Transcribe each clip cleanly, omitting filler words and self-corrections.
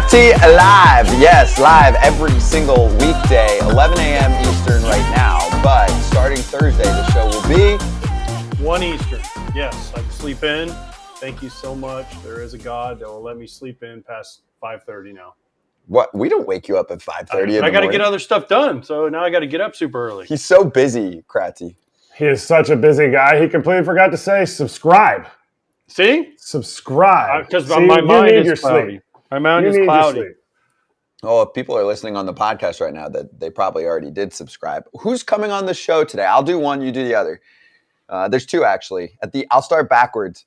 Kratzy live. Yes, live every single weekday, 11 a.m. Eastern right now. But starting Thursday, the show will be 1 Eastern. Yes, I can sleep in. Thank you so much. There is a God that will let me sleep in past 5:30 now. What? We don't wake you up at 5:30 I got to get other stuff done, so now I got to get up super early. He's so busy, Kratzy. He is such a busy guy. He completely forgot to say subscribe. See? Subscribe. Because my mind is cloudy. Sleep. My mind is cloudy. Oh, if people are listening on the podcast right now, that they probably already did subscribe. Who's coming on the show today? I'll do one, you do the other. There's two, actually. I'll start backwards.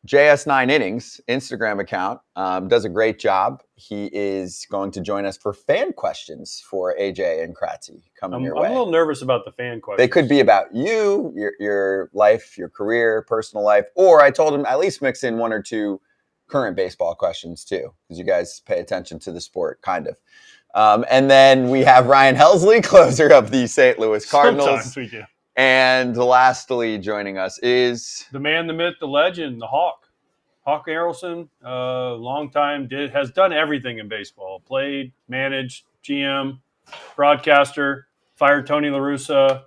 JS9 Innings, Instagram account, does a great job. He is going to join us for fan questions for AJ and Kratzy coming your way. I'm a little nervous about the fan questions. They could be about you, your life, your career, personal life, or I told him at least mix in one or two current baseball questions too, because you guys pay attention to the sport, kind of. And then we have Ryan Helsley, closer of the St. Louis Cardinals. Sometimes we do. And lastly, joining us is the man, the myth, the legend, the Hawk. Hawk Harrelson, long time, has done everything in baseball. Played, managed, GM, broadcaster, fired Tony La Russa.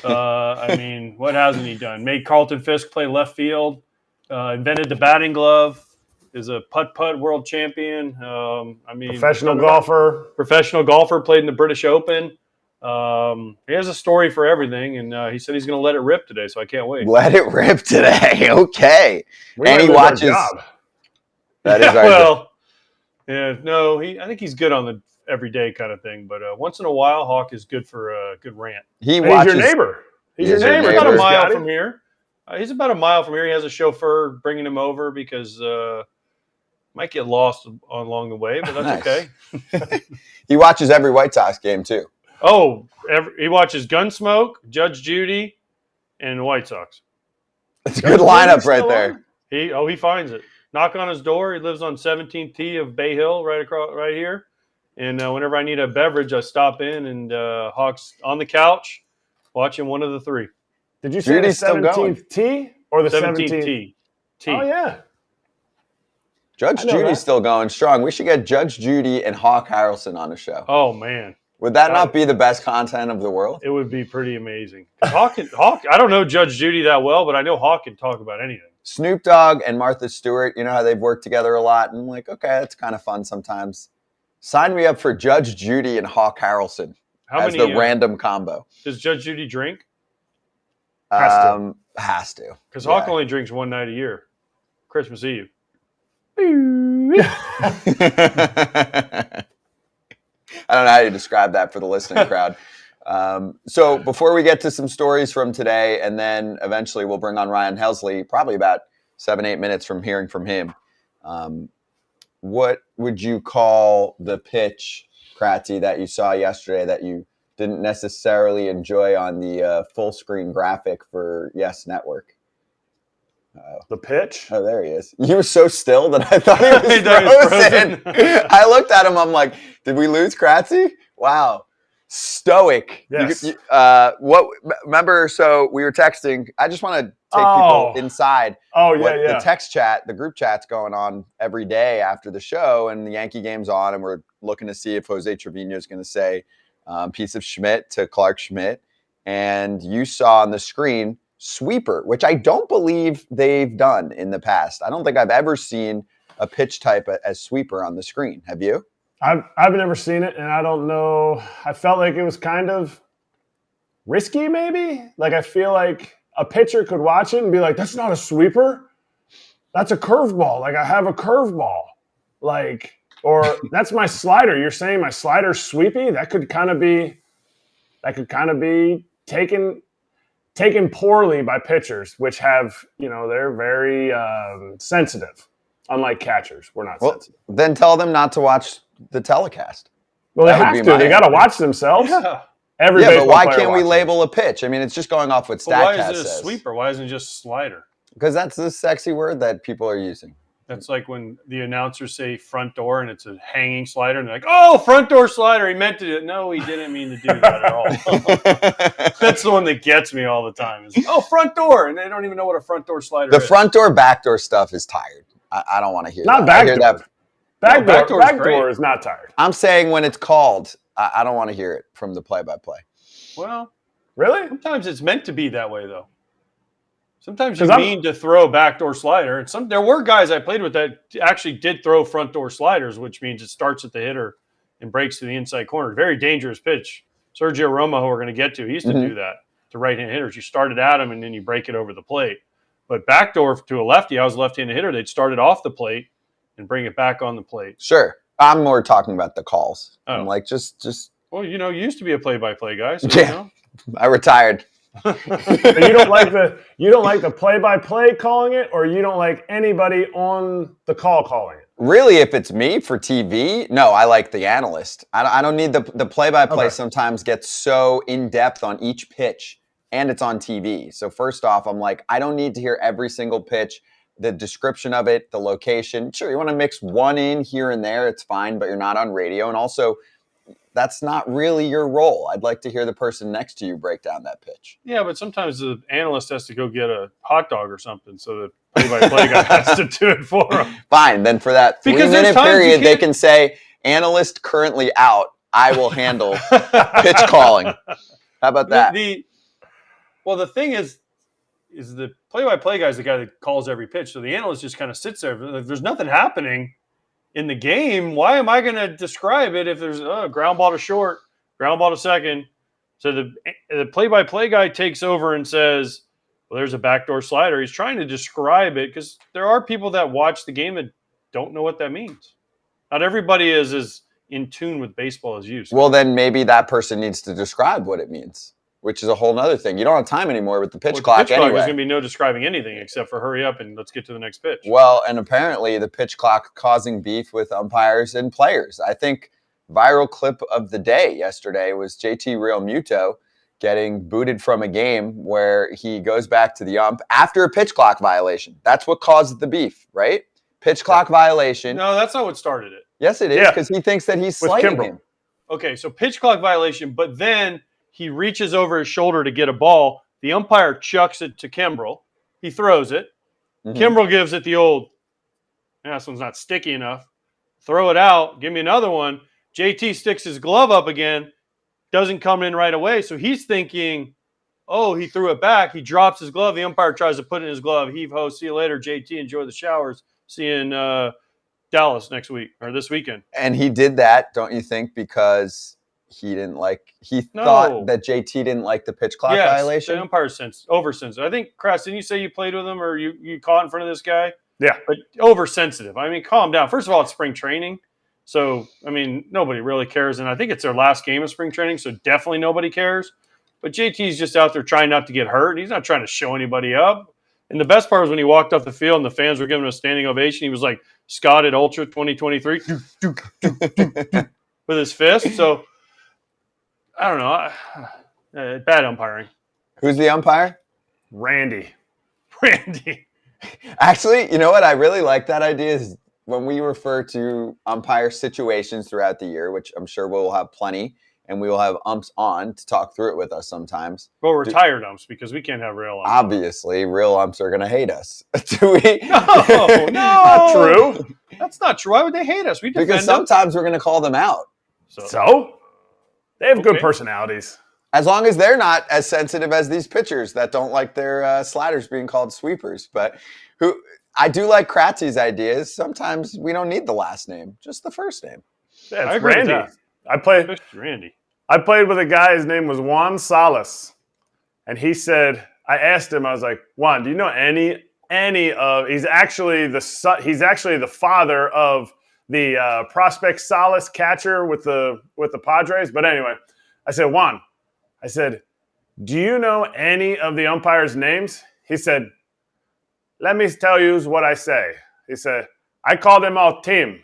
I mean, what hasn't he done? Made Carlton Fisk play left field, invented the batting glove, is a putt-putt world champion. Professional golfer, played in the British Open. He has a story for everything, and he said he's going to let it rip today, so I can't wait. Let it rip today. Okay. And he watches. That is our job. Yeah, no, I think he's good on the everyday kind of thing, but once in a while, Hawk is good for a good rant. He's your neighbor. He's your neighbor. He's about a mile from here. He's about a mile from here. He has a chauffeur bringing him over because might get lost along the way, but that's okay. He watches every White Sox game, too. Oh, he watches Gunsmoke, Judge Judy, and the White Sox. It's a good lineup right there. He finds it. Knock on his door. He lives on 17th Tee of Bay Hill, right here. And whenever I need a beverage, I stop in, and Hawk's on the couch watching one of the three. Did you say the 17th Tee or the 17th Tee? Oh, yeah. Judge Judy's still going strong. We should get Judge Judy and Hawk Harrelson on the show. Oh, man. Would that not be the best content of the world? It would be pretty amazing. Hawk, I don't know Judge Judy that well, but I know Hawk can talk about anything. Snoop Dogg and Martha Stewart, you know how they've worked together a lot? And I'm like, okay, that's kind of fun sometimes. Sign me up for Judge Judy and Hawk Harrelson as the random combo. Does Judge Judy drink? Has to. Because Hawk only drinks one night a year, Christmas Eve. I don't know how you describe that for the listening crowd. So before we get to some stories from today, and then eventually we'll bring on Ryan Helsley, probably about 7-8 minutes from hearing from him. What would you call the pitch, Kratzy, that you saw yesterday that you didn't necessarily enjoy on the full screen graphic for Yes Network? The pitch? Oh, there he is. He was so still that I thought he was frozen. I looked at him. I'm like, did we lose Kratzy? Wow. Stoic. Yes. Remember, so we were texting. I just want to take people inside. Oh, yeah. The text chat, the group chat's going on every day after the show, and the Yankee game's on, and we're looking to see if Jose Trevino is going to say piece of Schmidt to Clark Schmidt. And you saw on the screen sweeper, which I don't believe they've done in the past. I don't think I've ever seen a pitch type as sweeper on the screen. Have you? I've never seen it, and I don't know. I felt like it was kind of risky, maybe. Like I feel like a pitcher could watch it and be like, "That's not a sweeper. That's a curveball. Like I have a curveball. Like, or that's my slider. You're saying my slider's sweepy? That could kind of be taken poorly by pitchers, which have, they're very sensitive. Unlike catchers, we're not sensitive. Then tell them not to watch the telecast. Well, they have to. They got to watch themselves. Yeah. But why can't we label a pitch? I mean, it's just going off what StatCast says. Why is it a sweeper? Why isn't it just slider? Because that's the sexy word that people are using. That's like when the announcers say front door and it's a hanging slider and they're like, oh, front door slider. He meant to. No, he didn't mean to do that at all. That's the one that gets me all the time. Is, front door. And they don't even know what a front door slider is. The front door, back door stuff is tired. I don't want to hear Not that. back door. Backdoor is not tired. I'm saying when it's called, I don't want to hear it from the play-by-play. Well, really? Sometimes it's meant to be that way, though. Sometimes you mean to throw backdoor slider. And there were guys I played with that actually did throw front door sliders, which means it starts at the hitter and breaks to the inside corner. Very dangerous pitch. Sergio Romo, who we're going to get to, he used to do that to right-hand hitters. You started at him, and then you break it over the plate. But backdoor to a lefty, I was a left-handed hitter, they'd start it off the plate and bring it back on the plate. Sure. I'm more talking about the calls. Oh. I'm like, just. Well, you used to be a play-by-play guy. So, yeah. I retired. So you don't like the play-by-play calling it, or you don't like anybody on the call calling it? Really, if it's me for TV, no, I like the analyst. I don't need the play-by-play. Okay. Sometimes gets so in-depth on each pitch, and it's on TV. So first off, I'm like, I don't need to hear every single pitch, the description of it, the location. Sure, you want to mix one in here and there, it's fine, but you're not on radio. And also, that's not really your role. I'd like to hear the person next to you break down that pitch. Yeah, but sometimes the analyst has to go get a hot dog or something, so the play-by-play guy has to do it for him. Fine, then for that 3-minute period, they can say, analyst currently out, I will handle pitch calling. How about that? Well, the thing is the play-by-play guy is the guy that calls every pitch, so the analyst just kind of sits there. If there's nothing happening in the game, why am I going to describe it if there's a ground ball to short, ground ball to second? So the play-by-play guy takes over and says, well, there's a backdoor slider. He's trying to describe it because there are people that watch the game that don't know what that means. Not everybody is as in tune with baseball as you. Well, then maybe that person needs to describe what it means, which is a whole other thing. You don't have time anymore with the pitch clock anyway. There's going to be no describing anything except for hurry up and let's get to the next pitch. Well, and apparently the pitch clock causing beef with umpires and players. I think viral clip of the day yesterday was JT Realmuto getting booted from a game where he goes back to the ump after a pitch clock violation. That's what caused the beef, right? Pitch clock violation. No, that's not what started it. Yes, it is, because he thinks that he's slighting him. Okay, so pitch clock violation, but then he reaches over his shoulder to get a ball. The umpire chucks it to Kimbrel. He throws it. Kimbrel gives it the old, this one's not sticky enough. Throw it out. Give me another one. JT sticks his glove up again. Doesn't come in right away. So he's thinking, oh, he threw it back. He drops his glove. The umpire tries to put it in his glove. Heave ho. See you later, JT. Enjoy the showers. See you in Dallas next week or this weekend. And he did that, don't you think, because he thought that JT didn't like the pitch clock violation? The umpire oversensitive. I think, Krause, didn't you say you played with him or you caught in front of this guy? Yeah. But oversensitive. I mean, calm down. First of all, it's spring training. So, I mean, nobody really cares. And I think it's their last game of spring training, so definitely nobody cares. But JT's just out there trying not to get hurt. He's not trying to show anybody up. And the best part was when he walked off the field and the fans were giving him a standing ovation. He was like, Scott at Ultra 2023 with his fist. So, I don't know. Bad umpiring. Who's the umpire? Randy. Actually, you know what? I really like that idea is when we refer to umpire situations throughout the year, which I'm sure we'll have plenty, and we will have umps on to talk through it with us sometimes. Well, retired umps because we can't have real umps. Obviously, real umps are going to hate us. Do we? No, not true. That's not true. Why would they hate us? We defend because sometimes we're going to call them out. So? They have good personalities. As long as they're not as sensitive as these pitchers that don't like their sliders being called sweepers. But I do like Kratzy's ideas. Sometimes we don't need the last name, just the first name. Yeah, it's Randy. I played with a guy, his name was Juan Salas. And he said, I asked him, I was like, Juan, do you know any of, he's actually the father of the prospect Salas catcher with the Padres. But anyway, I said, Juan, do you know any of the umpires' names? He said, let me tell you what I say. He said, I call them all Tim.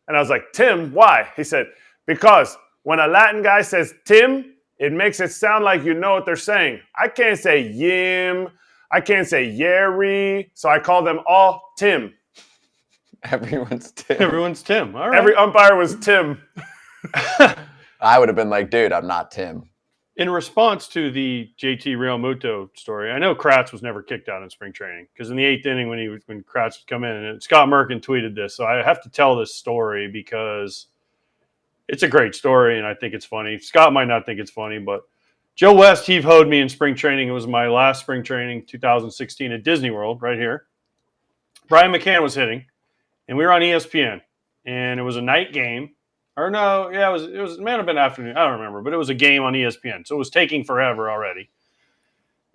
And I was like, Tim, why? He said, because when a Latin guy says Tim, it makes it sound like you know what they're saying. I can't say Yim. I can't say Yeri. So I call them all Tim. Everyone's Tim. Everyone's Tim. All right. Every umpire was Tim. I would have been like, dude, I'm not Tim. In response to the JT Realmuto story, I know Kratz was never kicked out in spring training because in the 8th inning when Kratz would come in, and Scott Merkin tweeted this, so I have to tell this story because it's a great story and I think it's funny. Scott might not think it's funny, but Joe West heave-hoed me in spring training. It was my last spring training, 2016 at Disney World right here. Brian McCann was hitting, and we were on ESPN, and it was a night game. Or no, yeah, it might have been afternoon. I don't remember, but it was a game on ESPN, so it was taking forever already.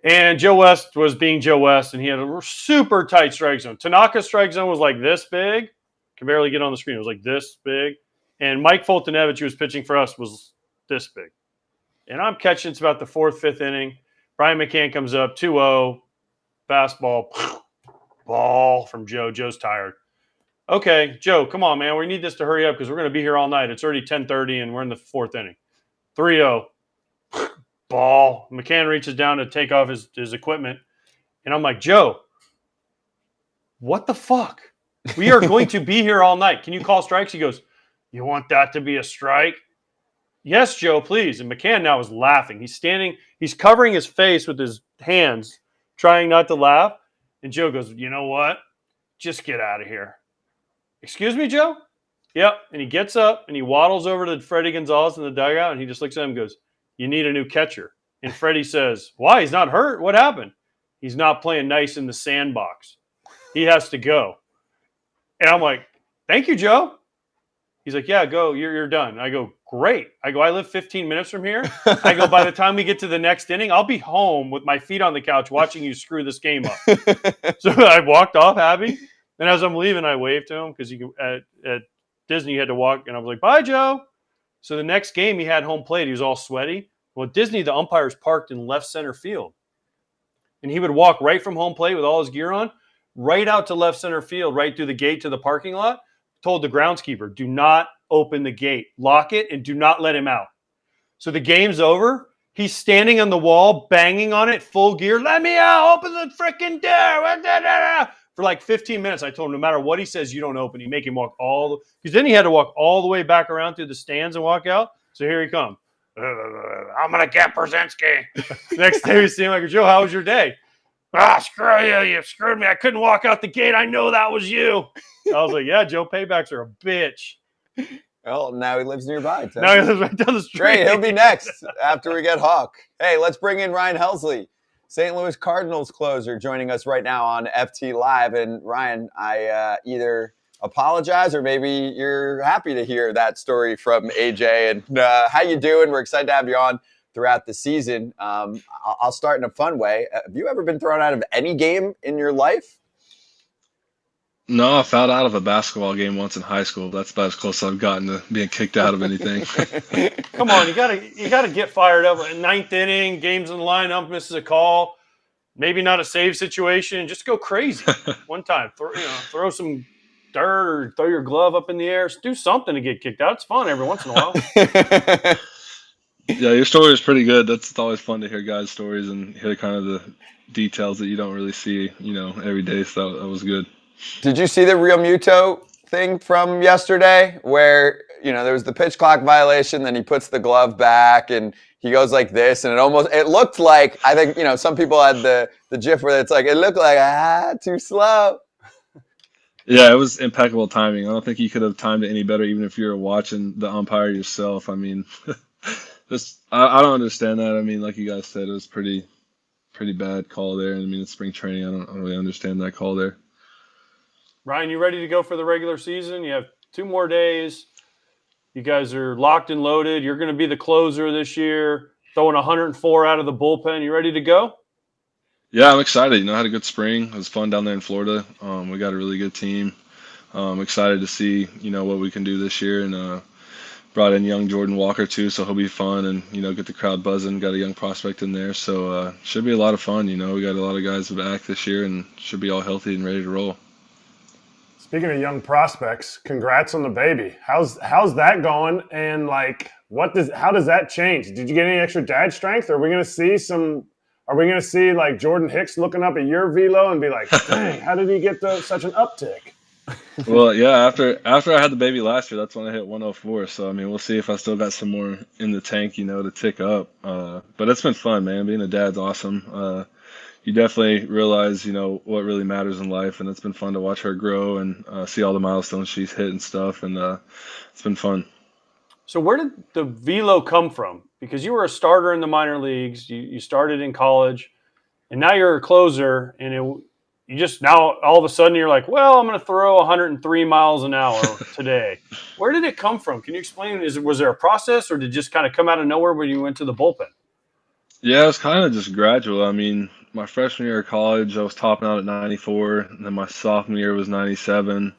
And Joe West was being Joe West, and he had a super tight strike zone. Tanaka's strike zone was like this big. Can barely get on the screen. It was like this big. And Mike Foltynewicz, who was pitching for us, was this big. And I'm catching, it's about the 4th, 5th inning. Brian McCann comes up, 2-0, fastball, ball from Joe. Joe's tired. Okay, Joe, come on, man. We need this to hurry up because we're going to be here all night. It's already 10:30 and we're in the 4th inning. 3-0, ball. McCann reaches down to take off his equipment. And I'm like, Joe, what the fuck? We are going to be here all night. Can you call strikes? He goes, you want that to be a strike? Yes, Joe, please. And McCann now is laughing. He's covering his face with his hands, trying not to laugh. And Joe goes, you know what? Just get out of here. Excuse me, Joe? Yep. And he gets up and he waddles over to Freddie Gonzalez in the dugout and he just looks at him and goes, you need a new catcher. And Freddie says, why? He's not hurt. What happened? He's not playing nice in the sandbox. He has to go. And I'm like, thank you, Joe. He's like, yeah, go. You're done. I go, great. I go, I live 15 minutes from here. I go, by the time we get to the next inning, I'll be home with my feet on the couch watching you screw this game up. So I walked off happy. And as I'm leaving, I waved to him because at Disney you had to walk. And I was like, bye, Joe. So the next game he had home plate. He was all sweaty. Well, at Disney, the umpires parked in left center field. And he would walk right from home plate with all his gear on, right out to left center field, right through the gate to the parking lot. Told the groundskeeper, do not open the gate. Lock it and do not let him out. So the game's over. He's standing on the wall, banging on it, full gear. Let me out. Open the freaking door. For like 15 minutes, I told him, no matter what he says, you don't open. You make him walk because then he had to walk all the way back around through the stands and walk out. So here he comes. I'm going to get Brzezinski. Next day we see him like, Joe, how was your day? Screw you. You screwed me. I couldn't walk out the gate. I know that was you. I was like, yeah, Joe, paybacks are a bitch. Well, now he lives nearby. Now he lives right down the street. Great, he'll be next after we get Hawk. Hey, let's bring in Ryan Helsley, St. Louis Cardinals closer, joining us right now on FT Live. And Ryan, I either apologize or maybe you're happy to hear that story from AJ. And how you doing? We're excited to have you on throughout the season. I'll start in a fun way. Have you ever been thrown out of any game in your life? No, I fouled out of a basketball game once in high school. That's about as close as I've gotten to being kicked out of anything. Come on, you gotta get fired up. 9th inning, game's in the line, ump misses a call. Maybe not a save situation. Just go crazy one time. Throw some dirt or throw your glove up in the air. Do something to get kicked out. It's fun every once in a while. Yeah, your story is pretty good. It's always fun to hear guys' stories and hear kind of the details that you don't really see, every day. So that was good. Did you see the Realmuto thing from yesterday where, there was the pitch clock violation, then he puts the glove back and he goes like this and it looked like, I think, some people had the gif where it's like, it looked like, too slow. Yeah, it was impeccable timing. I don't think you could have timed it any better, even if you were watching the umpire yourself. I mean, I don't understand that. I mean, like you guys said, it was pretty bad call there. I mean, it's spring training. I don't really understand that call there. Ryan, you ready to go for the regular season? You have 2 more days. You guys are locked and loaded. You're going to be the closer this year, throwing 104 out of the bullpen. You ready to go? Yeah, I'm excited. I had a good spring. It was fun down there in Florida. We got a really good team. I'm excited to see, what we can do this year. And brought in young Jordan Walker, too, so he'll be fun and, get the crowd buzzing. Got a young prospect in there. So should be a lot of fun. We got a lot of guys back this year and should be all healthy and ready to roll. Speaking of young prospects, congrats on the baby. How's that going? And how does that change? Did you get any extra dad strength? Are we going to see like Jordan Hicks looking up at your velo and be like, dang, how did he get such an uptick? Well, yeah, after I had the baby last year, that's when I hit 104. So I mean, we'll see if I still got some more in the tank, to tick up. But it's been fun, man. Being a dad's awesome. You definitely realize, what really matters in life, and it's been fun to watch her grow and see all the milestones she's hit and stuff, and it's been fun. So where did the velo come from? Because you were a starter in the minor leagues, you started in college, and now you're a closer, and you just now all of a sudden you're like, well, I'm going to throw 103 miles an hour today. Where did it come from? Can you explain? Was there a process, or did it just kind of come out of nowhere when you went to the bullpen? Yeah, it was kind of just gradual. I mean, my freshman year of college, I was topping out at 94, and then my sophomore year was 97.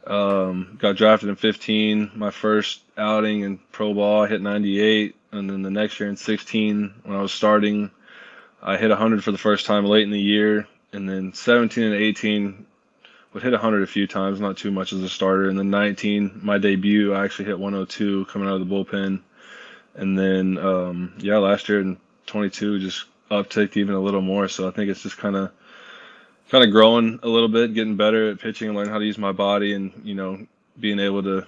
Got drafted in 15. My first outing in pro ball, I hit 98, and then the next year in 16, when I was starting, I hit 100 for the first time late in the year, and then 17 and 18 would hit 100 a few times, not too much as a starter, and then 19, my debut, I actually hit 102 coming out of the bullpen, and then last year in 22 just upticked even a little more. So I think it's just kind of growing a little bit, getting better at pitching and learning how to use my body, and being able to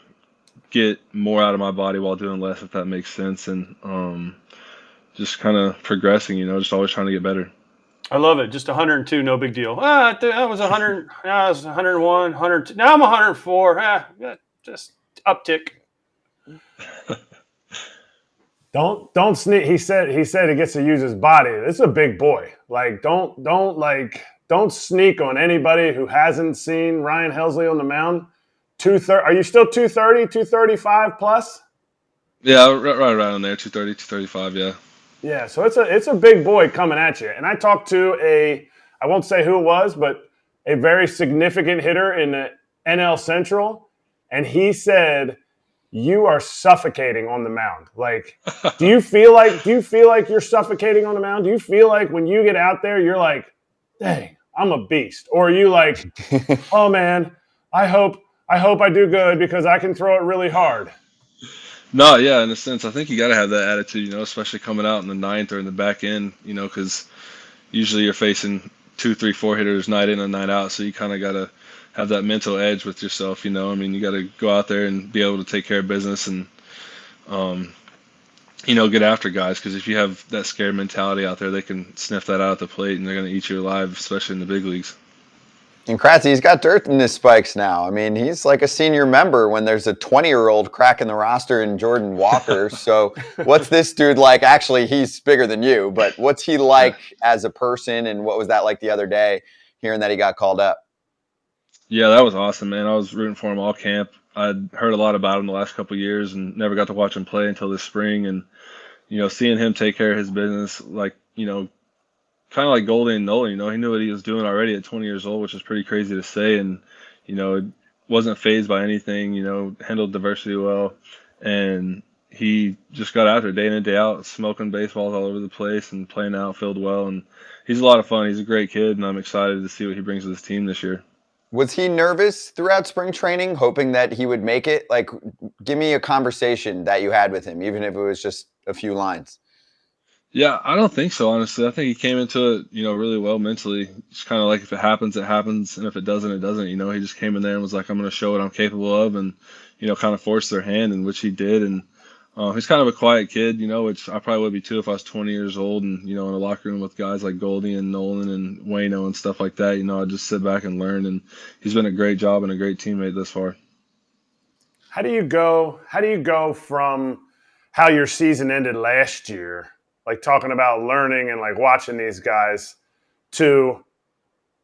get more out of my body while doing less, if that makes sense, and just kind of progressing, just always trying to get better. I love it. Just 102, no big deal. That was 100. I was 101, 102. Now I'm 104. Just uptick. Don't sneak. He said he gets to use his body. This is a big boy. Like don't sneak on anybody who hasn't seen Ryan Helsley on the mound. 230. Are you still 230, 235 plus? Yeah, right around there, 230, 235, yeah. Yeah, so it's a big boy coming at you. And I talked to I won't say who it was, but a very significant hitter in the NL Central, and he said, you are suffocating on the mound. Like, do you feel like you're suffocating on the mound? Do you feel like when you get out there, you're like, dang, I'm a beast? Or are you like, oh man, I hope I do good because I can throw it really hard? No, yeah, in a sense, I think you got to have that attitude, especially coming out in the ninth or in the back end, because usually you're facing 2, 3, 4 hitters night in and night out. So you kind of got to have that mental edge with yourself, I mean, you got to go out there and be able to take care of business and, get after guys. Because if you have that scared mentality out there, they can sniff that out at the plate and they're going to eat you alive, especially in the big leagues. And Kratzy, he's got dirt in his spikes now. I mean, he's like a senior member when there's a 20-year-old cracking the roster in Jordan Walker. So what's this dude like? Actually, he's bigger than you, but what's he like as a person, and what was that like the other day, hearing that he got called up? Yeah, that was awesome, man. I was rooting for him all camp. I'd heard a lot about him the last couple of years and never got to watch him play until this spring. And, seeing him take care of his business, like, kind of like Goldie and Nolan, he knew what he was doing already at 20 years old, which is pretty crazy to say. And, wasn't fazed by anything, handled diversity well. And he just got out there day in and day out, smoking baseballs all over the place and playing outfield well. And he's a lot of fun. He's a great kid, and I'm excited to see what he brings to this team this year. Was he nervous throughout spring training, hoping that he would make it? Like, give me a conversation that you had with him, even if it was just a few lines. Yeah, I don't think so, honestly. I think he came into it, really well mentally. It's kind of like if it happens, it happens, and if it doesn't, it doesn't. He just came in there and was like, I'm going to show what I'm capable of, and, kind of forced their hand, in which he did. And he's kind of a quiet kid, which I probably would be too if I was 20 years old and, in a locker room with guys like Goldie and Nolan and Wayno and stuff like that. I'd just sit back and learn, and he's been a great job and a great teammate thus far. How do you go from how your season ended last year, like talking about learning and like watching these guys, to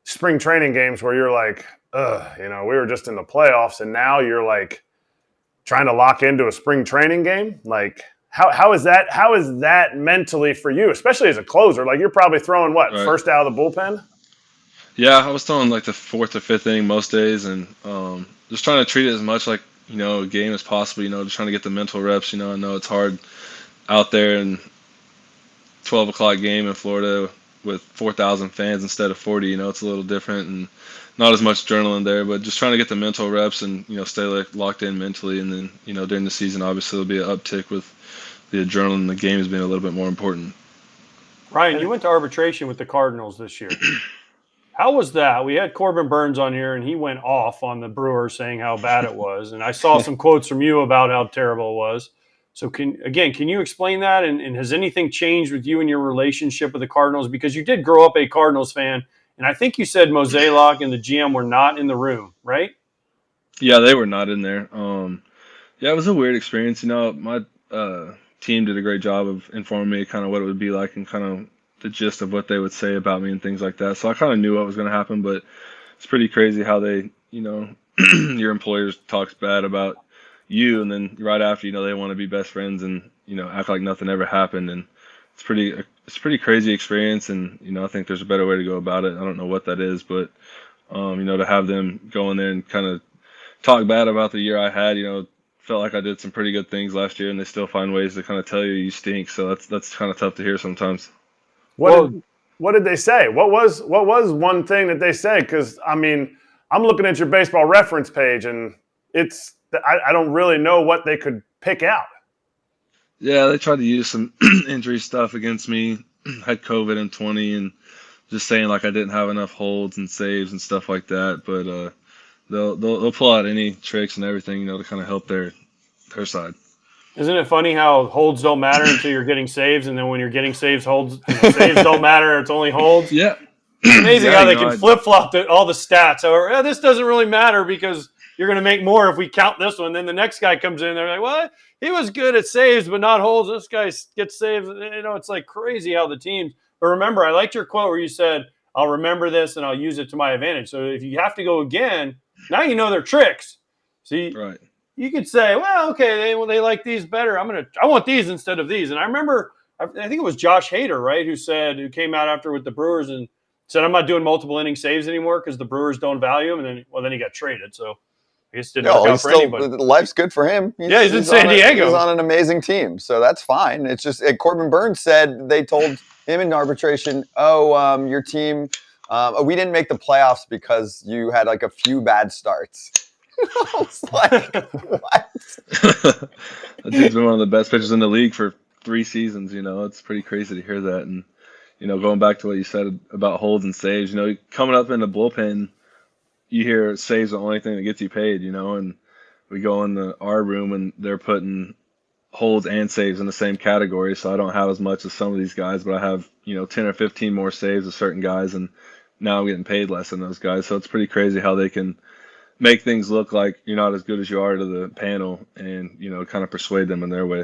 spring training games where you're like, we were just in the playoffs, and now you're like trying to lock into a spring training game? Like, how is that mentally for you, especially as a closer? Like, you're probably throwing what, Right. First out of the bullpen? Yeah, I was throwing like the 4th or 5th inning most days, and just trying to treat it as much like, a game as possible, just trying to get the mental reps. I know it's hard out there and 12 o'clock game in Florida with 4,000 fans instead of 40. It's a little different and not as much adrenaline there, but just trying to get the mental reps and, stay locked in mentally. And then, during the season, obviously there'll be an uptick with the adrenaline, the games being a little bit more important. Ryan, you went to arbitration with the Cardinals this year. How was that? We had Corbin Burns on here, and he went off on the Brewers saying how bad it was. And I saw some quotes from you about how terrible it was. So, can you explain that? And has anything changed with you and your relationship with the Cardinals? Because you did grow up a Cardinals fan, and I think you said Mozeliak and the GM were not in the room, right? Yeah, they were not in there. Yeah, it was a weird experience. My team did a great job of informing me kind of what it would be like and kind of the gist of what they would say about me and things like that. So I kind of knew what was going to happen, but it's pretty crazy how they, your employers talks bad about you, and then right after, they want to be best friends and, act like nothing ever happened. And it's a pretty crazy experience. And, I think there's a better way to go about it. I don't know what that is, but, to have them go in there and kind of talk bad about the year I had, felt like I did some pretty good things last year, and they still find ways to kind of tell you stink. So that's kind of tough to hear sometimes. What did they say? What was one thing that they said? Because I'm looking at your Baseball Reference page, and I don't really know what they could pick out. Yeah, they tried to use some injury stuff against me. Had COVID in 20, and just saying like I didn't have enough holds and saves and stuff like that. But they'll pull out any tricks and everything, to kind of help their side. Isn't it funny how holds don't matter until you're getting saves, and then when you're getting saves, saves don't matter. It's only holds. Yeah, it's amazing how they can flip flop all the stats. Or this doesn't really matter because you're going to make more if we count this one. Then the next guy comes in, they're like, "What? He was good at saves, but not holds. This guy gets saves." It's like crazy how the teams. But remember, I liked your quote where you said, "I'll remember this and I'll use it to my advantage." So if you have to go again, now you know their tricks. See, right. You could say, well, okay, they like these better. I want these instead of these. And I remember, I think it was Josh Hader, right, who came out after with the Brewers and said, I'm not doing multiple inning saves anymore because the Brewers don't value him. And then he got traded. So I guess it didn't work out for anybody. Life's good for him. He's in San Diego. He's on an amazing team, so that's fine. It's just Corbin Burns said they told him in arbitration, your team, we didn't make the playoffs because you had like a few bad starts. I was like, what? That dude's been one of the best pitchers in the league for 3 seasons. It's pretty crazy to hear that. And, going back to what you said about holds and saves, coming up in the bullpen, you hear saves the only thing that gets you paid, and we go in our room and they're putting holds and saves in the same category. So I don't have as much as some of these guys, but I have, 10 or 15 more saves of certain guys. And now I'm getting paid less than those guys. So it's pretty crazy how they can make things look like you're not as good as you are to the panel and, kind of persuade them in their way.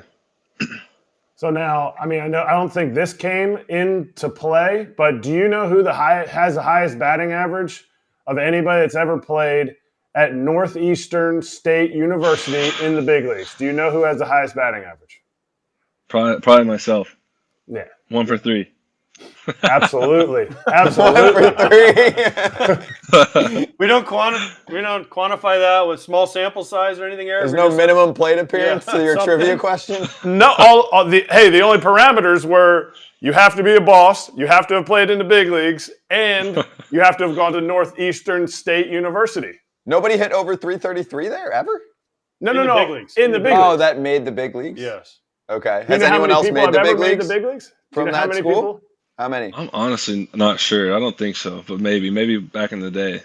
So now, I don't think this came into play, but do you know who has the highest batting average of anybody that's ever played at Northeastern State University in the big leagues? Do you know who has the highest batting average? Probably myself. Yeah. 1 for 3. Absolutely. 1 for 3. We don't quantify that with small sample size or anything, Erik. There's no minimum plate appearance to your trivia question? No, the only parameters were you have to be a boss, you have to have played in the big leagues, and you have to have gone to Northeastern State University. Nobody hit over 333 there ever? No. Big leagues. In the big leagues. Oh, that made the big leagues? Yes. Okay. Has anyone else made the big leagues? From that school? People? How many? I'm honestly not sure. I don't think so, but maybe back in the day.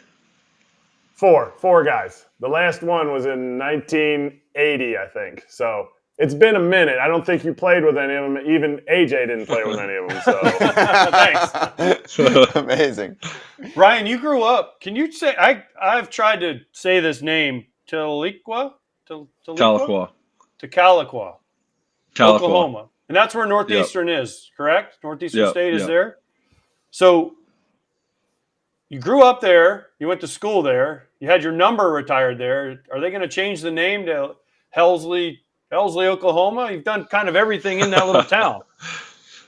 4 guys. The last one was in 1980, I think. So it's been a minute. I don't think you played with any of them. Even AJ didn't play with any of them. So thanks. Amazing. Ryan, you grew up. Can you say I've tried to say this name, Tahlequah? Tahlequah. Oklahoma. And that's where Northeastern is, correct? Northeastern State is there. So you grew up there. You went to school there. You had your number retired there. Are they going to change the name to Helsley, Oklahoma? You've done kind of everything in that little town.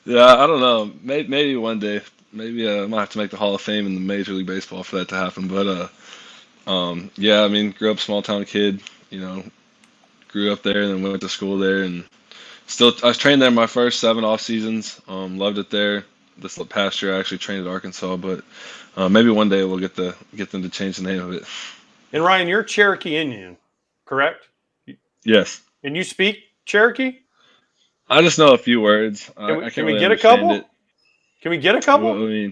Yeah, I don't know. Maybe one day. Maybe I might have to make the Hall of Fame in the Major League Baseball for that to happen. But grew up small town kid. Grew up there and then went to school there and. I was trained there my first 7 off seasons. Loved it there. This past year I actually trained at Arkansas, but maybe one day we'll get them to change the name of it. And Ryan, you're Cherokee Indian, correct? Yes. And you speak Cherokee? I just know a few words. Can we get a couple? Can we get a couple? Well,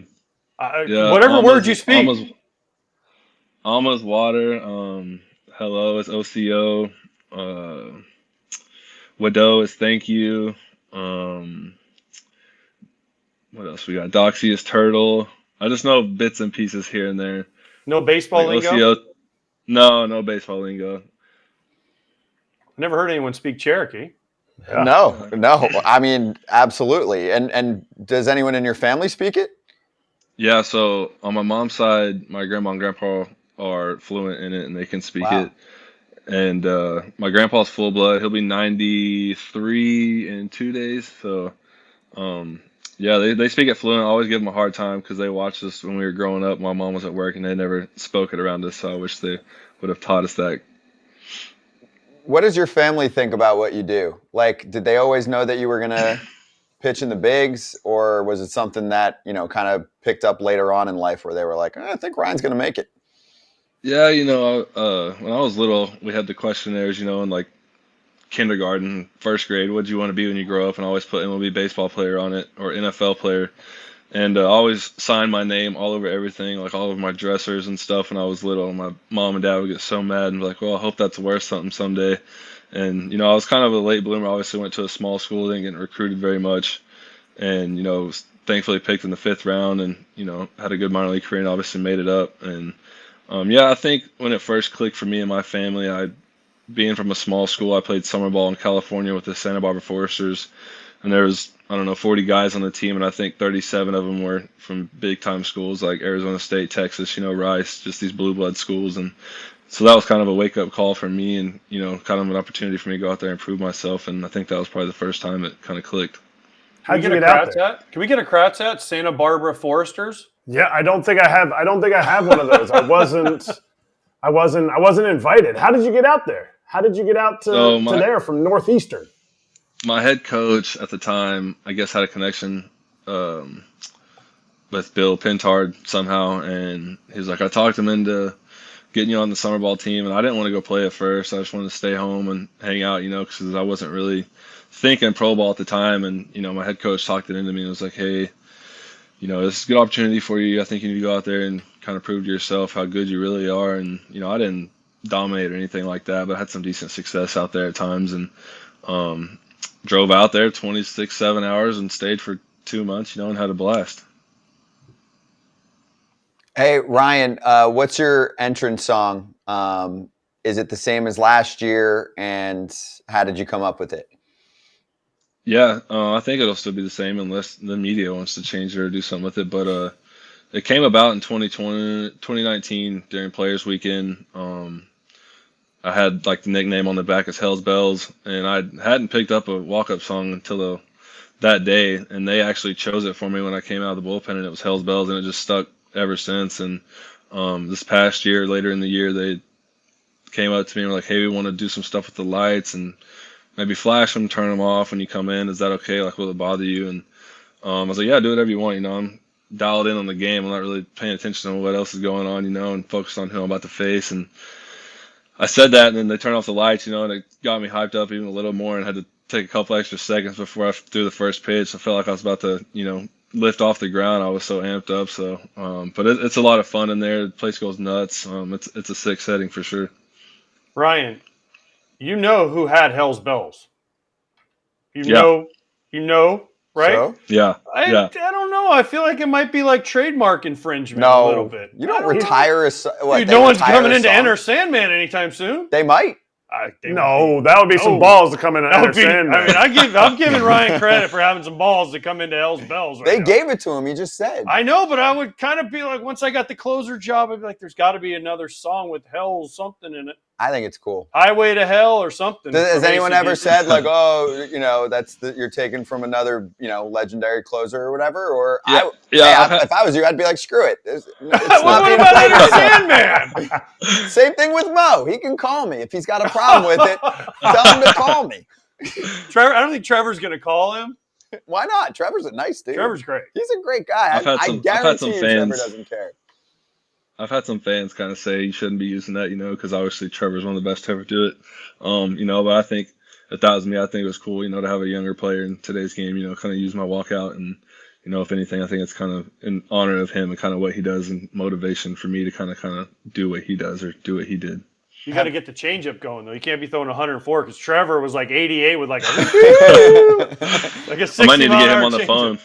Yeah, Whatever word you speak. Alma's water. Hello is OCO. Wado is thank you. Um, what else we got? Doxy is turtle. I just know bits and pieces here and there. No baseball Like lingo? OCO. No baseball lingo. Never heard anyone speak Cherokee. Yeah. No. I mean, absolutely. And does anyone in your family speak it? Yeah, so on my mom's side, my grandma and grandpa are fluent in it and they can speak Wow. it. And my grandpa's full blood. He'll be 93 in 2 days. So yeah, they speak it fluent. I always give them a hard time because they watched us when we were growing up. My mom was at work and they never spoke it around us. So I wish they would have taught us that. What does your family think about what you do? Like, did they always know that you were going to pitch in the bigs, or was it something that, kind of picked up later on in life where they were like, I think Ryan's going to make it? Yeah, when I was little, we had the questionnaires, in like kindergarten, first grade. What do you want to be when you grow up? And I always put MLB baseball player on it or NFL player. And I always signed my name all over everything, like all over my dressers and stuff when I was little. And my mom and dad would get so mad and be like, well, I hope that's worth something someday. And, I was kind of a late bloomer. I obviously went to a small school, didn't get recruited very much. And, was thankfully picked in the 5th round and, had a good minor league career and obviously made it up. And, yeah, I think when it first clicked for me and my family, being from a small school, I played summer ball in California with the Santa Barbara Foresters. And there was, I don't know, 40 guys on the team, and I think 37 of them were from big-time schools like Arizona State, Texas, Rice, just these blue blood schools. And so that was kind of a wake-up call for me and, kind of an opportunity for me to go out there and prove myself. And I think that was probably the first time it kind of clicked. How'd you get out there? Can we get a Kratz at Santa Barbara Foresters? Yeah, I don't think I have one of those. I wasn't invited. How did you get out there? How did you get out to there from Northeastern? My head coach at the time, I guess, had a connection with Bill Pintard somehow, and he was like, I talked him into getting you on the summer ball team, and I didn't want to go play at first. I just wanted to stay home and hang out, because I wasn't really thinking pro ball at the time. And, my head coach talked it into me and was like, hey, this is a good opportunity for you. I think you need to go out there and kind of prove to yourself how good you really are. And, I didn't dominate or anything like that, but I had some decent success out there at times. And drove out there 7 hours and stayed for 2 months, and had a blast. Hey, Ryan, what's your entrance song? Is it the same as last year? And how did you come up with it? Yeah, I think it'll still be the same unless the media wants to change it or do something with it. But it came about in 2019 during Players Weekend. I had like the nickname on the back as Hell's Bells, and I hadn't picked up a walk-up song until that day, and they actually chose it for me when I came out of the bullpen, and it was Hell's Bells, and it just stuck ever since. And this past year, later in the year, they came up to me and were like, hey, we want to do some stuff with the lights and maybe flash them, turn them off when you come in. Is that okay? Like, will it bother you? And I was like, yeah, do whatever you want. I'm dialed in on the game. I'm not really paying attention to what else is going on, and focused on who I'm about to face. And I said that, and then they turned off the lights, and it got me hyped up even a little more, and had to take a couple extra seconds before I threw the first pitch. I felt like I was about to, lift off the ground. I was so amped up. So, but it's a lot of fun in there. The place goes nuts. It's a sick setting for sure. Ryan, you know who had Hell's Bells? You know, right? So? Yeah. I don't know. I feel like it might be like trademark infringement a little bit. You don't retire a what? Dude, no one's coming in to enter Sandman anytime soon. They might. That would be some balls to come in and enter Sandman. I mean, I'm giving Ryan credit for having some balls to come into Hell's Bells right They now. gave it to him. He just said. I know, but I would kind of be like, once I got the closer job, I'd be like, there's got to be another song with Hell something in it. I think it's cool. Highway to Hell or something. Has anyone ever said like, oh, you're taken from another, legendary closer or whatever? Or if I was you, I'd be like, screw it. It's not being played Enter Sandman? Same thing with Mo. He can call me if he's got a problem with it. Tell him to call me. Trevor, I don't think Trevor's going to call him. Why not? Trevor's a nice dude. Trevor's great. He's a great guy. I guarantee you Trevor doesn't care. I've had some fans kind of say you shouldn't be using that, because obviously Trevor's one of the best to ever do it. But I think if that was me, I think it was cool, to have a younger player in today's game, kind of use my walkout and, if anything, I think it's kind of in honor of him and kind of what he does and motivation for me to kind of do what he does or do what he did. You got to get the changeup going, though. You can't be throwing 104 because Trevor was like 88 with like a like a 60 I might need to get him on the changeup. phone.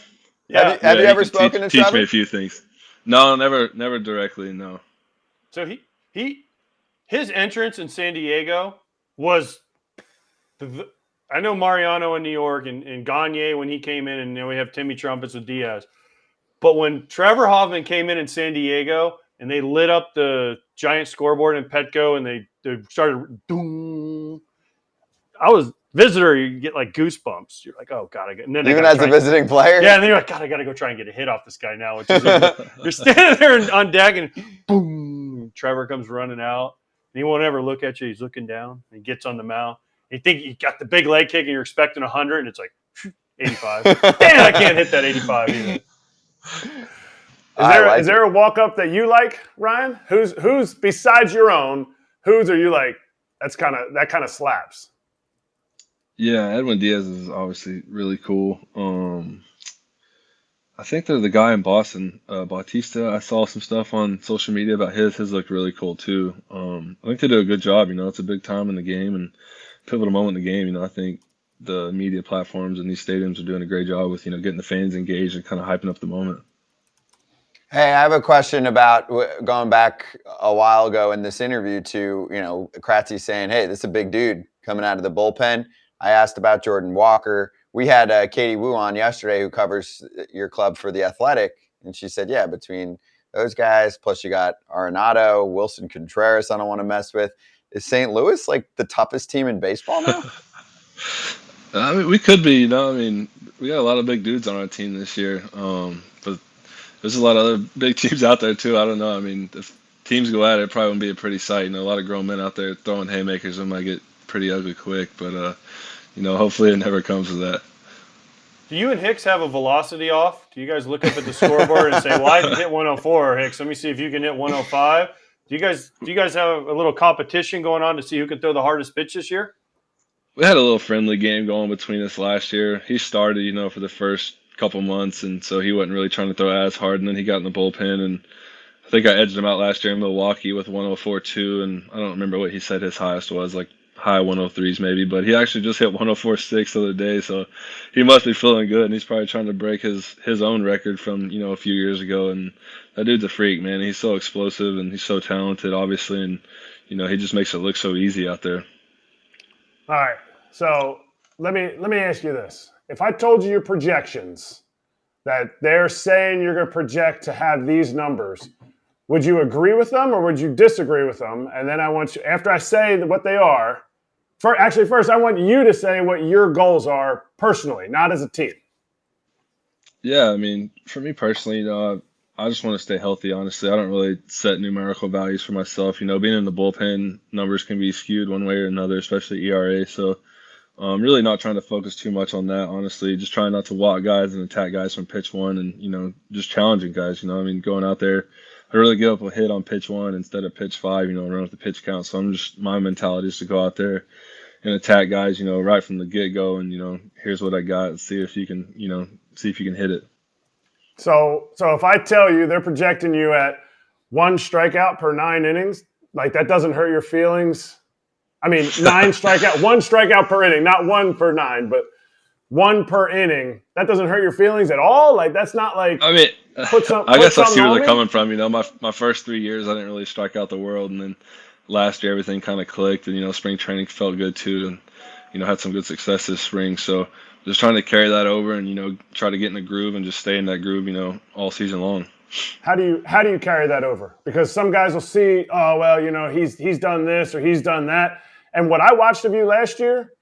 Yeah. Have you ever spoken to Teach Trevor? me a few things. No, never directly, no. So his entrance in San Diego was I know Mariano in New York and Gagne when he came in, and then we have Timmy Trumpets with Diaz. But when Trevor Hoffman came in San Diego and they lit up the giant scoreboard in Petco and they started doom, I was visitor, you get like goosebumps. You're like, oh God, and then Even as a visiting player? Yeah, and then you're like, God, I gotta go try and get a hit off this guy now. Which is you're standing there on deck and boom, Trevor comes running out. And he won't ever look at you. He's looking down. And he gets on the mound. You think you got the big leg kick and you're expecting 100, and it's like 85. Damn, I can't hit that 85 either. Is there a walk up that you like, Ryan? Who's besides your own? Whose are you like? That kind of slaps. Yeah, Edwin Diaz is obviously really cool. I think they're the guy in Boston, Bautista. I saw some stuff on social media about his. His looked really cool too. I think they do a good job. It's a big time in the game and pivotal moment in the game. I think the media platforms and these stadiums are doing a great job with getting the fans engaged and kind of hyping up the moment. Hey, I have a question about going back a while ago in this interview to, Kratzy saying, hey, this is a big dude coming out of the bullpen. I asked about Jordan Walker. We had Katie Wu on yesterday who covers your club for The Athletic, and she said, yeah, between those guys, plus you got Arenado, Wilson Contreras I don't want to mess with. Is St. Louis like the toughest team in baseball now? I mean, we could be, we got a lot of big dudes on our team this year, but there's a lot of other big teams out there too. I don't know. I mean, if teams go at it, it probably wouldn't be a pretty sight. A lot of grown men out there throwing haymakers. It might get pretty ugly quick, but hopefully it never comes to that. Do you and Hicks have a velocity off? Do you guys look up at the scoreboard and say, well, I can hit 104, Hicks. Let me see if you can hit 105. Do you guys have a little competition going on to see who can throw the hardest pitch this year? We had a little friendly game going between us last year. He started, for the first couple months, and so he wasn't really trying to throw as hard, and then he got in the bullpen, and I think I edged him out last year in Milwaukee with 104.2, and I don't remember what he said his highest was, like high 103s maybe, but he actually just hit 104.6 the other day, so he must be feeling good, and he's probably trying to break his own record from a few years ago. And that dude's a freak, man. He's so explosive and he's so talented, obviously, and he just makes it look so easy out there. All right, so let me ask you this: if I told you your projections that they're saying you're going to project to have these numbers, would you agree with them or would you disagree with them? And then I want you, after I say what they are, first I want you to say what your goals are personally, not as a team. Yeah, I mean, for me personally, I just want to stay healthy, honestly. I don't really set numerical values for myself. Being in the bullpen, numbers can be skewed one way or another, especially ERA. So really not trying to focus too much on that, honestly. Just trying not to walk guys and attack guys from pitch one and, just challenging guys, going out there. I really give up a hit on pitch one instead of pitch five, run with the pitch count. So my mentality is to go out there and attack guys, right from the get-go and, here's what I got and see if you can hit it. So if I tell you they're projecting you at 1 strikeout per 9 innings, like that doesn't hurt your feelings? I mean, 1 strikeout per inning, not 1 per 9, but 1 per inning. That doesn't hurt your feelings at all? Like that's not like I mean, I guess I see where they're coming from. My first 3 years I didn't really strike out the world, and then last year everything kind of clicked, and spring training felt good too, and had some good success this spring. So just trying to carry that over and try to get in the groove and just stay in that groove all season long. How do you carry that over? Because some guys will see, oh well, he's done this or he's done that, and what I watched of you last year,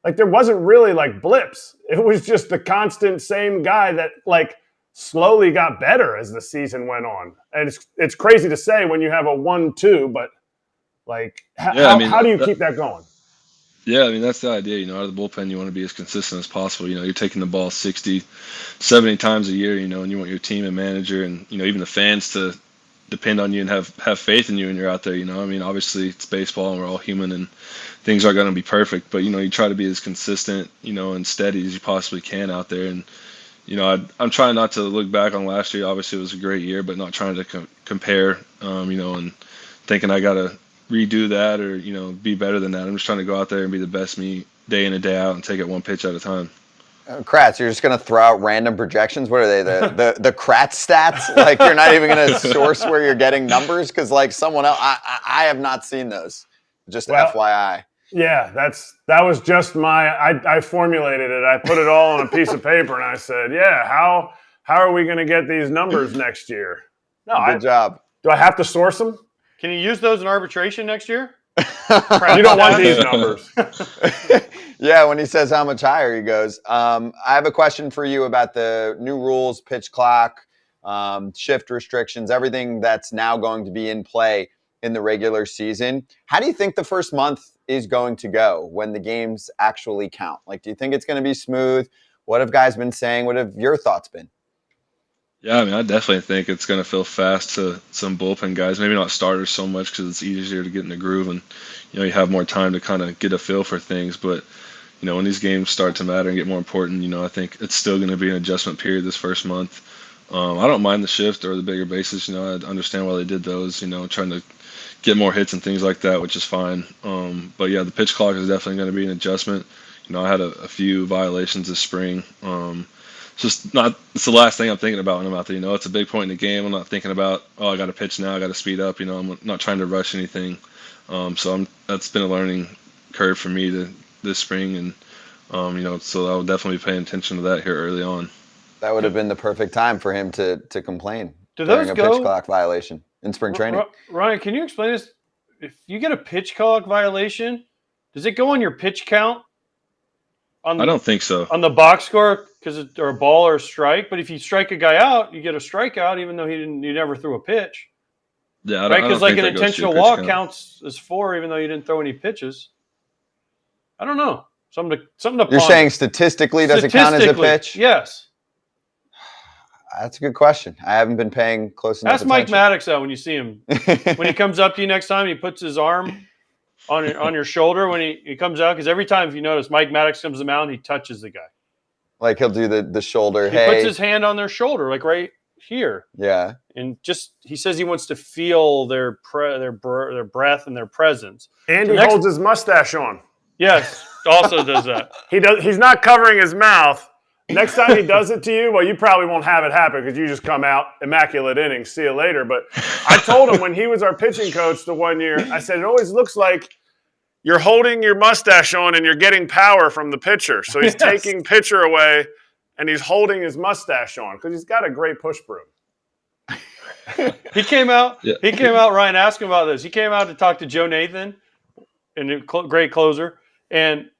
like there wasn't really like blips. It was just the constant same guy that like slowly got better as the season went on. And it's crazy to say when you have a 1-2, but like how do you keep that going? Yeah, I mean, that's the idea. Out of the bullpen, you want to be as consistent as possible. You're taking the ball 60, 70 times a year, and you want your team and manager and, even the fans to depend on you and have faith in you when you're out there. I mean, obviously it's baseball and we're all human and things are going to be perfect, but, you try to be as consistent, and steady as you possibly can out there. And, I'm trying not to look back on last year. Obviously, it was a great year, but not trying to compare, and thinking I got to redo that or, be better than that. I'm just trying to go out there and be the best me day in and day out and take it one pitch at a time. Kratz, you're just going to throw out random projections? What are they, the Kratz stats? Like, you're not even going to source where you're getting numbers? Because, like, someone else, I have not seen those. Just FYI. Yeah, that was just I formulated it. I put it all on a piece of paper and I said, yeah, how are we going to get these numbers next year? No, good job. Do I have to source them? Can you use those in arbitration next year? You don't want these numbers. Yeah, when he says how much higher, he goes. I have a question for you about the new rules, pitch clock, shift restrictions, everything that's now going to be in play in the regular season. How do you think the first month is going to go when the games actually count? Like, do you think it's going to be smooth? What have guys been saying? What have your thoughts been? Yeah, I definitely think it's going to feel fast to some bullpen guys. Maybe not starters so much because it's easier to get in the groove and, you have more time to kind of get a feel for things. But, when these games start to matter and get more important, I think it's still going to be an adjustment period this first month. I don't mind the shift or the bigger bases. I understand why they did those, trying to get more hits and things like that, which is fine. But, yeah, the pitch clock is definitely going to be an adjustment. I had a few violations this spring. It's the last thing I'm thinking about when I'm out there. It's a big point in the game. I'm not thinking about, I got to pitch now, I got to speed up. I'm not trying to rush anything. That's been a learning curve for me this spring. And, so I will definitely be paying attention to that here early on. That would have been the perfect time for him to complain during a pitch clock violation in spring training. Ryan, can you explain this? If you get a pitch clock violation, does it go on your pitch count? I don't think so. On the box score, because it's a ball or a strike. But if you strike a guy out, you get a strikeout, even though he never threw a pitch. Yeah, right? Because like an intentional walk counts as 4, even though you didn't throw any pitches. I don't know. Something to You're ponder. saying statistically, does it count as a pitch? Yes. That's a good question. I haven't been paying close enough attention. Ask Mike Maddox out when you see him. When he comes up to you next time, he puts his arm on your shoulder when he comes out. Because every time, if you notice, Mike Maddox comes to the mound, he touches the guy. Like he'll do the shoulder. He puts his hand on their shoulder, like right here. Yeah. And he says he wants to feel their breath and their presence. And he holds his mustache on. Yes, also does that. He's not covering his mouth. Next time he does it to you, well, you probably won't have it happen because you just come out, immaculate innings, see you later. But I told him when he was our pitching coach the one year, I said, it always looks like you're holding your mustache on and you're getting power from the pitcher. So he's taking pitcher away and he's holding his mustache on because he's got a great push broom. He came out, Ryan asked him about this. He came out to talk to Joe Nathan, and a great closer. And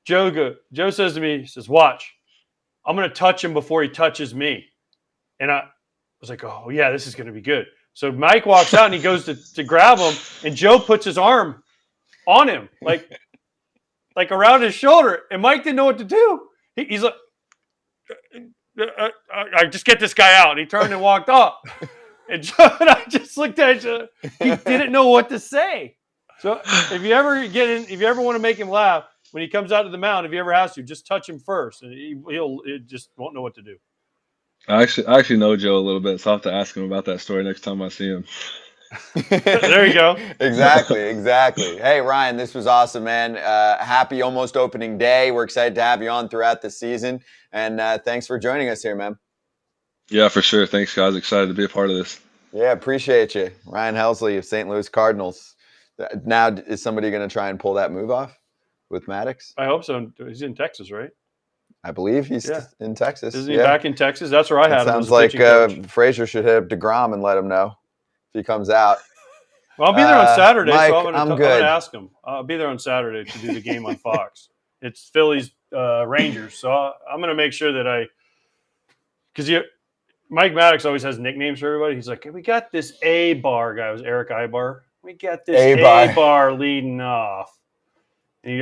Joe says to me, he says, watch, I'm going to touch him before he touches me. And I was like, oh, yeah, this is going to be good. So Mike walks out and he goes to grab him, and Joe puts his arm on him, like around his shoulder. And Mike didn't know what to do. He's like, I just get this guy out. And he turned and walked off. And Joe and I just looked at each other. He didn't know what to say. So if you ever want to make him laugh, when he comes out to the mound, if he ever has to, just touch him first, and he just won't know what to do. I actually know Joe a little bit, so I'll have to ask him about that story next time I see him. There you go. Exactly. Hey, Ryan, this was awesome, man. Happy almost opening day. We're excited to have you on throughout the season, and thanks for joining us here, man. Yeah, for sure. Thanks, guys. Excited to be a part of this. Yeah, appreciate you. Ryan Helsley of St. Louis Cardinals. Now, is somebody going to try and pull that move off with Maddox? I hope so. He's in Texas, right? I believe he's in Texas. Isn't he back in Texas? That's where I had him. Sounds like Frazier should hit up DeGrom and let him know if he comes out. Well, I'll be there on Saturday, Mike, so I'm good. going to ask him. I'll be there on Saturday to do the game on Fox. It's Phillies Rangers, so I'm going to make sure that because Mike Maddox always has nicknames for everybody. He's like, we got this A-bar guy. It was Erik Ibar. We got this A-bar leading off. And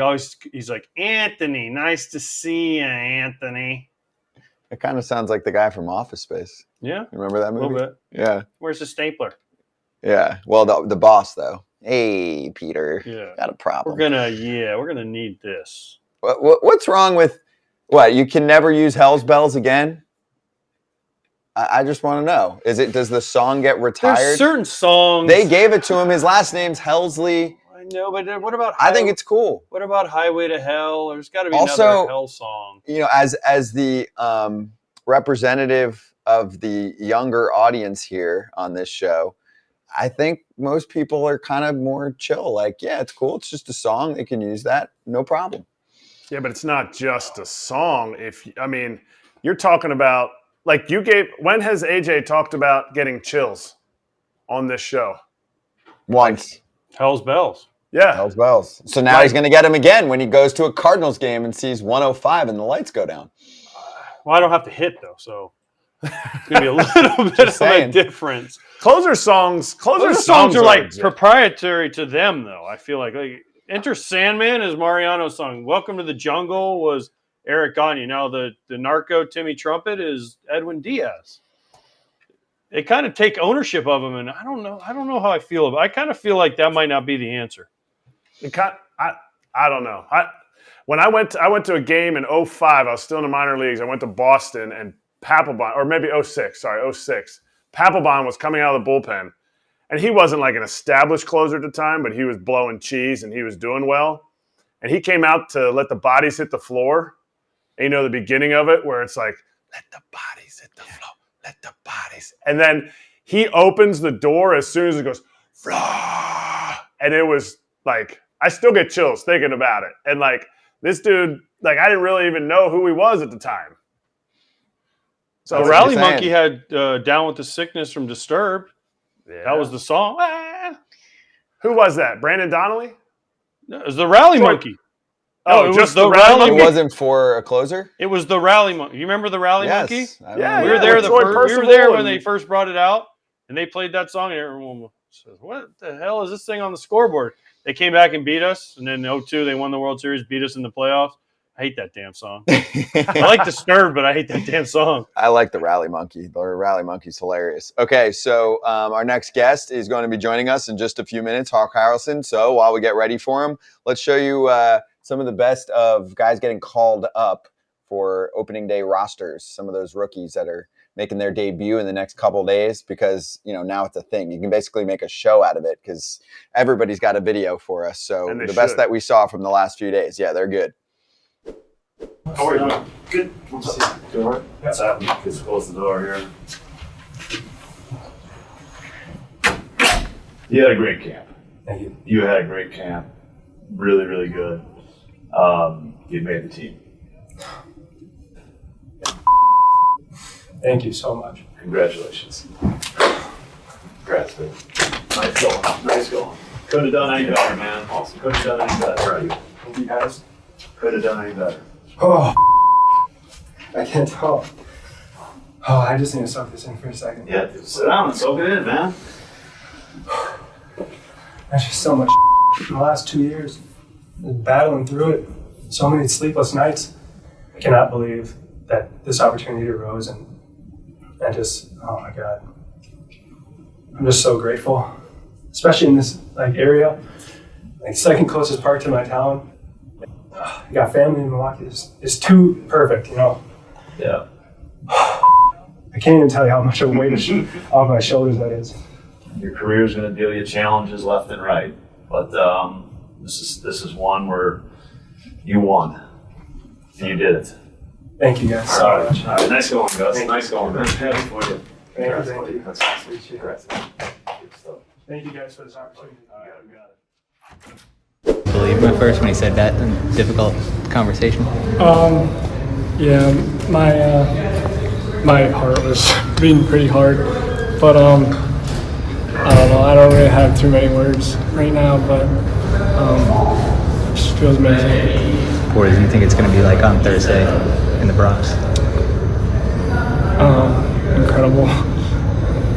he's like, Anthony, nice to see you, Anthony. It kind of sounds like the guy from Office Space. Yeah. You remember that movie? A little bit. Yeah. Where's the stapler? Yeah. Well, the boss, though. Hey, Peter. Yeah. Got a problem. We're gonna need this. What's wrong with what? You can never use Hell's Bells again? I just want to know. Does the song get retired? There's certain songs. They gave it to him. His last name's Helsley. I know, but what about? I think it's cool. What about Highway to Hell? There's got to be Also, another Hell song. You know, as the representative of the younger audience here on this show, I think most people are kind of more chill. Like, yeah, it's cool. It's just a song. They can use that. No problem. Yeah, but it's not just a song. You're talking about, like, when has AJ talked about getting chills on this show? Once. Hell's Bells. Yeah. Hell's Bells. So now he's going to get him again when he goes to a Cardinals game and sees 105 and the lights go down. Well, I don't have to hit, though, so it's going to be a little bit of a difference. Closer songs are like proprietary to them, though. I feel like Enter Sandman is Mariano's song. Welcome to the Jungle was Erik Gagne. Now the narco Timmy Trumpet is Edwin Diaz. They kind of take ownership of them, and I don't know how I feel about it. I kind of feel like that might not be the answer. I don't know. When I went to a game in 2005, I was still in the minor leagues. I went to Boston, and Papelbon, or maybe 2006. Papelbon was coming out of the bullpen, and he wasn't like an established closer at the time, but he was blowing cheese, and he was doing well. And he came out to Let the Bodies Hit the Floor. And you know the beginning of it where it's like, let the bodies hit the floor, let the bodies. And then he opens the door as soon as it goes, Flah! And it was like, I still get chills thinking about it. And like, this dude, like, I didn't really even know who he was at the time. So Rally Monkey had Down with the Sickness from Disturbed. Yeah. That was the song. Who was that? Brandon Donnelly? No, it was the Rally Monkey. Oh, it just was the Rally Monkey. It wasn't for a closer? It was the Rally Monkey. You remember the Rally Monkey? Yeah, we were there we were there when they first brought it out, and they played that song, and everyone says, what the hell is this thing on the scoreboard? They came back and beat us, and then in 2002 they won the World Series, beat us in the playoffs. I hate that damn song. I like Disturbed, but I hate that damn song. I like the Rally Monkey. The Rally Monkey's hilarious. Okay, so our next guest is going to be joining us in just a few minutes, Hawk Harrelson. So while we get ready for him, let's show you some of the best of guys getting called up for opening day rosters. Some of those rookies that are making their debut in the next couple of days because, you know, now it's a thing. You can basically make a show out of it because everybody's got a video for us. So the best that we saw from the last few days, yeah, they're good. How are you? Good. What's happening? Just close the door here. You had a great camp. Thank you. You had a great camp. Really, really good. You made the team. Thank you so much. Congratulations. Congrats, man. Nice going. Nice going. Could have done any better, man. Awesome. Could have done any better. Right. Thank you guys. Could have done any better. Oh, I can't talk. Oh, I just need to soak this in for a second. Yeah, dude, sit down and soak it in, man. There's just so much in the last 2 years. Battling through it. So many sleepless nights. I cannot believe that this opportunity arose, and I just, oh my God. I'm just so grateful. Especially in this area. Second closest park to my town. I got family in Milwaukee. It's too perfect, you know. Yeah. I can't even tell you how much of a weight off my shoulders that is. Your career is going to deal you challenges left and right, but this is one where you won. And you did it. Thank you guys so much. All right, nice going, Gus. Nice going, man. Happy for you. Thank you. That's awesome. Thank you guys for this opportunity. All right, we got it. Believe my first when he said that in a difficult conversation? Yeah, my heart was beating pretty hard, but I don't know. I don't really have too many words right now, but it just feels amazing. What do you think it's going to be like on Thursday in the Bronx? Incredible.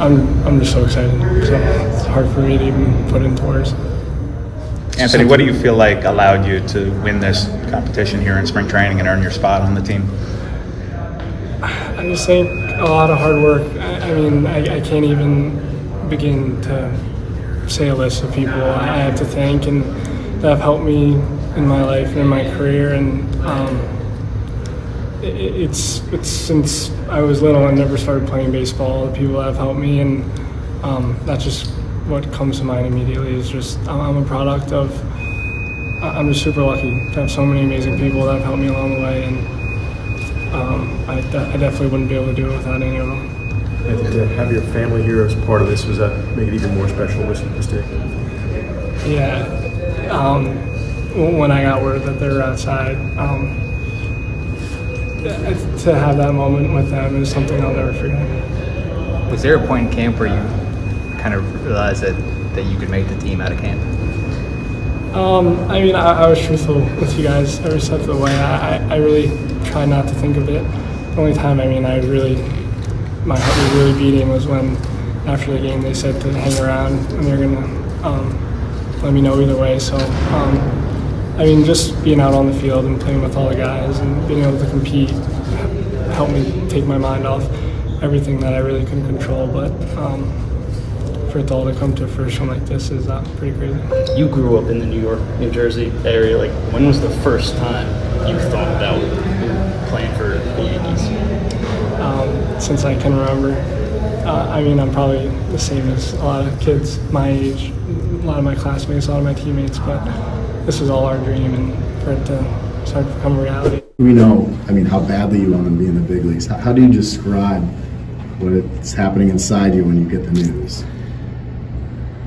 I'm just so excited. So it's hard for me to even put into words. Anthony, what do you feel like allowed you to win this competition here in spring training and earn your spot on the team? I just think a lot of hard work. I can't even begin to say a list of people I have to thank and that have helped me in my life and in my career. And it's since I was little and never started playing baseball, the people that have helped me, and that's just what comes to mind immediately. Is just I'm a product of. I'm just super lucky to have so many amazing people that have helped me along the way, and I definitely wouldn't be able to do it without any of them. I think to have your family here as part of this, was that make it even more special this day? Yeah. When I got word that they were outside, to have that moment with them is something I'll never forget. Was there a point in camp where you kind of realized that you could make the team out of camp? I mean, I was truthful with you guys every step of the way. I really tried not to think of it. The only time, I mean, my heart was really beating was when, after the game, they said to hang around and they're going to let me know either way. So, I mean, just being out on the field and playing with all the guys and being able to compete helped me take my mind off everything that I really couldn't control. But for it all to come to fruition like this is pretty crazy. You grew up in the New York, New Jersey area. Like, when was the first time you thought about playing for the Yankees? Since I can remember. I mean, I'm probably the same as a lot of kids my age, a lot of my classmates, a lot of my teammates, but this was all our dream, and for it to start to become a reality. We know, I mean, how badly you want to be in the big leagues. How do you describe what's happening inside you when you get the news?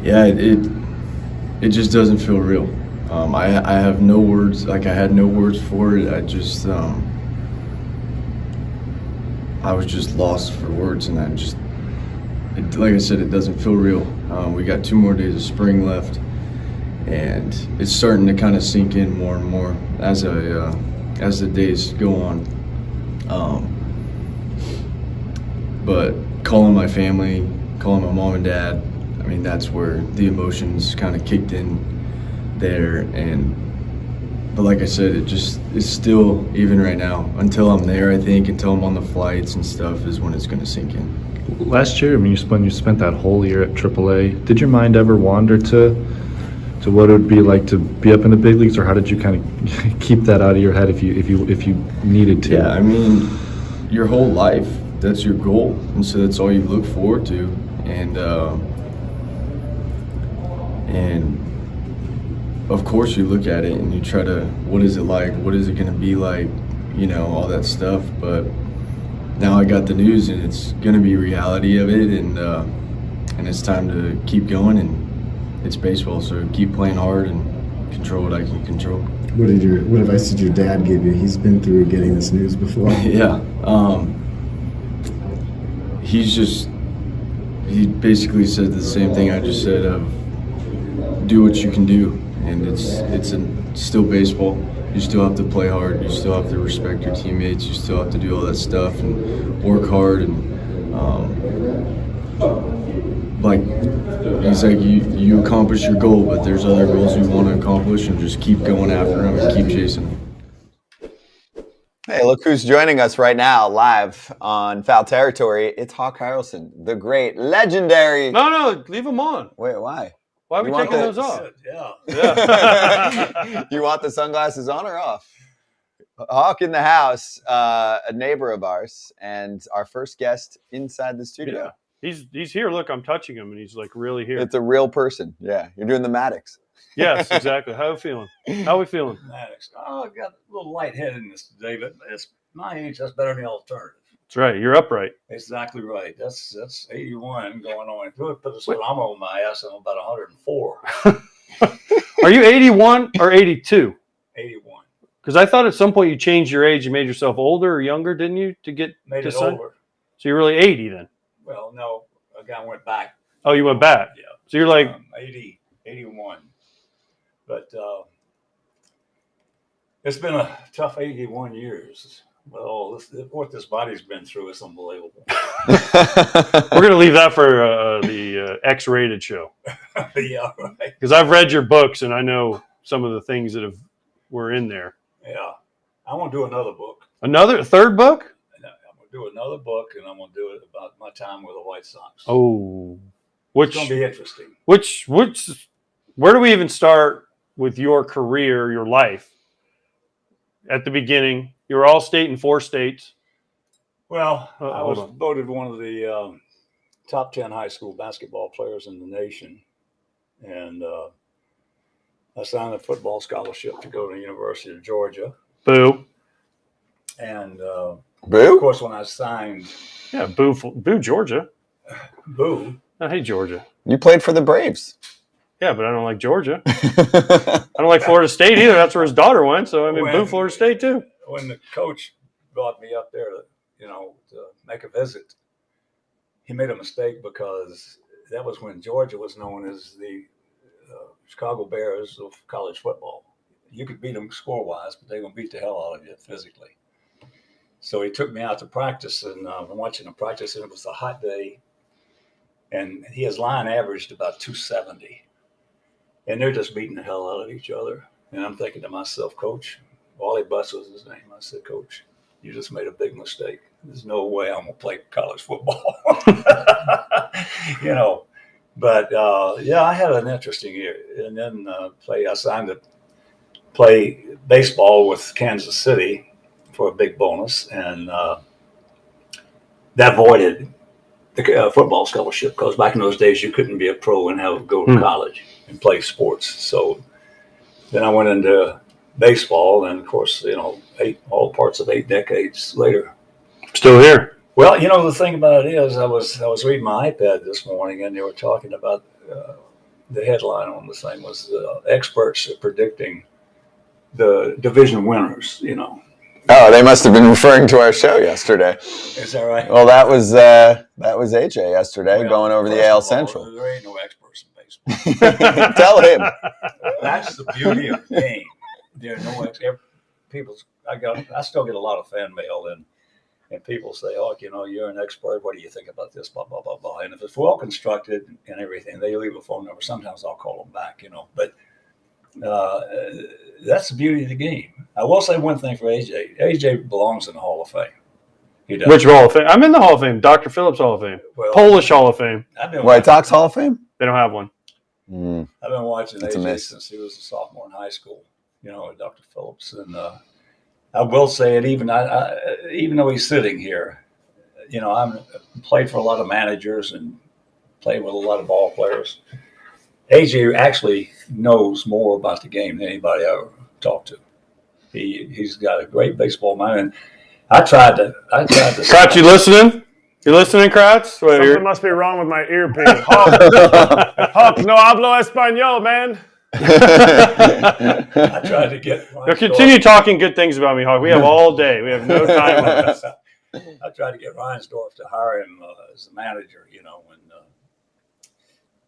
Yeah, it just doesn't feel real. I have no words. Like, I had no words for it. I just I was just lost for words, and like I said, it doesn't feel real. We got 2 more days of spring left, and it's starting to kind of sink in more and more as the days go on. But calling my family, calling my mom and dad, I mean, that's where the emotions kind of kicked in there. But like I said, it's still, even right now, until I'm there, I think, until I'm on the flights and stuff, is when it's going to sink in. Last year, I mean, you spent that whole year at AAA. Did your mind ever wander to what it would be like to be up in the big leagues, or how did you kind of keep that out of your head if you needed to? Yeah, I mean, your whole life, that's your goal, and so that's all you look forward to, and of course you look at it and you try to, what is it like, what is it going to be like, all that stuff. But now I got the news, and it's going to be reality of it, and it's time to keep going, and it's baseball, so keep playing hard and control what I can control. What advice did your dad give you? He's been through getting this news before. Yeah. He basically said the same thing I just said, of do what you can do, and it's still baseball. You still have to play hard. You still have to respect your teammates. You still have to do all that stuff and work hard, and he's like, you accomplish your goal, but there's other goals you want to accomplish, and just keep going after them and keep chasing them. Hey, look who's joining us right now, live on Foul Territory. It's Hawk Harrelson, the great, legendary. No, leave them on. Wait, why? Why are we taking those off? Yeah. You want the sunglasses on or off? Hawk in the house, a neighbor of ours, and our first guest inside the studio. Yeah. He's here. Look, I'm touching him, and he's like really here. It's a real person. Yeah, you're doing the Maddox. Yes, exactly. How are we feeling? Maddox. Oh, I got a little lightheadedness today, but it's my age. That's better than the alternative. That's right. You're upright. Exactly right. That's 81 going on. Put this when I'm on my ass, I'm about 104. Are you 81 or 82? 81. Because I thought at some point you changed your age. You made yourself older or younger, didn't you, to get Made to it sign? over. So you're really 80 then? Well, no, I went back. Oh, you went back? Yeah. So you're like 80, 81. But it's been a tough 81 years. Well, what this body's been through is unbelievable. we're going to leave that for the X-rated show. Yeah, right. Because I've read your books and I know some of the things that were in there. Yeah. I'm going to do another book. A third book? I'm going to do another book, and I'm going to do it about my time with the White Sox. Oh. It's going to be interesting. Where do we even start with your career, your life? At the beginning, You were all state in 4 states. Well, I hold was on. voted one of the top 10 high school basketball players in the nation. And I signed a football scholarship to go to the University of Georgia. Boo. And Boo? of course, when I signed, Yeah, boo Georgia. boo. I hate Georgia. You played for the Braves. Yeah, but I don't like Georgia. I don't like Florida State either. That's where his daughter went. So, I mean, boo Florida State too. When the coach brought me up there to make a visit, he made a mistake because that was when Georgia was known as the Chicago Bears of college football. You could beat them score-wise, but they're going to beat the hell out of you physically. So he took me out to practice, and I'm watching him practice, and it was a hot day, and his line averaged about 270. And they're just beating the hell out of each other. And I'm thinking to myself, Coach, Wally Butts was his name. I said, Coach, you just made a big mistake. There's no way I'm going to play college football. But I had an interesting year. And then I signed to play baseball with Kansas City for a big bonus. And that voided the football scholarship, because back in those days, you couldn't be a pro and go to college and play sports. So then I went into baseball, and of course, all parts of 8 decades later. Still here. Well, the thing about it is, I was reading my iPad this morning, and they were talking about the headline on the thing was experts are predicting the division winners. Oh, they must have been referring to our show yesterday. Is that right? Well, that was AJ yesterday going over the AL Central. There ain't no experts in baseball. Tell him. That's the beauty of the game. There are no experts. I still get a lot of fan mail, and people say, "Oh, you're an expert. What do you think about this?" Blah blah blah blah. And if it's well constructed and everything, they leave a phone number. Sometimes I'll call them back. But that's the beauty of the game. I will say one thing for AJ. AJ belongs in the Hall of Fame. He does. Which Hall of Fame? I'm in the Hall of Fame. Dr. Phillips Hall of Fame. Well, Polish Hall of Fame. White Sox Hall of Fame? They don't have one. I've been watching That's a AJ miss. since he was a sophomore in high school. Dr. Phillips, and I will say it. Even though he's sitting here, I'm played for a lot of managers and played with a lot of ball players. AJ actually knows more about the game than anybody I ever talked to. He's got a great baseball mind, and I tried to. Kratz, you listening? You listening, Kratz? Something must be wrong with my earpiece. Hawk, no hablo español, man. I tried to get. Now continue talking good things about me, Hawk. We have all day. We have no time on this. I tried to get Reinsdorf to hire him as the manager,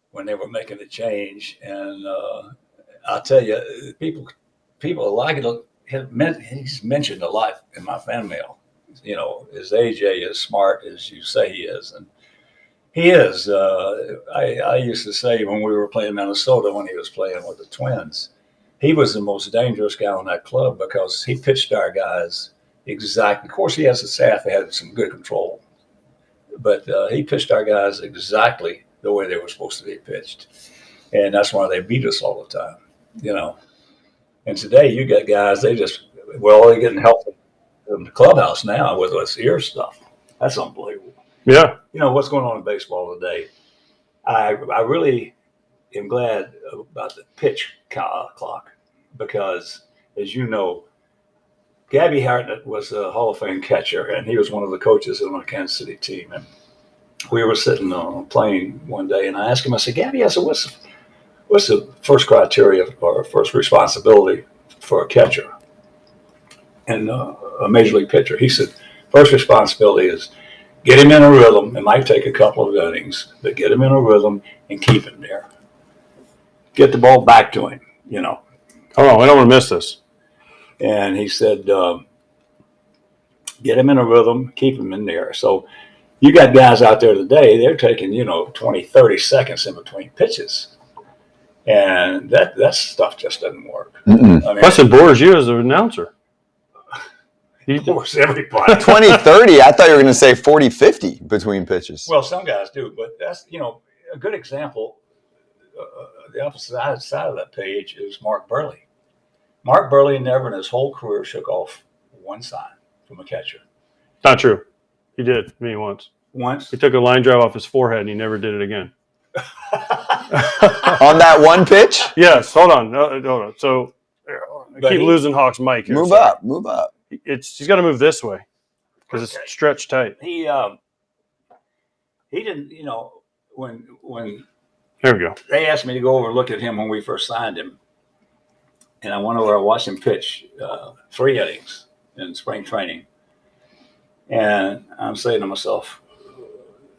when they were making a change. And I'll tell you, people like it. He's mentioned a lot in my fan mail. Is AJ as smart as you say he is? And he is. I used to say when we were playing Minnesota, when he was playing with the Twins, he was the most dangerous guy on that club because he pitched our guys exactly. Of course, he has a staff that had some good control, but he pitched our guys exactly the way they were supposed to be pitched, and that's why they beat us all the time. And today you got guys, they're getting help in the clubhouse now with this ear stuff. That's unbelievable. Yeah. What's going on in baseball today. I really am glad about the pitch clock because, as you know, Gabby Hartnett was a Hall of Fame catcher, and he was one of the coaches on the Kansas City team. And we were sitting on a plane one day, and I asked him, I said, Gabby, what's the first criteria or first responsibility for a catcher and a major league pitcher? He said, first responsibility is get him in a rhythm. It might take a couple of innings, but get him in a rhythm and keep him there. Get the ball back to him, Hold on, I don't want to miss this. And he said, get him in a rhythm, keep him in there. So you got guys out there today, they're taking, 20, 30 seconds in between pitches. And that stuff just doesn't work. Plus, it bores you as an announcer. Of course, everybody. 20, 30. I thought you were going to say 40, 50 between pitches. Well, some guys do, but that's, a good example. The opposite side of that page is Mark Burley. Mark Burley never in his whole career shook off one sign from a catcher. Not true. He did to me once. Once? He took a line drive off his forehead and he never did it again. On that one pitch? Yes. Hold on. Hold on. So I keep losing Hawk's mic here. Move up. Move up. He's got to move this way because it's stretched tight. He didn't, you know, when There we go. they asked me to go over and look at him when we first signed him, and I went over and watched him pitch 3 innings in spring training, and I'm saying to myself,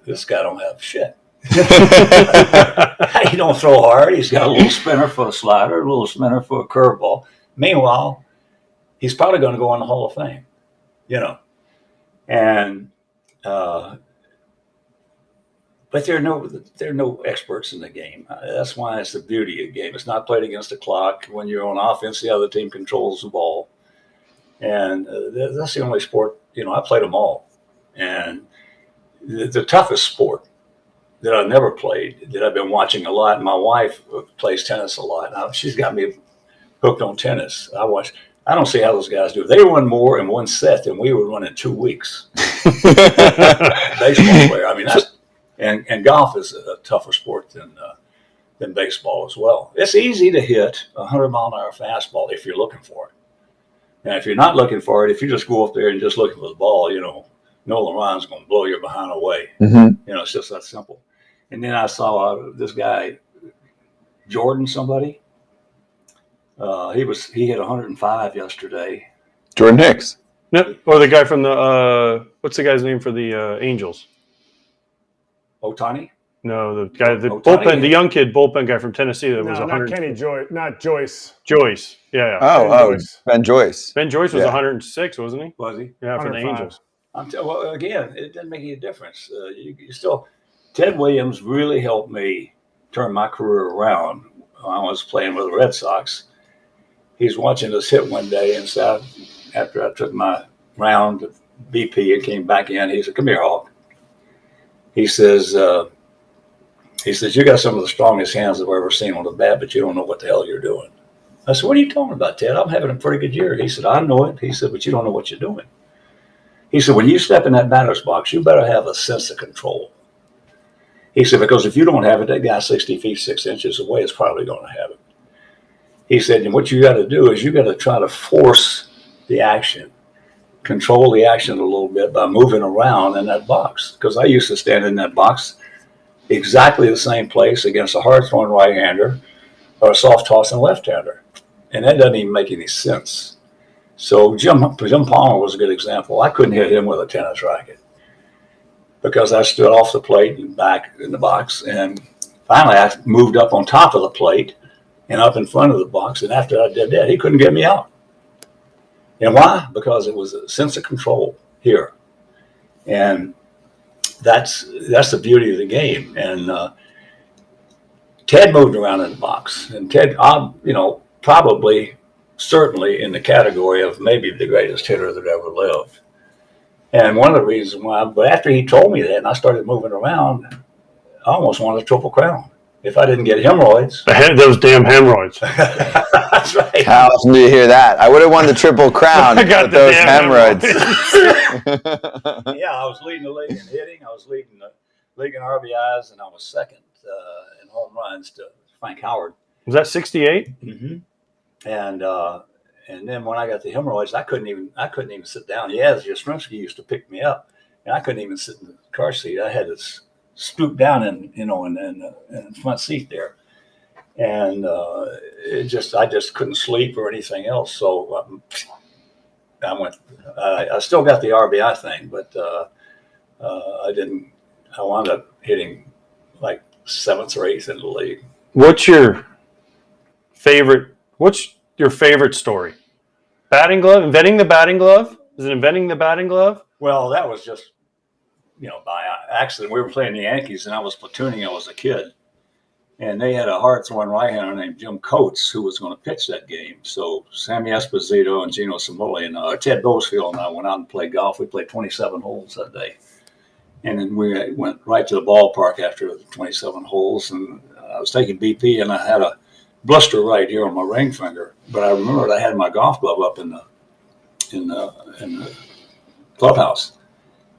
this guy don't have shit. He don't throw hard. He's got a little spinner for a slider, a little spinner for a curveball. Meanwhile, he's probably going to go in the Hall of Fame, you know. And but there are no experts in the game. That's why it's the beauty of the game. It's not played against the clock. When you're on offense, the other team controls the ball, and that's the only sport. You know, I played them all, and the toughest sport that I've never played, that I've been watching a lot. My wife plays tennis a lot. Now, she's got me hooked on tennis. I don't see how those guys do it. They run more in one set than we would run in 2 weeks. Baseball player. I mean, and golf is a tougher sport than baseball as well. It's easy to hit a 100-mile-an-hour fastball if you're looking for it. Now, if you're not looking for it, if you just go up there and just looking for the ball, you know, Nolan Ryan's going to blow your behind away. Mm-hmm. You know, it's just that simple. And then I saw this guy, Jordan somebody. He hit 105 yesterday. Jordan Hicks. No, or the guy from the what's the guy's name for the Angels? Ohtani? No, the guy, the Ohtani? bullpen, the young kid bullpen guy from Tennessee that was No, 100. not Kenny Joyce. Not Joyce. Joyce. Yeah. Ben Joyce. Ben Joyce was Yeah. 106, wasn't he? Was he? Yeah, for the 105. Angels. Well, again, it doesn't make any difference. You still, Ted Williams really helped me turn my career around. I was playing with the Red Sox. He's watching us hit one day, and so after I took my round of BP and came back in, he said, "Come here, Hawk." He says, "You got some of the strongest hands I've ever seen on the bat, but you don't know what the hell you're doing." I said, "What are you talking about, Ted? I'm having a pretty good year." He said, "I know it." He said, "But you don't know what you're doing." He said, "When you step in that batter's box, you better have a sense of control." He said, "Because if you don't have it, that guy 60 feet, 6 inches away is probably going to have it." He said, "And what you got to do is you got to try to force the action, control the action a little bit by moving around in that box." Because I used to stand in that box exactly the same place against a hard-throwing right-hander or a soft-tossing left-hander. And that doesn't even make any sense. So Jim Palmer was a good example. I couldn't hit him with a tennis racket because I stood off the plate and back in the box. And finally, I moved up on top of the plate and up in front of the box. And after I did that, he couldn't get me out. And why? Because it was a sense of control here. And that's the beauty of the game. And Ted moved around in the box. And Ted, probably, certainly in the category of maybe the greatest hitter that ever lived. And one of the reasons why, but after he told me that and I started moving around, I almost wanted a Triple Crown. If I didn't get hemorrhoids. Those damn hemorrhoids. That's right. How often do you hear that? I would have won the Triple Crown I got with the those damn hemorrhoids. Yeah, I was leading the league in hitting. I was leading the league in RBIs, and I was second in home runs to Frank Howard. Was that 68? Mm-hmm. And then when I got the hemorrhoids, I couldn't even sit down. Yeah, Yastrzemski used to pick me up, and I couldn't even sit in the car seat. I had to stoop down in the front seat there, and I just couldn't sleep or anything else. So I went. I still got the RBI thing, but I didn't. I wound up hitting like 7th or 8th in the league. What's your favorite story? Batting glove? Inventing the batting glove? Is it inventing the batting glove? Well, that was just, by accident. We were playing the Yankees, and I was platooning. I was a kid. And they had a hard-throwing right-hander named Jim Coates who was going to pitch that game. So Sammy Esposito and Gino Cimoli and Ted Boesfield and I went out and played golf. We played 27 holes that day. And then we went right to the ballpark after the 27 holes. And I was taking BP, and I had a blister right here on my ring finger. But I remembered I had my golf glove up in in the clubhouse.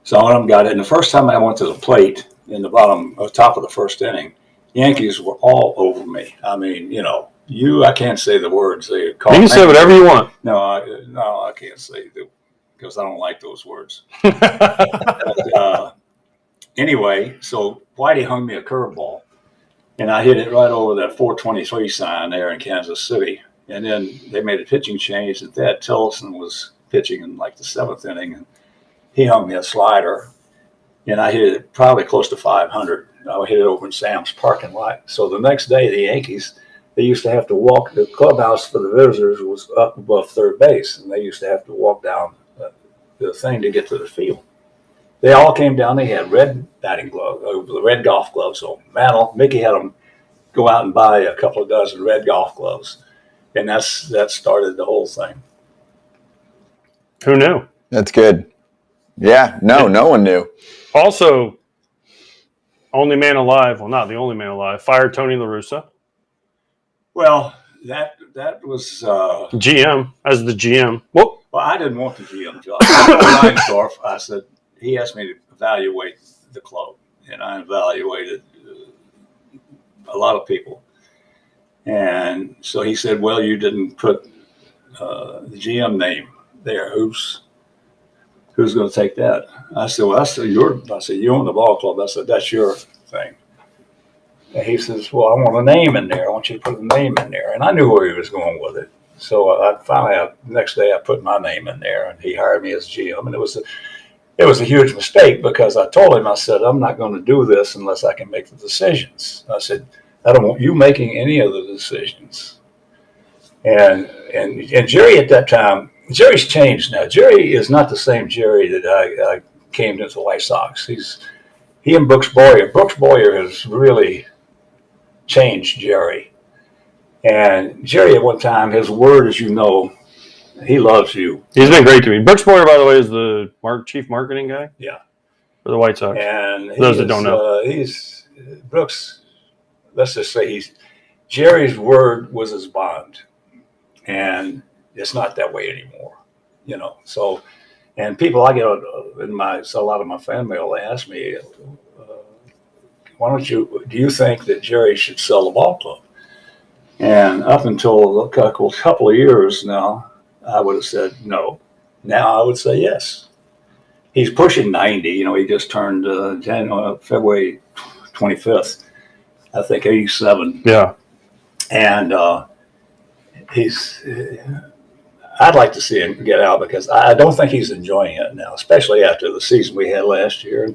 Some of them got it. And the first time I went to the plate in the top of the first inning, Yankees were all over me. I mean, I can't say the words they call. You can say whatever you want. No, I can't say that because I don't like those words. But, anyway, so Whitey hung me a curveball, and I hit it right over that 423 sign there in Kansas City. And then they made a pitching change, and Thad Tillotson was pitching in like the 7th inning, and he hung me a slider, and I hit it probably close to 500. I hit it over in Sam's parking lot. So the next day, the Yankees, they used to have to walk. The clubhouse for the visitors was up above third base, and they used to have to walk down the thing to get to the field. They all came down. They had red batting gloves, red golf gloves on. Mickey had them go out and buy a couple of dozen red golf gloves, and that started the whole thing. Who knew? That's good. Yeah, no one knew. Also, only man alive, well, not the only man alive, fired Tony La Russa. Well, that was GM, as the GM. Well, I didn't want the GM job. I told Reinsdorf, I said, he asked me to evaluate the club, and I evaluated a lot of people. And so he said, well, you didn't put the GM name there. Who's going to take that? I said, well, you own the ball club. I said, that's your thing. And he says, well, I want a name in there. I want you to put a name in there. And I knew where he was going with it. So the next day I put my name in there, and he hired me as GM. And it was a huge mistake because I told him, I said, I'm not going to do this unless I can make the decisions. I said, I don't want you making any of the decisions. And Jerry at that time, Jerry's changed now. Jerry is not the same Jerry that I came into the White Sox. He and Brooks Boyer. Brooks Boyer has really changed Jerry. And Jerry at one time, his word, as you know, he loves you. He's been great to me. Brooks Boyer, by the way, is the chief marketing guy. Yeah. For the White Sox. And for those that don't know. He's Brooks, let's just say Jerry's word was his bond. And it's not that way anymore, So, and people I get a lot of my fan mail, they ask me, do you think that Jerry should sell the ball club? And up until a couple of years now, I would have said no. Now I would say yes. He's pushing 90. He just turned February 25th, I think 87. Yeah. And I'd like to see him get out because I don't think he's enjoying it now, especially after the season we had last year,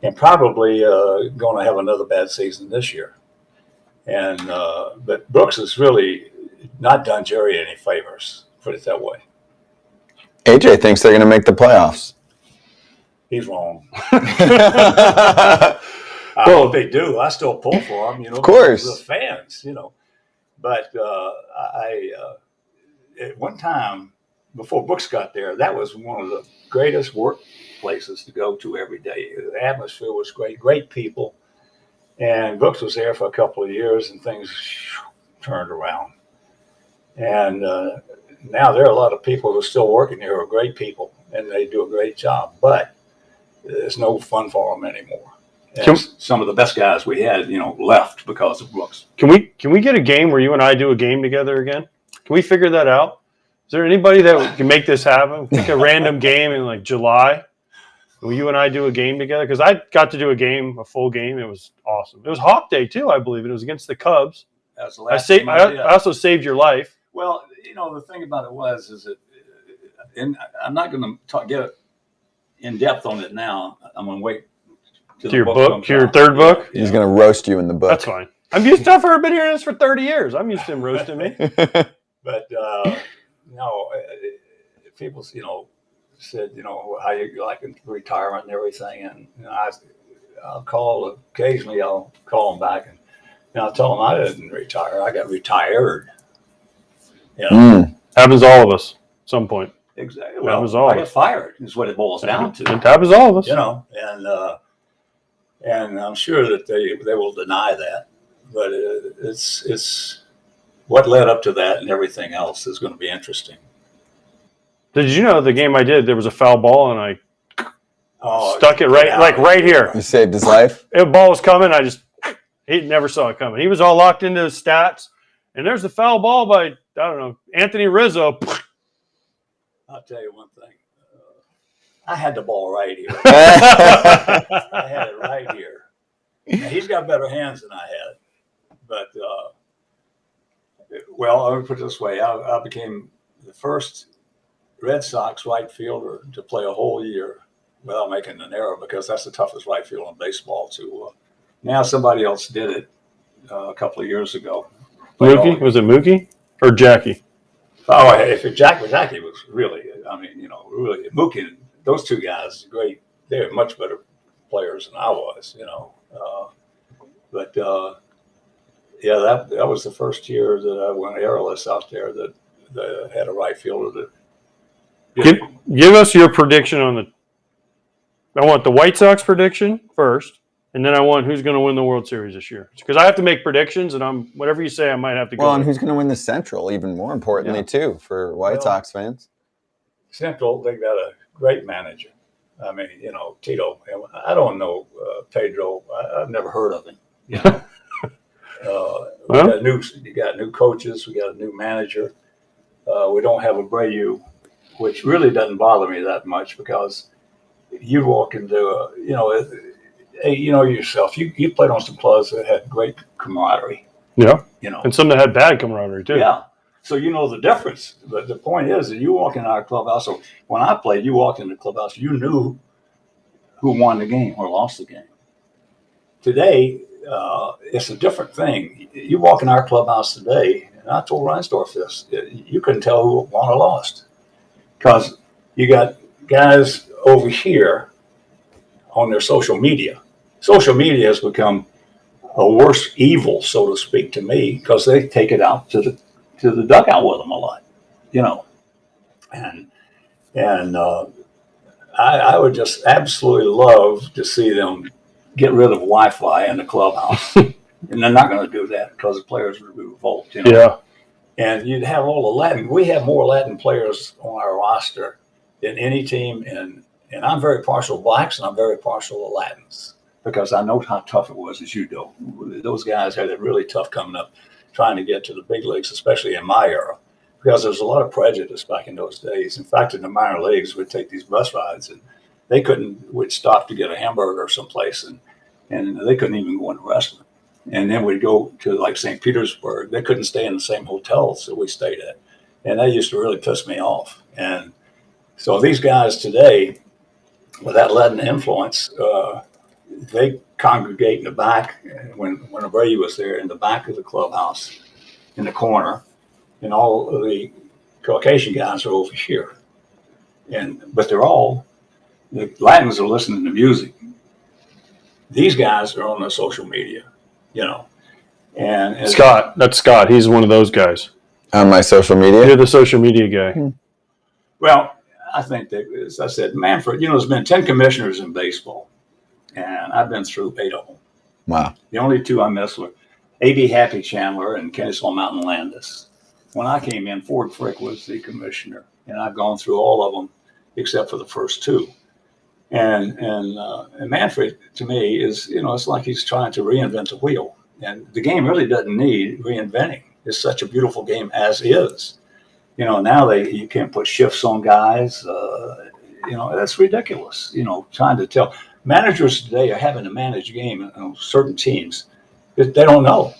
and probably going to have another bad season this year. And but Brooks has really not done Jerry any favors, put it that way. AJ thinks they're going to make the playoffs. He's wrong. I hope they do. I still pull for them, Of course. The fans, But at one time, before Brooks got there, that was one of the greatest workplaces to go to every day. The atmosphere was great people. And Brooks was there for a couple of years, and things turned around. And now there are a lot of people who are still working there who are great people, and they do a great job. But there's no fun for them anymore. Some of the best guys we had, left because of Brooks. Can we get a game where you and I do a game together again? Can we figure that out? Is there anybody that can make this happen? Pick a random game in like July. Will you and I do a game together? Because I got to do a full game. It was awesome. It was Hawk Day too, I believe. It was against the Cubs. That's the last game I did. I also saved your life. Well, the thing about it is that, and I'm not going to get in depth on it now. I'm going to wait to your book, to your third book. Yeah. He's going to roast you in the book. That's fine. I'm used to. I've been hearing this for 30 years. I'm used to him roasting me. But no, people, said, how you like retirement and everything, and I'll call occasionally. I'll call them back, and I'll tell them I didn't retire. I got retired. Happens to all of us at some point. Exactly. Well, I got fired is what it boils down to. It happens to all of us. And I'm sure that they will deny that, but it's what led up to that and everything else is going to be interesting. Did you know the game I did, there was a foul ball and I stuck it right here. You saved his life? The ball was coming. He never saw it coming. He was all locked into his stats. And there's the foul ball by, I don't know, Anthony Rizzo. I'll tell you one thing. I had the ball right here. I had it right here. Now, he's got better hands than I had. But, well, I would put it this way. I became the first Red Sox right fielder to play a whole year without making an error, because that's the toughest right field in baseball. Now somebody else did it a couple of years ago. Mookie? Was it Mookie or Jackie? Oh, if Jackie was really, really Mookie. Those two guys, great. They're much better players than I was, that was the first year that I went airless out there that had a right fielder. Give us your prediction on I want the White Sox prediction first, and then I want who's going to win the World Series this year. Because I have to make predictions, and whatever you say, I might have to go. Well, and who's going to win the Central, even more importantly, too, for White Sox fans? Central, they got a great manager. Tito. I don't know Pedro. I've never heard of him. We got new coaches. We got a new manager. We don't have Abreu, which really doesn't bother me that much, because you walk into yourself. You played on some clubs that had great camaraderie. Yeah. And some that had bad camaraderie too. Yeah. So you know the difference. But the point is that you walk in our clubhouse. So when I played, you walked in the clubhouse, you knew who won the game or lost the game. Today, it's a different thing. You walk in our clubhouse today, and I told Reinsdorf this, you couldn't tell who won or lost, because you got guys over here on their social media. Social media has become a worse evil, so to speak, to me, because they take it out to the dugout with them a lot, and I would just absolutely love to see them get rid of Wi-Fi in the clubhouse. And they're not going to do that because the players would revolt. Yeah. And you'd have all the Latin. We have more Latin players on our roster than any team. And I'm very partial to blacks, and I'm very partial to Latins, because I know how tough it was, as you do. Those guys had it really tough coming up, trying to get to the big leagues, especially in my era, because there was a lot of prejudice back in those days. In fact, in the minor leagues, we'd take these bus rides, and we'd stop to get a hamburger someplace, and they couldn't even go in a restaurant. And then we'd go to like St. Petersburg. They couldn't stay in the same hotels that we stayed at. And that used to really piss me off. And so these guys today, with that Latin influence, they congregate in the back. When Abreu was there, in the back of the clubhouse, in the corner, and all of the Caucasian guys are over here. But the Latins are listening to music. These guys are on the social media, And Scott, that's Scott. He's one of those guys. On my social media? You're the social media guy. Well, I think that, as I said, Manfred, there's been 10 commissioners in baseball, and I've been through 8 of them. Wow. The only 2 I missed were A.B. Happy Chandler and Kennesaw Mountain Landis. When I came in, Ford Frick was the commissioner, and I've gone through all of them except for the first 2. And Manfred, to me, is, it's like he's trying to reinvent the wheel. And the game really doesn't need reinventing. It's such a beautiful game as is. Now you can't put shifts on guys. That's ridiculous. Trying to tell. Managers today are having to manage a game on certain teams. They don't know.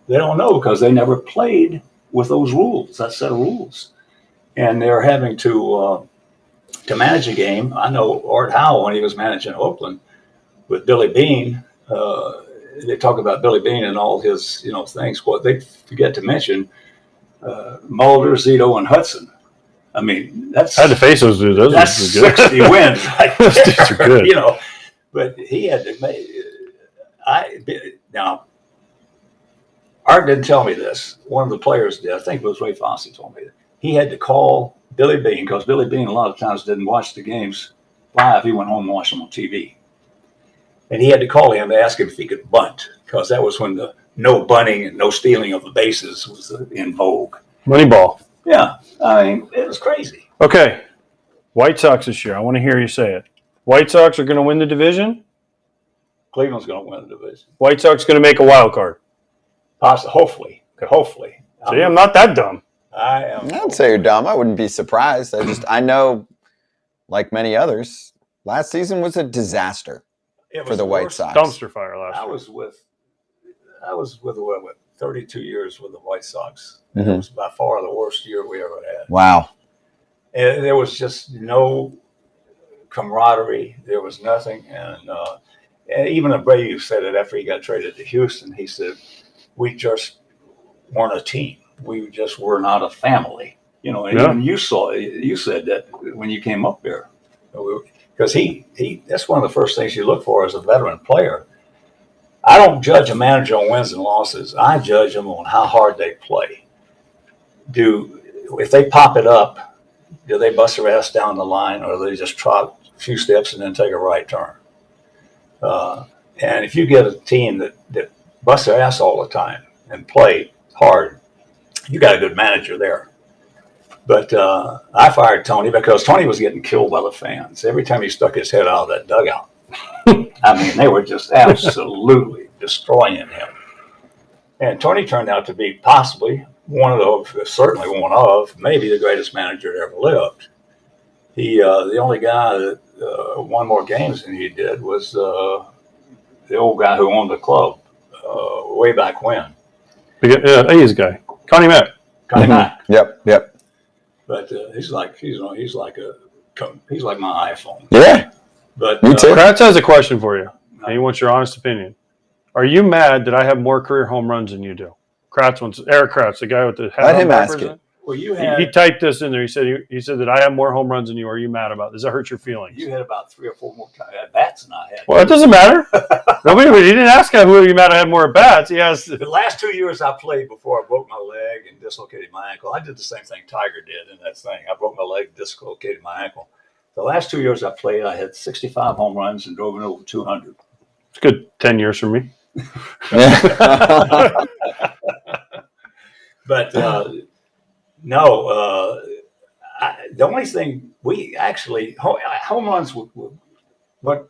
They don't know because they never played with those rules, that set of rules. And they're having to manage a game. I know Art Howe, when he was managing Oakland with Billy Beane, they talk about Billy Beane and all his, things. What they forget to mention, Mulder, Zito, and Hudson. I mean, I had to face those dudes. That's 60 wins right there. Those dudes are good. But he had to make. Now, Art didn't tell me this. One of the players did. I think it was Ray Fosse told me that. He had to call Billy Beane, because Billy Beane a lot of times didn't watch the games live. He went home and watched them on TV. And he had to call him to ask him if he could bunt, because that was when the no bunting and no stealing of the bases was in vogue. Moneyball. Yeah. I mean, it was crazy. Okay. White Sox this year. I want to hear you say it. White Sox are going to win the division. Cleveland's going to win the division. White Sox going to make a wild card. Hopefully. See, I'm not that dumb. I am. I'd say you're dumb. I wouldn't be surprised. I know, like many others, last season was a disaster for the White Sox. Dumpster fire last year. I was with 32 years with the White Sox. Mm-hmm. It was by far the worst year we ever had. Wow. And there was just no camaraderie. There was nothing. And even Abreu said it after he got traded to Houston. He said, we just weren't a team. We just were not a family. And even you said that when you came up there. Because that's one of the first things you look for as a veteran player. I don't judge a manager on wins and losses. I judge them on how hard they play. If they pop it up, do they bust their ass down the line, or do they just trot a few steps and then take a right turn? And if you get a team that busts their ass all the time and play hard, you got a good manager there. But I fired Tony because Tony was getting killed by the fans every time he stuck his head out of that dugout. I mean, they were just absolutely destroying him. And Tony turned out to be possibly certainly one of, maybe the greatest manager that ever lived. The only guy that won more games than he did was the old guy who owned the club way back when. A's guy, Connie Mack. Connie Mack. Yep. But he's like my iPhone. Yeah. But me too. Kratz has a question for you. And he wants your honest opinion. Are you mad that I have more career home runs than you do? Erik Kratz, the guy with the hat. Let him ask it. Well, he typed this in there. He said that I have more home runs than you. Are you mad about it? Does that hurt your feelings? You had about 3 or 4 more at bats than I had. Well, it doesn't matter. He didn't ask who you mad I had more at bats. He asked. The last 2 years I played before I broke my leg and dislocated my ankle. I did the same thing Tiger did in that thing. I broke my leg, dislocated my ankle. The last 2 years I played, I had 65 home runs and drove in over 200. It's good 10 years for me. But the only thing we actually home runs. What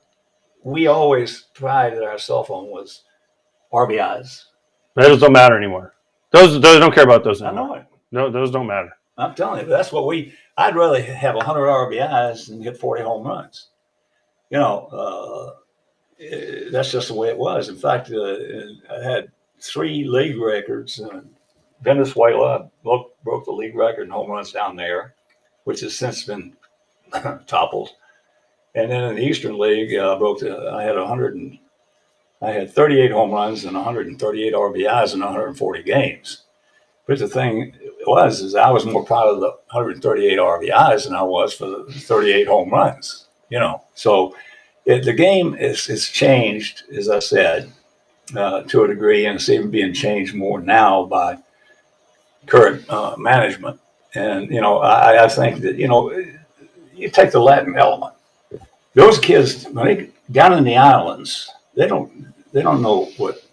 we always prided ourselves on was RBIs. Those don't matter anymore. Those don't care about those anymore. I know it. No, those don't matter. I'm telling you, that's what I'd rather have 100 RBIs than get 40 home runs. That's just the way it was. In fact, I had 3 league records. Venezuela broke the league record in home runs down there, which has since been toppled. And then in the Eastern League, I had 38 home runs and 138 RBIs in 140 games. But the thing is I was more proud of the 138 RBIs than I was for the 38 home runs. So the game is changed, as I said, to a degree, and it's even being changed more now by current management. And I think that you take the Latin element. Those kids, when they down in the islands, they don't know what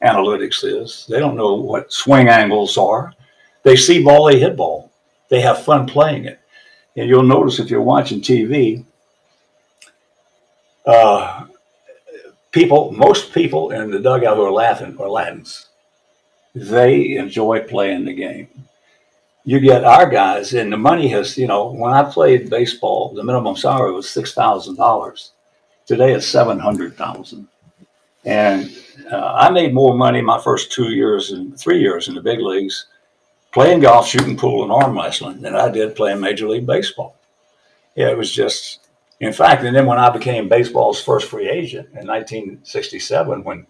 analytics is. They don't know what swing angles are. They see ball, they hit ball. They have fun playing it. And you'll notice if you're watching TV, most people in the dugout who are laughing are Latins. They enjoy playing the game. You get our guys, and the money has, when I played baseball, the minimum salary was $6,000. Today it's $700,000. And I made more money my first 3 years in the big leagues playing golf, shooting pool, and arm wrestling than I did playing Major League Baseball. Yeah, it was just, in fact, and then when I became baseball's first free agent in 1967, when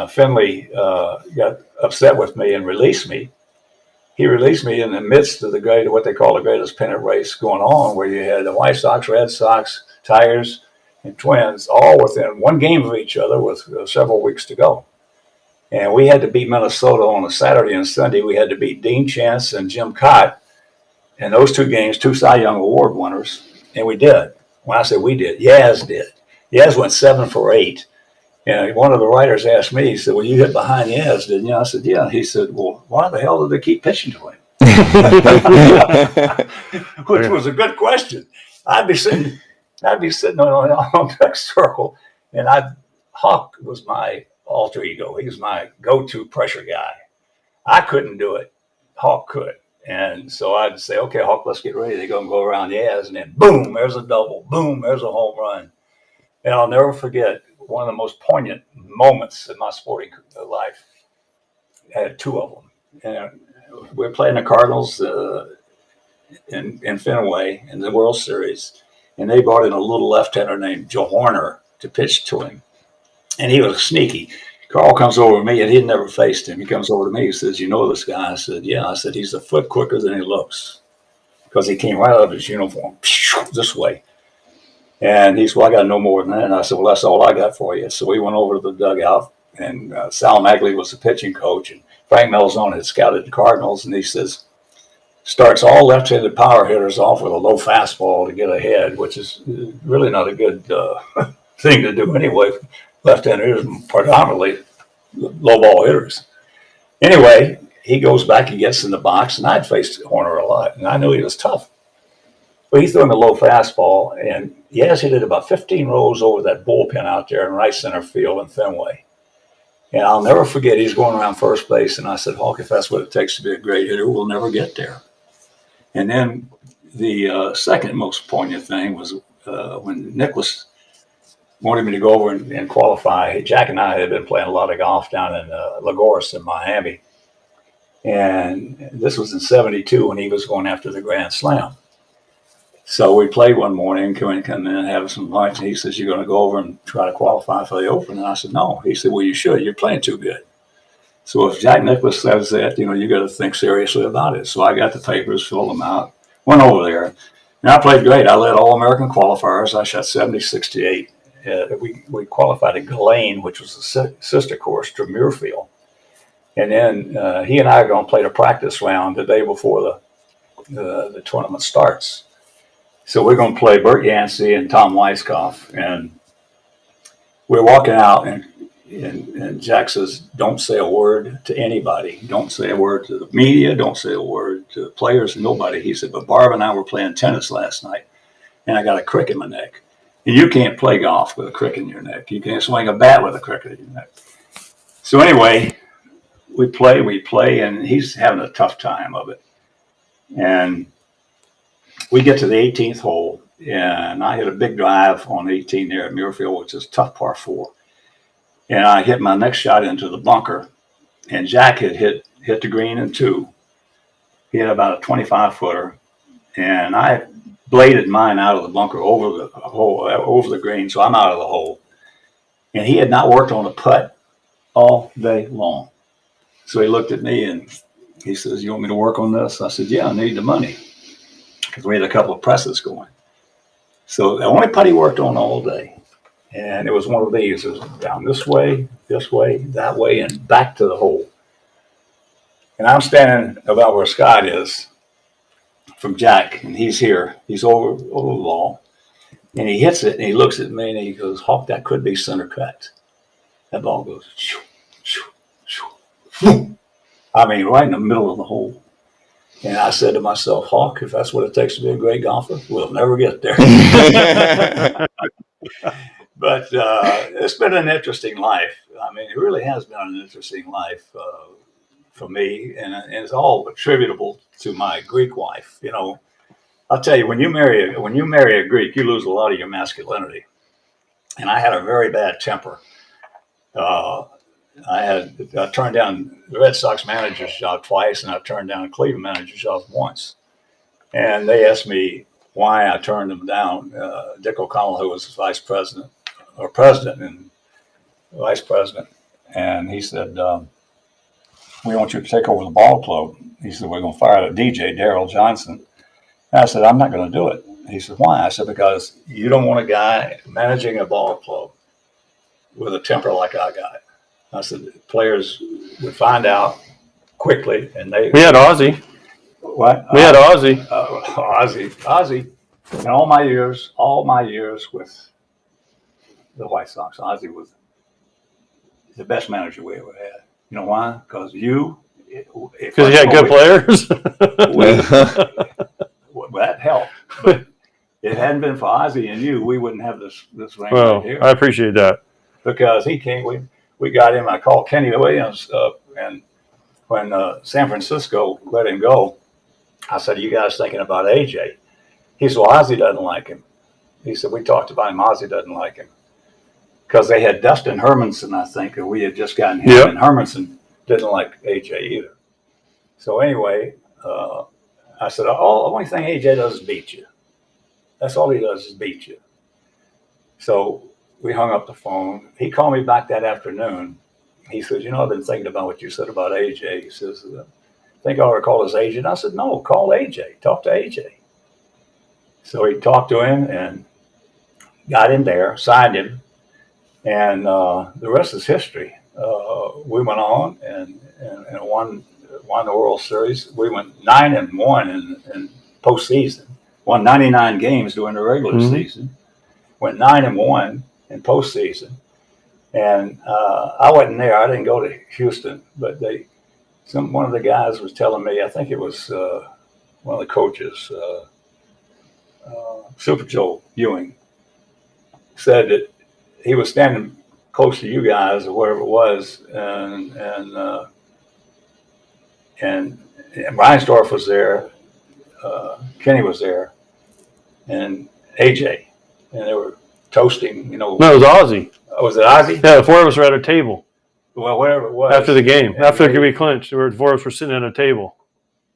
Finley got upset with me and released me, he released me in the midst of what they call the greatest pennant race going on, where you had the White Sox, Red Sox, Tigers, and Twins all within one game of each other with several weeks to go. And we had to beat Minnesota on a Saturday and Sunday. We had to beat Dean Chance and Jim Cott. And those 2 games, 2 Cy Young Award winners. And we did. When I say we did, Yaz did. Yaz went 7 for 8. And one of the writers asked me, he said, well, you hit behind Yaz, didn't you? I said, yeah. He said, well, why the hell did they keep pitching to him? Which was a good question. I'd be sitting on the next circle, and Hawk was my alter ego. He was my go-to pressure guy. I couldn't do it. Hawk could. And so I'd say, okay, Hawk, let's get ready. They're going to go around the edge, and then boom, there's a double. Boom, there's a home run. And I'll never forget one of the most poignant moments in my sporting life. I had two of them. And we were playing the Cardinals in Fenway in the World Series, and they brought in a little left-hander named Joe Horner to pitch to him. And he was sneaky. Carl comes over to me, and he'd never faced him. He comes over to me. He says, "You know this guy?" I said, "Yeah." I said, "He's a foot quicker than he looks," because he came right out of his uniform this way. And he said, "Well, I got no more than that." And I said, "Well, that's all I got for you." So we went over to the dugout, and Sal Magley was the pitching coach, and Frank Melzone had scouted the Cardinals, and he says, starts all left-handed power hitters off with a low fastball to get ahead, which is really not a good thing to do anyway. Left-handed hitters predominantly low ball hitters. Anyway, he goes back and gets in the box, and I'd faced Horner a lot, and I knew he was tough. But he threw him a low fastball, and yes, he did about 15 rows over that bullpen out there in right center field in Fenway. And I'll never forget, he's going around first base, and I said, "Hawk, if that's what it takes to be a great hitter, we'll never get there." And then the second most poignant thing was when Nicholas wanted me to go over and qualify. Jack and I had been playing a lot of golf down in Lagos in Miami. And this was in 72 when he was going after the Grand Slam. So we played one morning, come in and have some lunch. And he says, "You're going to go over and try to qualify for the Open?" And I said, "No." He said, "Well, you should. You're playing too good." So if Jack Nicklaus says that, you got to think seriously about it. So I got the papers, filled them out, went over there. And I played great. I led All-American qualifiers. I shot 70-68. We qualified at Ghislaine, which was a sister course to Muirfield. And then he and I are going to play the practice round the day before the tournament starts. So we're going to play Bert Yancey and Tom Weiskopf. And we're walking out, and Jack says, "Don't say a word to anybody. Don't say a word to the media. Don't say a word to the players, nobody." He said, "But Barb and I were playing tennis last night, and I got a crick in my neck. And you can't play golf with a crick in your neck. You can't swing a bat with a crick in your neck." So anyway, we play, and he's having a tough time of it. And we get to the 18th hole, and I hit a big drive on 18 there at Muirfield, which is a tough par 4. And I hit my next shot into the bunker, and Jack had hit the green in 2. He had about a 25-footer, and I bladed mine out of the bunker over the hole, over the green, so I'm out of the hole. And he had not worked on a putt all day long. So he looked at me and he says, "You want me to work on this?" I said, "Yeah, I need the money," because we had a couple of presses going. So the only putt he worked on all day, and it was one of these. It was down this way, that way, and back to the hole. And I'm standing about where Scott is from Jack, and he's here. He's over the ball. And he hits it, and he looks at me, and he goes, "Hawk, that could be center cut." That ball goes, shoo, shoo, shoo. I mean, right in the middle of the hole. And I said to myself, "Hawk, if that's what it takes to be a great golfer, we'll never get there." But it's been an interesting life. I mean, it really has been an interesting life for me, and it's all attributable to my Greek wife. I'll tell you, when you marry a Greek, you lose a lot of your masculinity. And I had a very bad temper. I turned down the Red Sox manager's job twice, and I turned down a Cleveland manager's job once. And they asked me why I turned them down. Dick O'Connell, who was vice president, or president and vice president, and he said, "We want you to take over the ball club." He said, "We're going to fire the DJ, Darrell Johnson." And I said, "I'm not going to do it." He said, "Why?" I said, "Because you don't want a guy managing a ball club with a temper like I got." I said, "Players would find out quickly, and we had Ozzie. What? We had Ozzie. Ozzie. In all my years with the White Sox, Ozzie was the best manager we ever had. You know why? Because you Because he had good players? Well, that helped. But if it hadn't been for Ozzie and you, we wouldn't have this ring Well, right here. I appreciate that. Because he came, we got him. I called Kenny Williams and when San Francisco let him go, I said, "You guys thinking about AJ?" He said, "Well, Ozzie doesn't like him." He said, "We talked about him. Ozzie doesn't like him." Because they had Dustin Hermanson, I think, and we had just gotten him. Yep. And Hermanson didn't like AJ either. So anyway, I said, the only thing AJ does is beat you. That's all he does is beat you. So we hung up the phone. He called me back that afternoon. He says, "I've been thinking about what you said about AJ." He says, "I think I ought to call his agent." I said, "No, call AJ. Talk to AJ." So he talked to him and got him there, signed him, and the rest is history. We went on and won the World Series. We went 9-1 in postseason. Won 99 games during the regular season. Went 9-1 in postseason. And I wasn't there. I didn't go to Houston, but one of the guys was telling me. I think it was one of the coaches, Super Joe Ewing, said that he was standing close to you guys or whatever it was, and Reinsdorf was there, Kenny was there, and AJ, and they were toasting. No, it was Ozzie. Was it Ozzie? Yeah, the four of us were at a table. Well, whatever it was. After the game, after we clinched, the four of us were sitting at a table.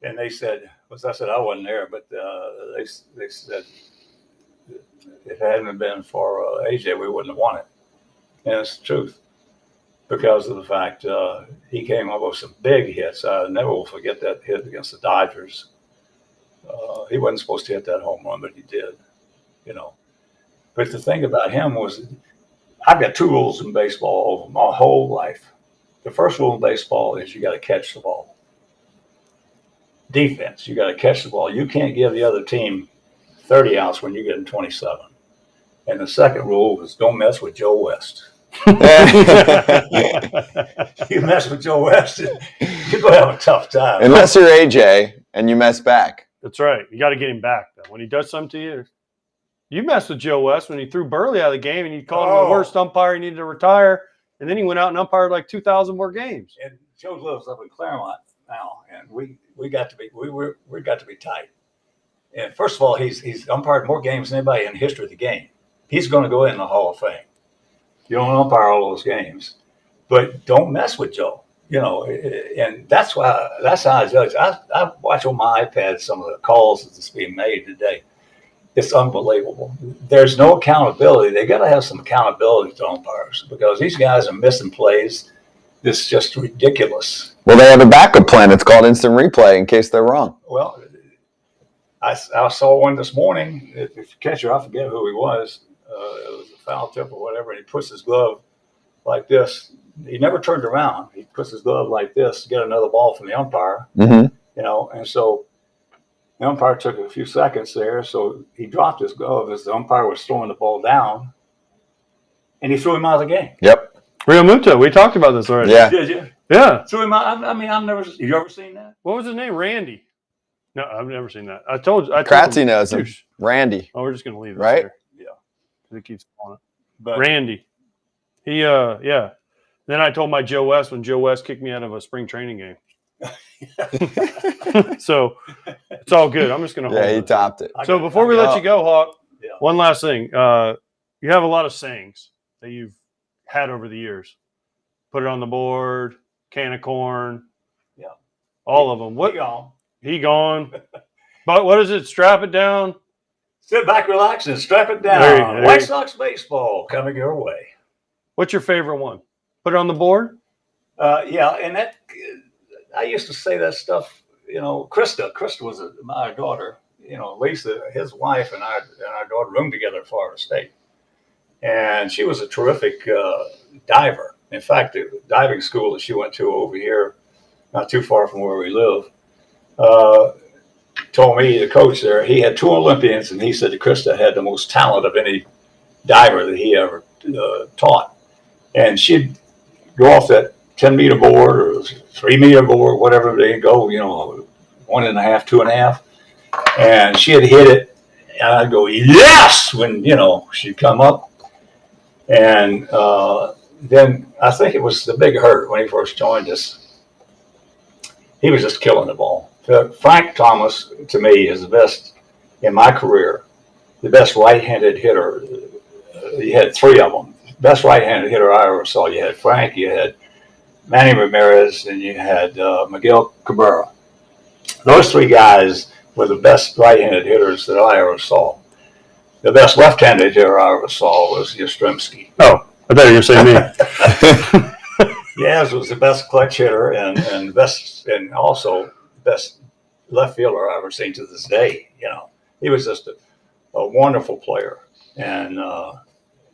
And they said, I said I wasn't there, but they said if it hadn't been for AJ, we wouldn't have won it. And it's the truth, because of the fact he came up with some big hits. I never will forget that hit against the Dodgers. He wasn't supposed to hit that home run, but he did, But the thing about him was, I've got two rules in baseball over my whole life. The first rule in baseball is you got to catch the ball. Defense, you got to catch the ball. You can't give the other team 30 outs when you're getting 27. And the second rule is don't mess with Joe West. You mess with Joe West, you're going to have a tough time. Unless you're AJ and you mess back. That's right. You got to get him back, though. When he does something to you, you messed with Joe West when he threw Burley out of the game and you called him the worst umpire. He needed to retire. And then he went out and umpired like 2,000 more games. And Joe lives up in Claremont now, and we got to be tight. And first of all, he's umpired more games than anybody in the history of the game. He's going to go in the Hall of Fame. You don't umpire all those games, but don't mess with Joe. And that's how I judge. I watch on my iPad some of the calls that's being made today. It's unbelievable. There's no accountability. They got to have some accountability to umpires, because these guys are missing plays. This is just ridiculous. Well, they have a backup plan. It's called instant replay in case they're wrong. Well, I saw one this morning. If you catch her, I forget who he was. It was a foul tip or whatever, and he puts his glove like this. He never turned around. He puts his glove like this to get another ball from the umpire. Mm-hmm. And so the umpire took a few seconds there, so he dropped his glove as the umpire was throwing the ball down, and he threw him out of the game. Yep. Realmuto, we talked about this already. Yeah. Did you? Yeah. Threw him out. I mean, I've never. Have you ever seen that? What was his name? Randy. No, I've never seen that. I told Kratzy knows him. Randy. Oh, we're just gonna leave this right? There. Yeah. He keeps calling it. But Randy. He yeah. Then I told my Joe West when Joe West kicked me out of a spring training game. So it's all good. I'm just gonna hold he topped it. So before we let you go, Hawk, Yeah. one last thing. You have a lot of sayings that you've had over the years. Put it on the board, can of corn. Yeah. All of them. What? He gone. He gone. But what is it? Strap it down. Sit back, relax, and strap it down. There you White Sox baseball coming your way. What's your favorite one? Put it on the board? Yeah, and that I used to say that stuff. Krista was my daughter. Lisa, his wife, and our daughter roomed together at Florida State, and she was a terrific diver. In fact, the diving school that she went to over here, not too far from where we live, told me, the coach there, he had 2 Olympians, and he said that Krista had the most talent of any diver that he ever taught. And she'd go off that 10-meter board or 3 meter board, whatever they go, 1.5, 2.5. And she had hit it, and I'd go, yes, when, she'd come up. And then I think it was the Big Hurt when he first joined us. He was just killing the ball. Frank Thomas, to me, is the best in my career, the best right-handed hitter. You had 3 of them. Best right-handed hitter I ever saw. You had Frank, you had Manny Ramirez, and you had Miguel Cabrera. Those 3 guys were the best right-handed hitters that I ever saw. The best left-handed hitter I ever saw was Yastrzemski. Oh, I thought you were saying me. Yaz was the best clutch hitter and also best left fielder I've ever seen to this day. He was just a wonderful player, and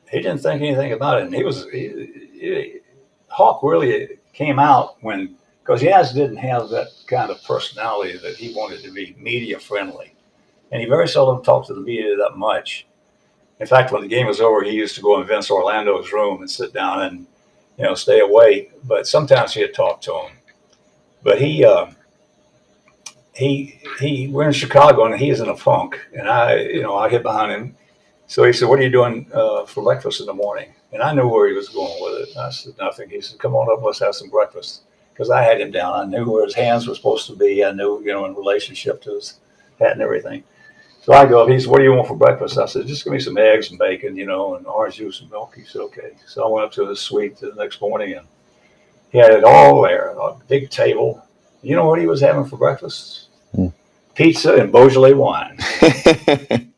he didn't think anything about it. And Hawk really came out because Yaz didn't have that kind of personality that he wanted to be media friendly, and he very seldom talked to the media that much. In fact, when the game was over, he used to go in Vince Orlando's room and sit down and stay away. But sometimes he'd talk to him. But we're in Chicago and he's in a funk, and I hid behind him. So he said, "What are you doing for breakfast in the morning?" And I knew where he was going with it. I said, "Nothing." He said, "Come on up, let's have some breakfast." Because I had him down. I knew where his hands were supposed to be. I knew, in relationship to his hat and everything. So I go up. He said, "What do you want for breakfast?" I said, "Just give me some eggs and bacon, and orange juice and milk." He said, "Okay." So I went up to his suite the next morning, and he had it all there, a big table. You know what he was having for breakfast? Pizza and Beaujolais wine.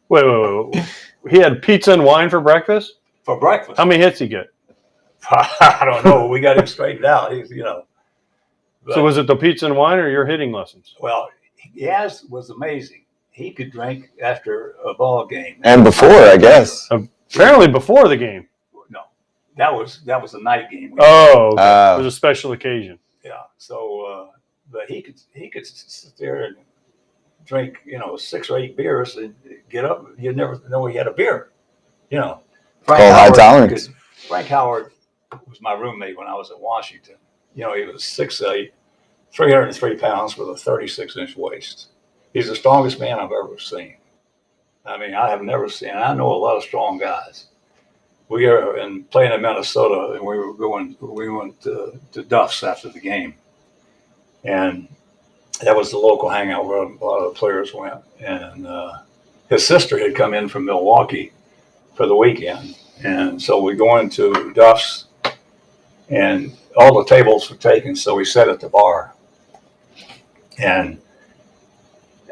Wait. He had pizza and wine for breakfast? For breakfast. How many hits he get? I don't know. We got him straightened out. So was it the pizza and wine or your hitting lessons? Well, Yaz was amazing. He could drink after a ball game. And before, I guess. Apparently before the game. No, that was a night game. Oh, okay. It was a special occasion. Yeah. So, but he could sit there and drink, 6 or 8 beers and get up. You'd never know he had a beer. Frank high tolerance. Frank Howard was my roommate when I was at Washington. He was 6'8", 303 pounds with a 36-inch waist. He's the strongest man I've ever seen. I mean, I have never seen. I know a lot of strong guys. We are playing in Minnesota, and we went to Duff's after the game, and that was the local hangout where a lot of the players went. And his sister had come in from Milwaukee for the weekend, and so we go into Duff's, and all the tables were taken, so we sat at the bar, and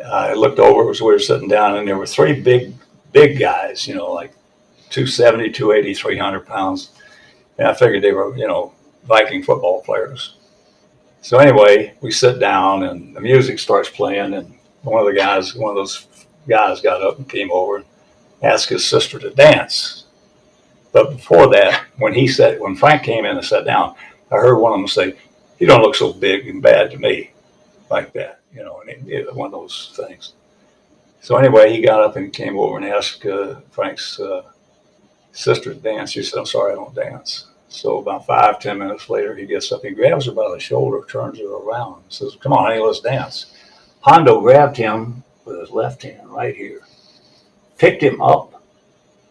I looked over as we were sitting down, and there were 3 big guys, like 270, 280, 300 pounds. And I figured they were, Viking football players. So anyway, we sit down and the music starts playing, and one of those guys got up and came over and asked his sister to dance. But before that, when Frank came in and sat down, I heard one of them say, "You don't look so big and bad to me," like that. One of those things. So anyway, he got up and came over and asked Frank's sister to dance. She said, "I'm sorry, I don't dance." So about 5-10 minutes later, he gets up, he grabs her by the shoulder, turns her around, and says, "Come on, honey, let's dance." Hondo grabbed him with his left hand right here, picked him up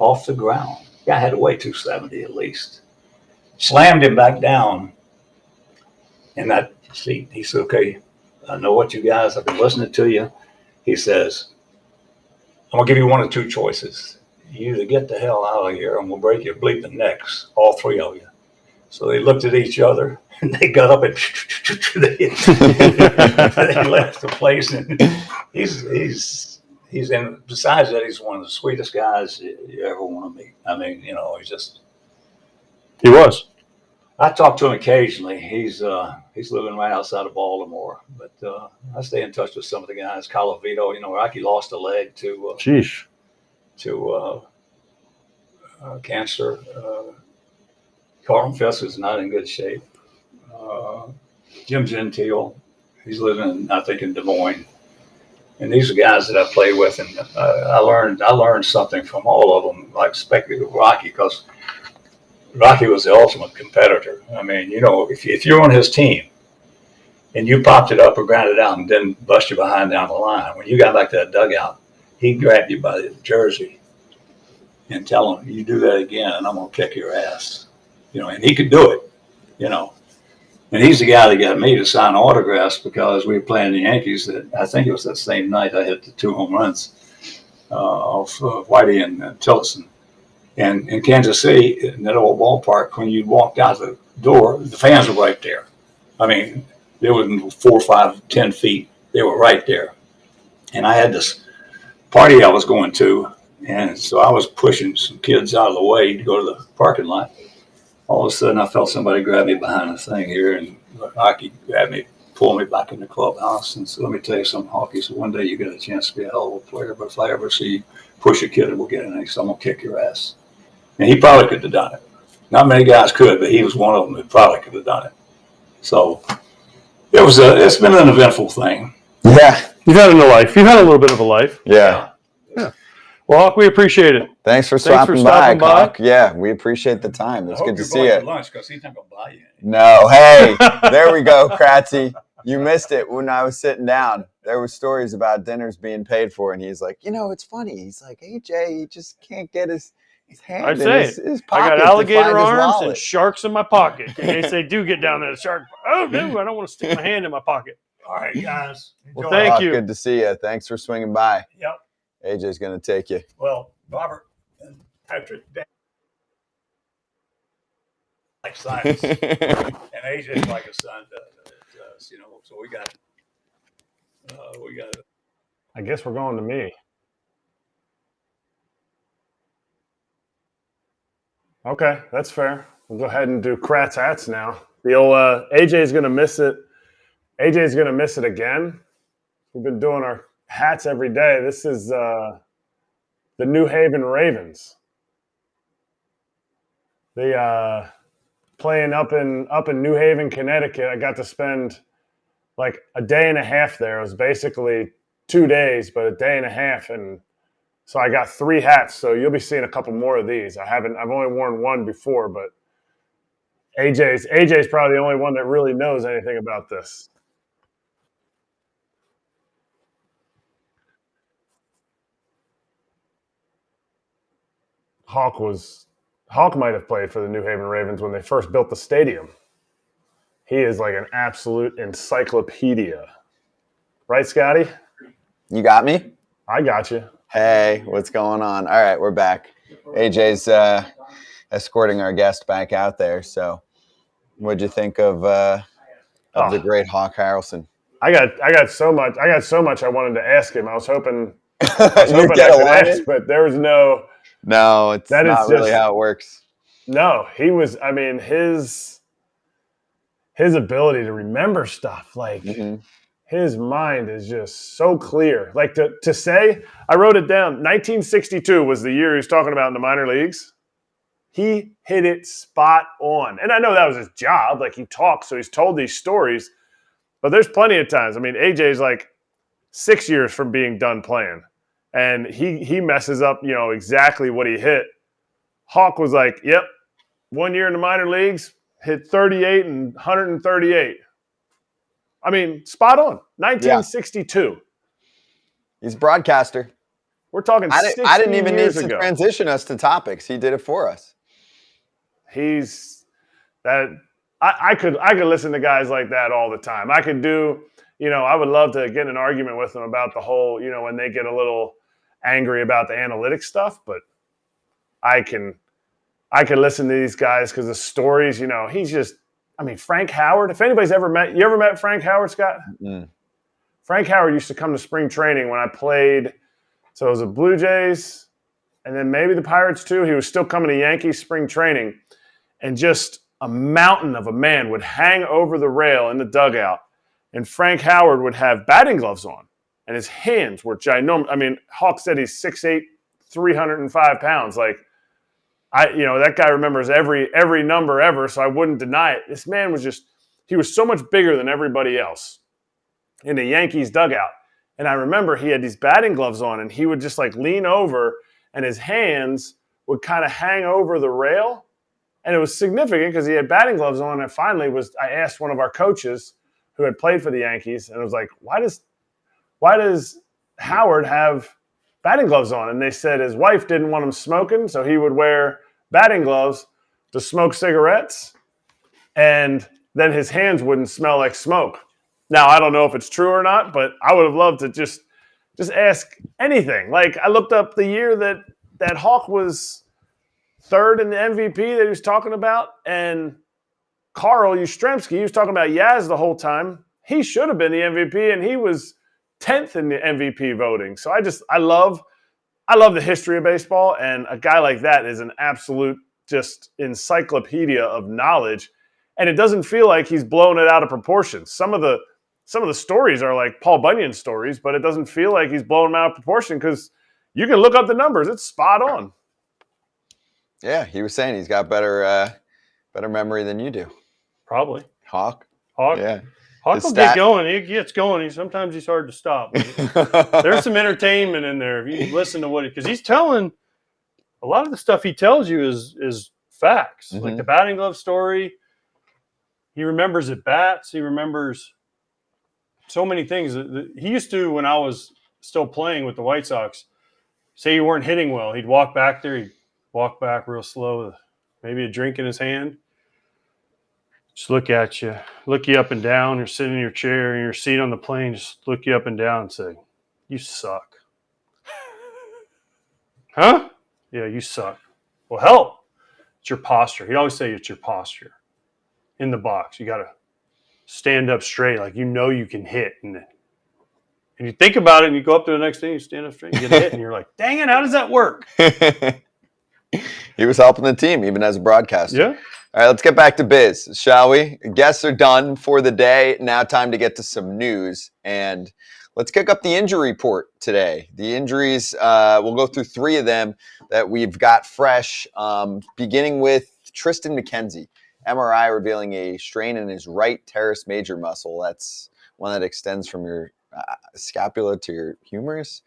off the ground. Guy had to weigh 270 at least. Slammed him back down in that seat. He said, "Okay, I know what you guys, I've been listening to you." He says, "I'm going to give you one of 2 choices. You either get the hell out of here and we'll break your bleeping necks, all 3 of you." So they looked at each other and they got up and they left the place. And and besides that, he's one of the sweetest guys you ever want to meet. I mean, he was. I talk to him occasionally. He's living right outside of Baltimore, but I stay in touch with some of the guys. Calavito, Rocky lost a leg to cancer. Carlton Fisk is not in good shape. Jim Gentile, he's living, I think, in Des Moines. And these are guys that I play with, and I learned something from all of them, like especially Rocky, because Rocky was the ultimate competitor. I mean, if you're on his team, and you popped it up or grounded out and then bust your behind down the line. When you got back to that dugout, he grabbed you by the jersey and tell him, you do that again and I'm going to kick your ass. And he could do it, And he's the guy that got me to sign autographs because we were playing the Yankees. I think it was that same night I hit the 2 home runs off Whitey and Tillerson. And in Kansas City, in that old ballpark, when you walked out the door, the fans were right there. I mean, they were 4, 5, 10 feet. They were right there. And I had this party I was going to, and so I was pushing some kids out of the way to go to the parking lot. All of a sudden, I felt somebody grab me behind the thing here, and Hockey grabbed me, pulled me back in the clubhouse, and said, let me tell you something, Hockey. So one day you get a chance to be a hell of a player, but if I ever see you push a kid, it will get an ace. I'm going to kick your ass. And he probably could have done it. Not many guys could, but he was one of them that probably could have done it. So it's been an eventful thing. Yeah. You've had a life. You've had a little bit of a life. Yeah. Well, Hawk, we appreciate it. Thanks for stopping by, Hawk. Yeah, we appreciate the time. It's good to see you. Lunch because he's not going to buy you anything. No, hey, there we go, Kratzy. You missed it when I was sitting down. There were stories about dinners being paid for, and he's like, it's funny. He's like, AJ, he just can't get his hand I'd in say his I pocket got alligator to find his arms wallet. and sharks in my pocket. In case they do get down there, the shark. Oh, no, I don't want to stick my hand in my pocket. All right, guys. Well, thank you. Good to see you. Thanks for swinging by. Yep. AJ's going to take you. Well, Robert and Patrick like science, and AJ's like a son to us, So we got. I guess we're going to me. Okay, that's fair. We'll go ahead and do Kratz hats now. The old AJ's going to miss it. AJ's going to miss it again. We've been doing our hats every day. This is the New Haven Ravens. They playing up in New Haven, Connecticut. I got to spend like a day and a half there. It was basically 2 days, but a day and a half, and so I got 3 hats. So you'll be seeing a couple more of these. I've only worn one before, but AJ's probably the only one that really knows anything about this. Hawk might have played for the New Haven Ravens when they first built the stadium. He is like an absolute encyclopedia. Right, Scotty? You got me? I got you. Hey, what's going on? All right, we're back. AJ's escorting our guest back out there. So what'd you think of the great Hawk Harrelson? I got so much I wanted to ask him. I was hoping I could ask, but there was no. No, it's not really how it works. No, he was. I mean, his ability to remember stuff, like his mind is just so clear. Like to say, I wrote it down. 1962 was the year he was talking about in the minor leagues. He hit it spot on, and I know that was his job. Like he talks, so he's told these stories. But there's plenty of times. I mean, AJ's like 6 years from being done playing. And he messes up, exactly what he hit. Hawk was like, yep, 1 year in the minor leagues, hit 38 and 138. I mean, spot on. 1962. He's a broadcaster. We're talking 16 I didn't even need to ago. transition us to topics. He did it for us. He's that. I could listen to guys like that all the time. I could do, I would love to get in an argument with them about the whole, when they get a little angry about the analytics stuff, but I can listen to these guys because the stories, he's just, Frank Howard, if anybody's ever met Frank Howard, Scott? Mm-hmm. Frank Howard used to come to spring training when I played, so it was the Blue Jays and then maybe the Pirates too. He was still coming to Yankees spring training, and just a mountain of a man would hang over the rail in the dugout, and Frank Howard would have batting gloves on. And his hands were ginormous. Hawk said he's 6'8", 305 pounds. Like, that guy remembers every number ever, so I wouldn't deny it. This man he was so much bigger than everybody else in the Yankees dugout. And I remember he had these batting gloves on, and he would just like lean over, and his hands would kind of hang over the rail. And it was significant because he had batting gloves on. And finally I asked one of our coaches, who had played for the Yankees, and I was like, why does Howard have batting gloves on? And they said his wife didn't want him smoking, so he would wear batting gloves to smoke cigarettes, and then his hands wouldn't smell like smoke. Now, I don't know if it's true or not, but I would have loved to just ask anything. Like, I looked up the year that Hawk was third in the MVP that he was talking about, and Carl Yastrzemski, he was talking about Yaz the whole time. He should have been the MVP, and he was 10th in the MVP voting. So I love the history of baseball, and a guy like that is an absolute just encyclopedia of knowledge, and it doesn't feel like he's blown it out of proportion. Some of the stories are like Paul Bunyan stories, but it doesn't feel like he's blowing them out of proportion because you can look up the numbers. It's spot on. Yeah, he was saying he's got better memory than you do. Probably. Hawk. Yeah. Hawk will get going. He gets going. Sometimes he's hard to stop. There's some entertainment in there if you listen to because he's telling a lot of the stuff he tells you is facts. Mm-hmm. Like the batting glove story. He remembers at bats. He remembers so many things. He used to, when I was still playing with the White Sox, say you weren't hitting well. He'd walk back there. He'd walk back real slow, maybe a drink in his hand. Just look at you, look you up and down. You're sitting in your chair, in your seat on the plane, just look you up and down and say, you suck. Huh? Yeah, you suck. Well, help. It's your posture. He'd always say it's your posture. In the box, you got to stand up straight, like you know you can hit. And you think about it, and you go up to the next thing, you stand up straight, you get hit, and you're like, dang it, how does that work? He was helping the team, even as a broadcaster. Yeah. All right, let's get back to biz, shall we? Guests are done for the day. Now time to get to some news. And let's kick up the injury report today. The injuries, we'll go through 3 of them that we've got fresh, beginning with Tristan McKenzie. MRI revealing a strain in his right teres major muscle. That's one that extends from your scapula to your humerus.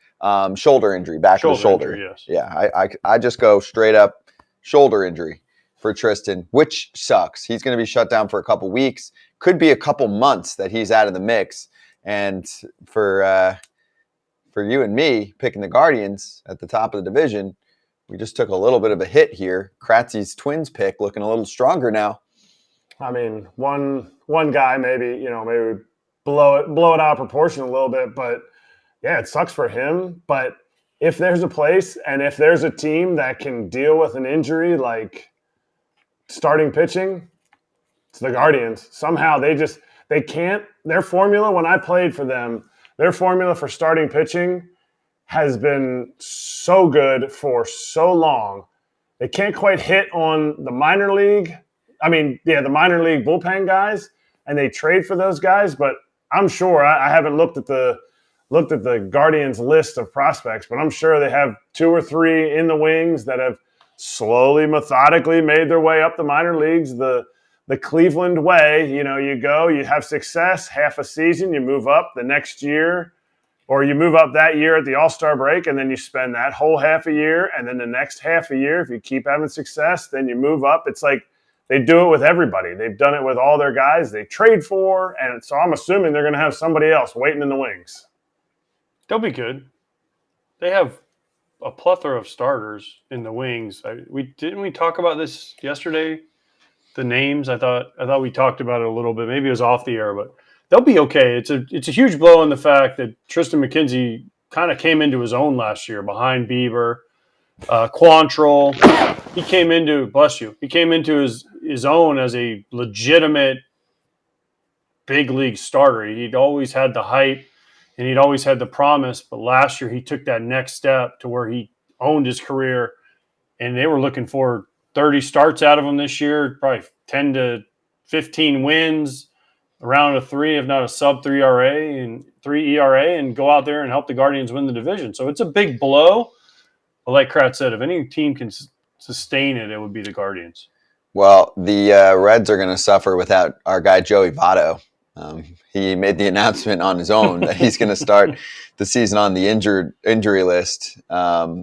Shoulder injury, back of the shoulder. Injury, yes. Yeah, I just go straight up shoulder injury for Tristan, which sucks. He's going to be shut down for a couple weeks. Could be a couple months that he's out of the mix. And for you and me picking the Guardians at the top of the division, we just took a little bit of a hit here. Kratzy's Twins pick looking a little stronger now. I mean, one guy maybe blow it out of proportion a little bit, but yeah, it sucks for him. But if there's a place and if there's a team that can deal with an injury like starting pitching, it's the Guardians. Somehow they can't. Their formula, when I played for them, their formula for starting pitching has been so good for so long. They can't quite hit on the minor league. The minor league bullpen guys, and they trade for those guys. But I'm sure I haven't looked at the Guardians list of prospects, but I'm sure they have 2 or 3 in the wings that have slowly, methodically made their way up the minor leagues. The Cleveland way, you go, you have success, half a season, you move up the next year, or you move up that year at the All-Star break, and then you spend that whole half a year, and then the next half a year, if you keep having success, then you move up. It's like they do it with everybody. They've done it with all their guys they trade for, and so I'm assuming they're going to have somebody else waiting in the wings. They'll be good. They have a plethora of starters in the wings. Didn't we talk about this yesterday? The names, I thought we talked about it a little bit. Maybe it was off the air, but they'll be okay. It's a huge blow in the fact that Tristan McKenzie kind of came into his own last year behind Bieber, Quantrill. He came into his own as a legitimate big league starter. He'd always had the hype and he'd always had the promise, but last year he took that next step to where he owned his career, and they were looking for 30 starts out of him this year, probably 10 to 15 wins, around a 3, if not a sub 3 ERA, and go out there and help the Guardians win the division. So it's a big blow. But like Kratz said, if any team can sustain it, it would be the Guardians. Well, the Reds are going to suffer without our guy Joey Votto. he made the announcement on his own that he's going to start the season on the injury list.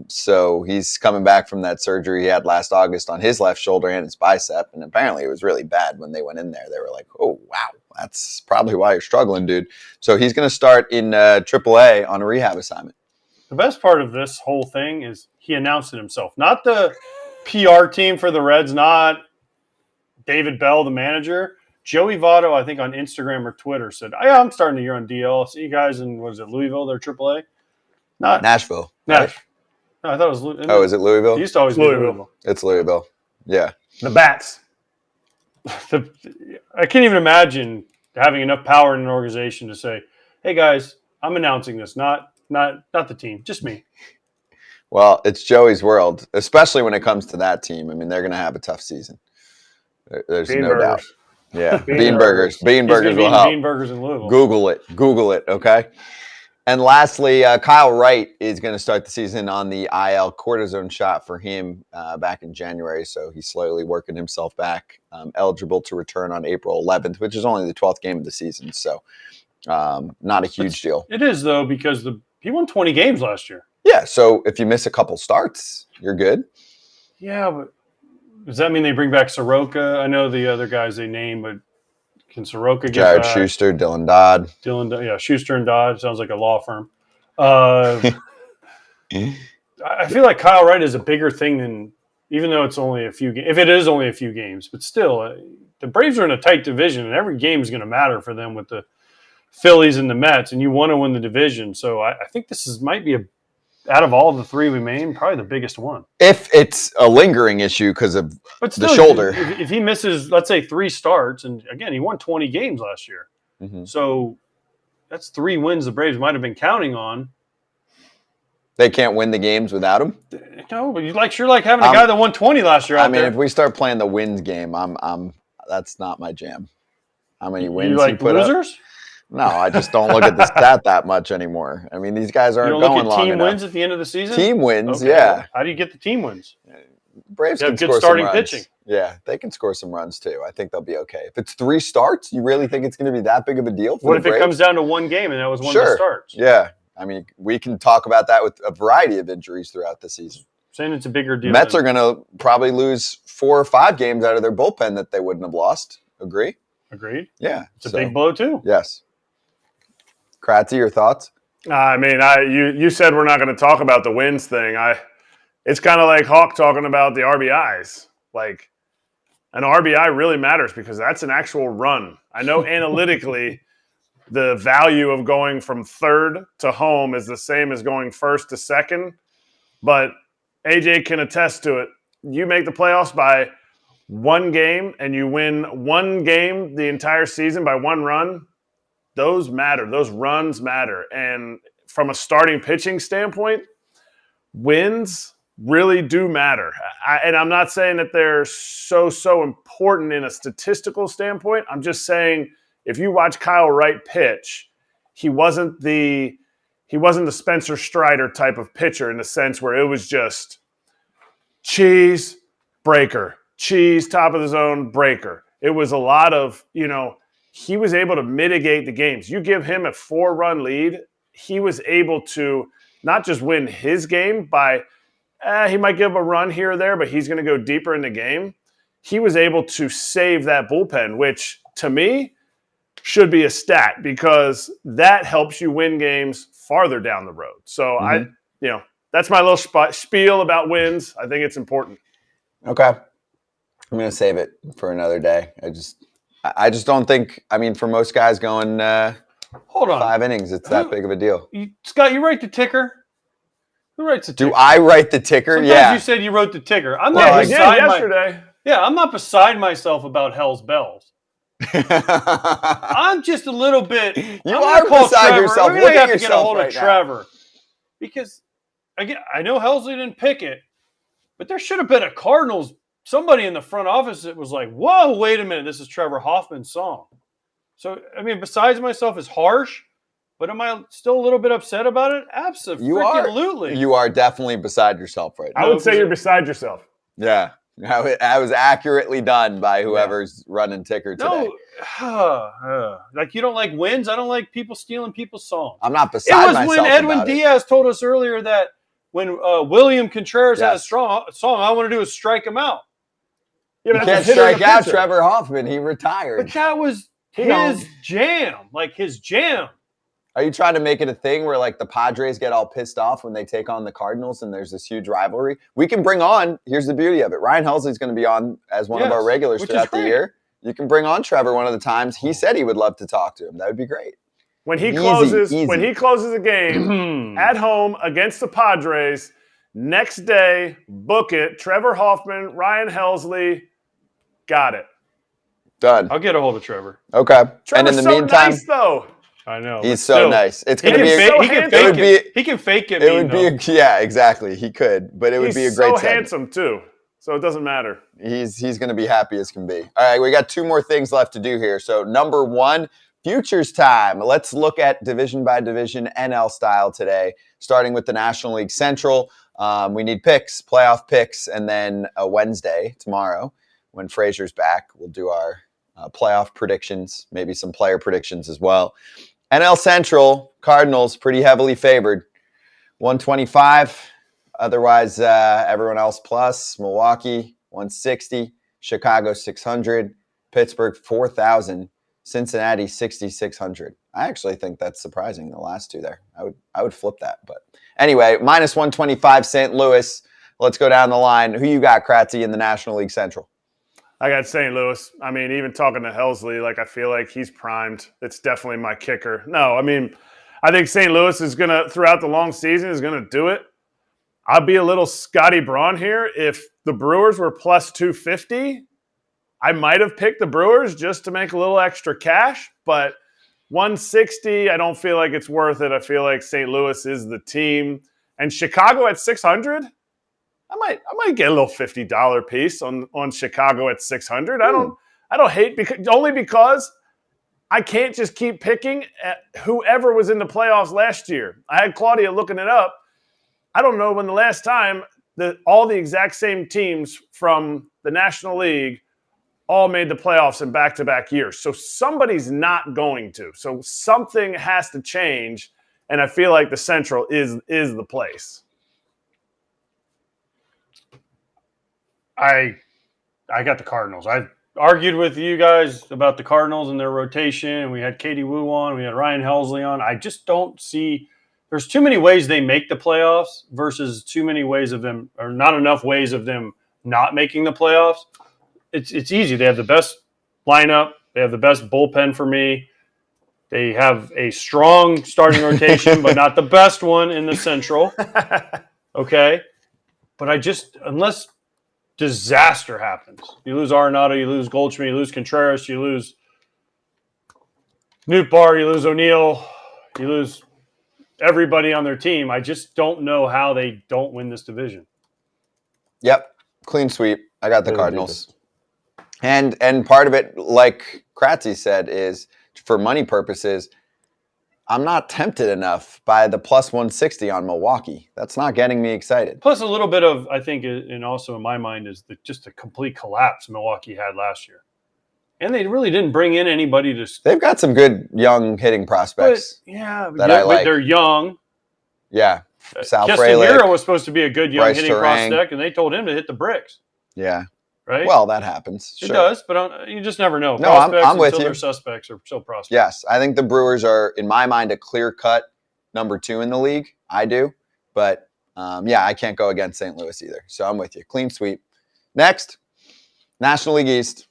So he's coming back from that surgery he had last August on his left shoulder and his bicep. And apparently it was really bad when they went in there. They were like, oh, wow, that's probably why you're struggling, dude. So he's going to start in AAA on a rehab assignment. The best part of this whole thing is he announced it himself. Not the PR team for the Reds, not David Bell, the manager. Joey Votto, I think on Instagram or Twitter, said, "Yeah, I'm starting the year on DL. See you guys in, what is it, Louisville? They're AAA?" Not Nashville. Nash. Right? No, I thought it was Louisville. Oh, is it Louisville? It used to always be Louisville. It's Louisville. Yeah. The Bats. I can't even imagine having enough power in an organization to say, "Hey guys, I'm announcing this, not the team, just me." Well, it's Joey's world, especially when it comes to that team. I mean, they're going to have a tough season. There's no doubt. Yeah, Bean burgers. Bean burgers will help. Bean burgers in Louisville. Google it, okay? And lastly, Kyle Wright is going to start the season on the IL cortisone shot for him back in January. So he's slowly working himself back, eligible to return on April 11th, which is only the 12th game of the season. So not a huge deal. It is, though, because he won 20 games last year. Yeah, so if you miss a couple starts, you're good. Yeah, but does that mean they bring back Soroka? I know the other guys they name, but can Soroka get Jared back? Schuster, Dylan Dodd. Schuster and Dodd. Sounds like a law firm. I feel like Kyle Wright is a bigger thing than, even though it's only a few games. If it is only a few games, but still, the Braves are in a tight division, and every game is going to matter for them with the Phillies and the Mets, and you want to win the division. So I think this might be out of all the three we named, probably the biggest one. If it's a lingering issue because of the shoulder. If he misses, let's say, 3 starts, and again, he won 20 games last year. Mm-hmm. So that's 3 wins the Braves might have been counting on. They can't win the games without him? No, but you sure like having a guy that won 20 last year out there. if we start playing the wins game, that's not my jam. How many wins you like put losers? Up? No, I just don't look at the stat that much anymore. I mean, these guys aren't going long enough. You don't look at team wins at the end of the season? Team wins, okay. yeah. How do you get the team wins? Braves can good score starting some runs. pitching. Yeah, they can score some runs too. I think they'll be okay. If it's 3 starts, you really think it's going to be that big of a deal for What the if Braves? it comes down to 1 game and that was one of the starts? Yeah. I mean, we can talk about that with a variety of injuries throughout the season. Saying it's a bigger deal. Mets are going to probably lose 4 or 5 games out of their bullpen that they wouldn't have lost. Agree? Agreed. Yeah. It's a big blow too. Yes. Kratzy, your thoughts? I mean, you said we're not going to talk about the wins thing. It's kind of like Hawk talking about the RBIs. Like, an RBI really matters because that's an actual run. I know analytically the value of going from third to home is the same as going first to second, but AJ can attest to it. You make the playoffs by 1 game and you win 1 game the entire season by 1 run, those matter. Those runs matter. And from a starting pitching standpoint, wins really do matter. And I'm not saying that they're so important in a statistical standpoint. I'm just saying if you watch Kyle Wright pitch, he wasn't the Spencer Strider type of pitcher in the sense where it was just cheese, breaker, cheese, top of the zone, breaker. It was a lot of, he was able to mitigate the games. You give him a 4-run lead, he was able to not just win his game by, he might give a run here or there, but he's going to go deeper in the game. He was able to save that bullpen, which to me should be a stat because that helps you win games farther down the road. So that's my little spiel about wins. I think it's important. Okay. I'm going to save it for another day. I just don't think, for most guys going hold on 5 innings, it's that big of a deal. Scott, you write the ticker? Who writes the ticker? Do I write the ticker? Sometimes you said you wrote the ticker. I'm not yesterday. I'm not beside myself about Hell's Bells. I'm just a little bit. You are beside yourself. We're going to have to get a hold of Trevor. Because, again, I know Helsley didn't pick it, but there should have been a Cardinals, somebody in the front office that was like, whoa, wait a minute, this is Trevor Hoffman's song. So, besides myself is harsh, but am I still a little bit upset about it? Absolutely. You are definitely beside yourself right now. I would say you're beside yourself. Yeah. I was accurately done by whoever's running ticker today. No, like you don't like wins. I don't like people stealing people's songs. I'm not beside myself. It was when Edwin about Diaz told us earlier that when William Contreras had a Yes. strong song, all I want to do is strike him out. Yeah, You but can't that's a hitter and strike a out pitcher. Trevor Hoffman. He retired. But that was You know. his jam, like his jam. Are you trying to make it a thing where like the Padres get all pissed off when they take on the Cardinals and there's this huge rivalry? We can bring on, here's the beauty of it. Ryan Helsley's going to be on as one of our regulars which is throughout the great. year. You can bring on Trevor one of the times. He said he would love to talk to him. That would be great. When he Easy, closes easy. a game at home against the Padres, next day, book it. Trevor Hoffman, Ryan Helsley, got it. Done. I'll get a hold of Trevor. Okay. Trevor's and in the so meantime, nice, though. I know. he's but so still, nice. It's He going to can be fake, he can handsome. it fake would it. be He can fake it. it would be yeah, exactly. He could, but it would He's be a great so segment. handsome, too. So it doesn't matter. He's going to be happy as can be. All right, we got 2 more things left to do here. So number 1, futures time. Let's look at division by division NL style today, starting with the National League Central. We need picks, playoff picks, and then a Wednesday tomorrow when Frazier's back, we'll do our playoff predictions, maybe some player predictions as well. NL Central, Cardinals pretty heavily favored, 125. Otherwise, everyone else plus. Milwaukee, 160. Chicago, 600. Pittsburgh, 4,000. Cincinnati, 6,600. I actually think that's surprising, the last 2 there. I would flip that. But anyway, minus 125 St. Louis. Let's go down the line. Who you got, Kratzy, in the National League Central? I got St. Louis. I mean, even talking to Helsley, like I feel like he's primed. It's definitely my kicker. No, I mean, I think St. Louis is going to, throughout the long season, is going to do it. I'll be a little Scotty Braun here. If the Brewers were plus 250, I might have picked the Brewers just to make a little extra cash. But 160, I don't feel like it's worth it. I feel like St. Louis is the team. And Chicago at 600, I might get a little $50 piece on Chicago at 600. I don't hate because I can't just keep picking at whoever was in the playoffs last year. I had Claudia looking it up. I don't know when the last time all the exact same teams from the National League all made the playoffs in back-to-back years. So somebody's not going to. So something has to change, and I feel like the Central is the place. I got the Cardinals. I argued with you guys about the Cardinals and their rotation. We had Katie Wu on. We had Ryan Helsley on. I just don't see – there's too many ways they make the playoffs versus too many ways of them – or not enough ways of them not making the playoffs. It's easy. They have the best lineup. They have the best bullpen for me. They have a strong starting rotation, but not the best one in the Central. Okay? But unless – disaster happens. You lose Arenado, you lose Goldschmidt, you lose Contreras, you lose Nootbaar, you lose O'Neill, you lose everybody on their team. I just don't know how they don't win this division. Yep, clean sweep. I got the Cardinals. And part of it, like Kratzy said, is for money purposes, I'm not tempted enough by the plus 160 on Milwaukee. That's not getting me excited. Plus a little bit of, I think, and also in my mind, is just a complete collapse Milwaukee had last year. And they really didn't bring in anybody to... They've got some good young hitting prospects. But they're young. Yeah. Sal Keston Frelick, Hiura was supposed to be a good young Bryce hitting Terang. prospect, and they told him to hit the bricks. Yeah. Right? Well, that happens. It Sure. does, but you just never know. No, Prospects I'm with until you. They're suspects or still prospects. Yes, I think the Brewers are, in my mind, a clear-cut number 2 in the league. I do. But, I can't go against St. Louis either. So I'm with you. Clean sweep. Next, National League East.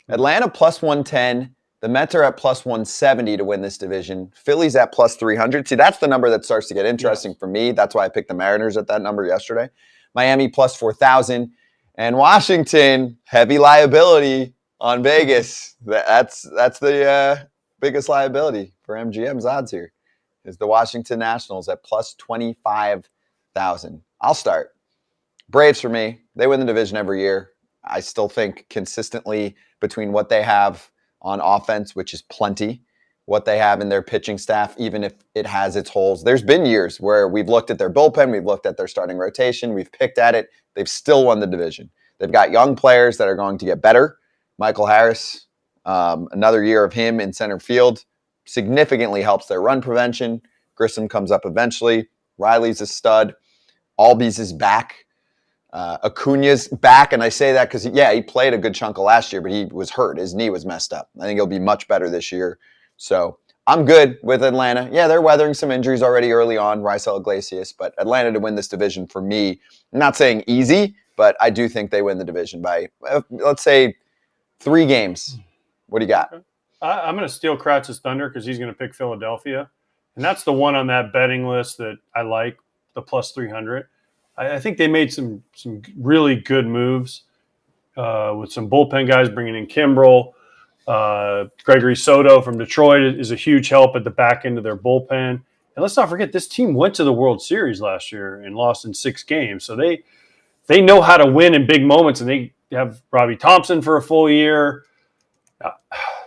Atlanta plus 110. The Mets are at plus 170 to win this division. Philly's at plus 300. See, that's the number that starts to get interesting for me. That's why I picked the Mariners at that number yesterday. Miami plus 4,000. And Washington, heavy liability on Vegas. That's the biggest liability for MGM's odds here, is the Washington Nationals at plus 25,000. I'll start. Braves for me. They win the division every year. I still think consistently between what they have on offense, which is plenty, what they have in their pitching staff, even if it has its holes. There's been years where we've looked at their bullpen, we've looked at their starting rotation, we've picked at it. They've still won the division. They've got young players that are going to get better. Michael Harris, another year of him in center field significantly helps their run prevention. Grissom comes up eventually. Riley's a stud. Albies is back. Acuna's back, and I say that because, he played a good chunk of last year, but he was hurt. His knee was messed up. I think he'll be much better this year. So I'm good with Atlanta. Yeah, they're weathering some injuries already early on, Raisel Iglesias, but Atlanta to win this division for me, I'm not saying easy, but I do think they win the division by, let's say, 3 games. What do you got? I'm going to steal Kratz's thunder because he's going to pick Philadelphia. And that's the one on that betting list that I like, the plus 300. I think they made some really good moves with some bullpen guys, bringing in Kimbrel. Gregory Soto from Detroit is a huge help at the back end of their bullpen. And let's not forget, this team went to the World Series last year and lost in 6 games. So they know how to win in big moments, and they have Robbie Thompson for a full year.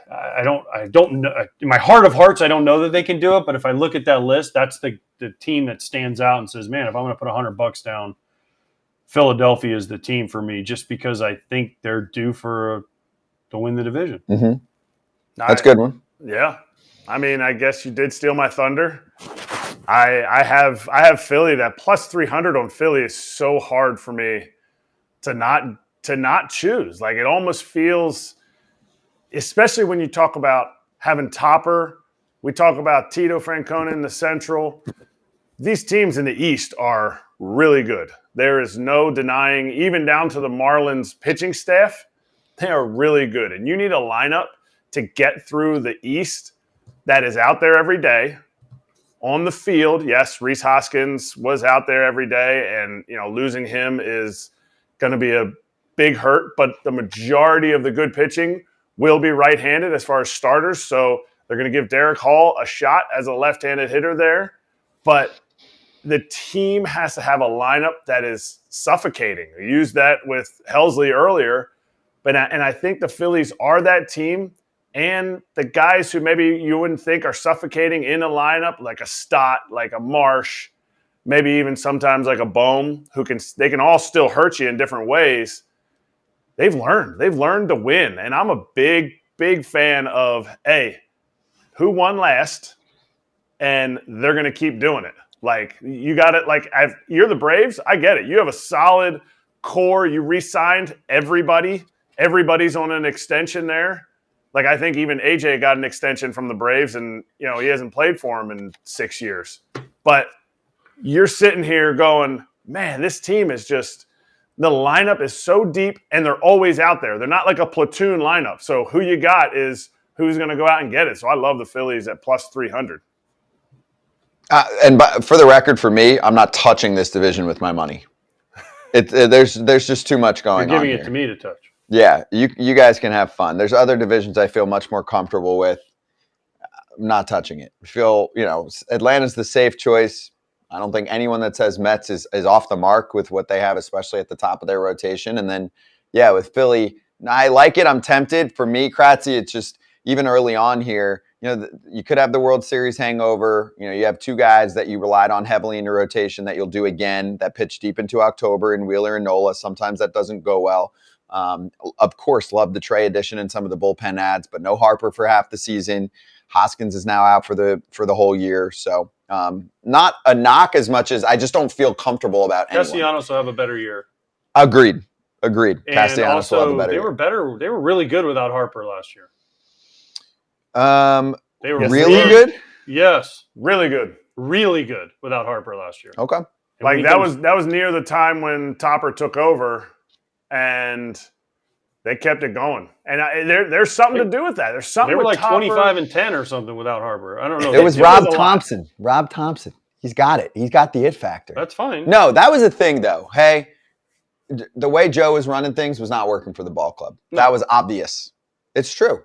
I don't know. In my heart of hearts, I don't know that they can do it. But if I look at that list, that's the team that stands out and says, man, if I'm going to put $100 down, Philadelphia is the team for me, just because I think they're due to win the division. Mm-hmm. That's a good one. Yeah. I mean, I guess you did steal my thunder. I have Philly. That plus 300 on Philly is so hard for me to not choose. Like, it almost feels, especially when you talk about having Topper, we talk about Tito Francona in the Central. These teams in the East are really good. There is no denying, even down to the Marlins pitching staff, they are really good. And you need a lineup to get through the East that is out there every day. On the field, yes, Rhys Hoskins was out there every day, and losing him is going to be a big hurt, but the majority of the good pitching will be right-handed as far as starters, so they're going to give Derek Hall a shot as a left-handed hitter there. But the team has to have a lineup that is suffocating. I used that with Helsley earlier, and I think the Phillies are that team, and the guys who maybe you wouldn't think are suffocating in a lineup, like a Stott, like a Marsh, maybe even sometimes like a Bohm, they can all still hurt you in different ways. They've learned to win. And I'm a big, big fan of, who won last? And they're going to keep doing it. Like, you got it. Like, you're the Braves. I get it. You have a solid core. You re-signed everybody. Everybody's on an extension there. Like, I think even AJ got an extension from the Braves, and, he hasn't played for them in 6 years. But you're sitting here going, man, this team is just – the lineup is so deep, and they're always out there. They're not like a platoon lineup. So who you got is who's going to go out and get it. So I love the Phillies at plus 300. For the record, for me, I'm not touching this division with my money. There's just too much going on. You're giving it to me to touch. Yeah, you guys can have fun. There's other divisions I feel much more comfortable with. I'm not touching it. I feel, Atlanta's the safe choice. I don't think anyone that says Mets is off the mark with what they have, especially at the top of their rotation. And then, with Philly, I like it. I'm tempted. For me, Kratzy, it's just even early on here, you could have the World Series hangover. You have 2 guys that you relied on heavily in your rotation that you'll do again that pitch deep into October in Wheeler and Nola. Sometimes that doesn't go well. Of course, love the Trey addition and some of the bullpen ads, but no Harper for half the season. Hoskins is now out for the whole year. So not a knock as much as I just don't feel comfortable about anyone. Castellanos will have a better year. Agreed. And Castellanos will have a better year. They were really good without Harper last year. They were really good? Yes. Really good. Really good without Harper last year. Okay. Like that was near the time when Topper took over, and they kept it going. And there's something to do with that. There's something. They were with like Topper. 25-10 or something without Harper. I don't know. It was Rob Thompson. Rob Thompson. He's got it. He's got the it factor. That's fine. No, that was a thing though. Hey, the way Joe was running things was not working for the ball club. No. That was obvious. It's true.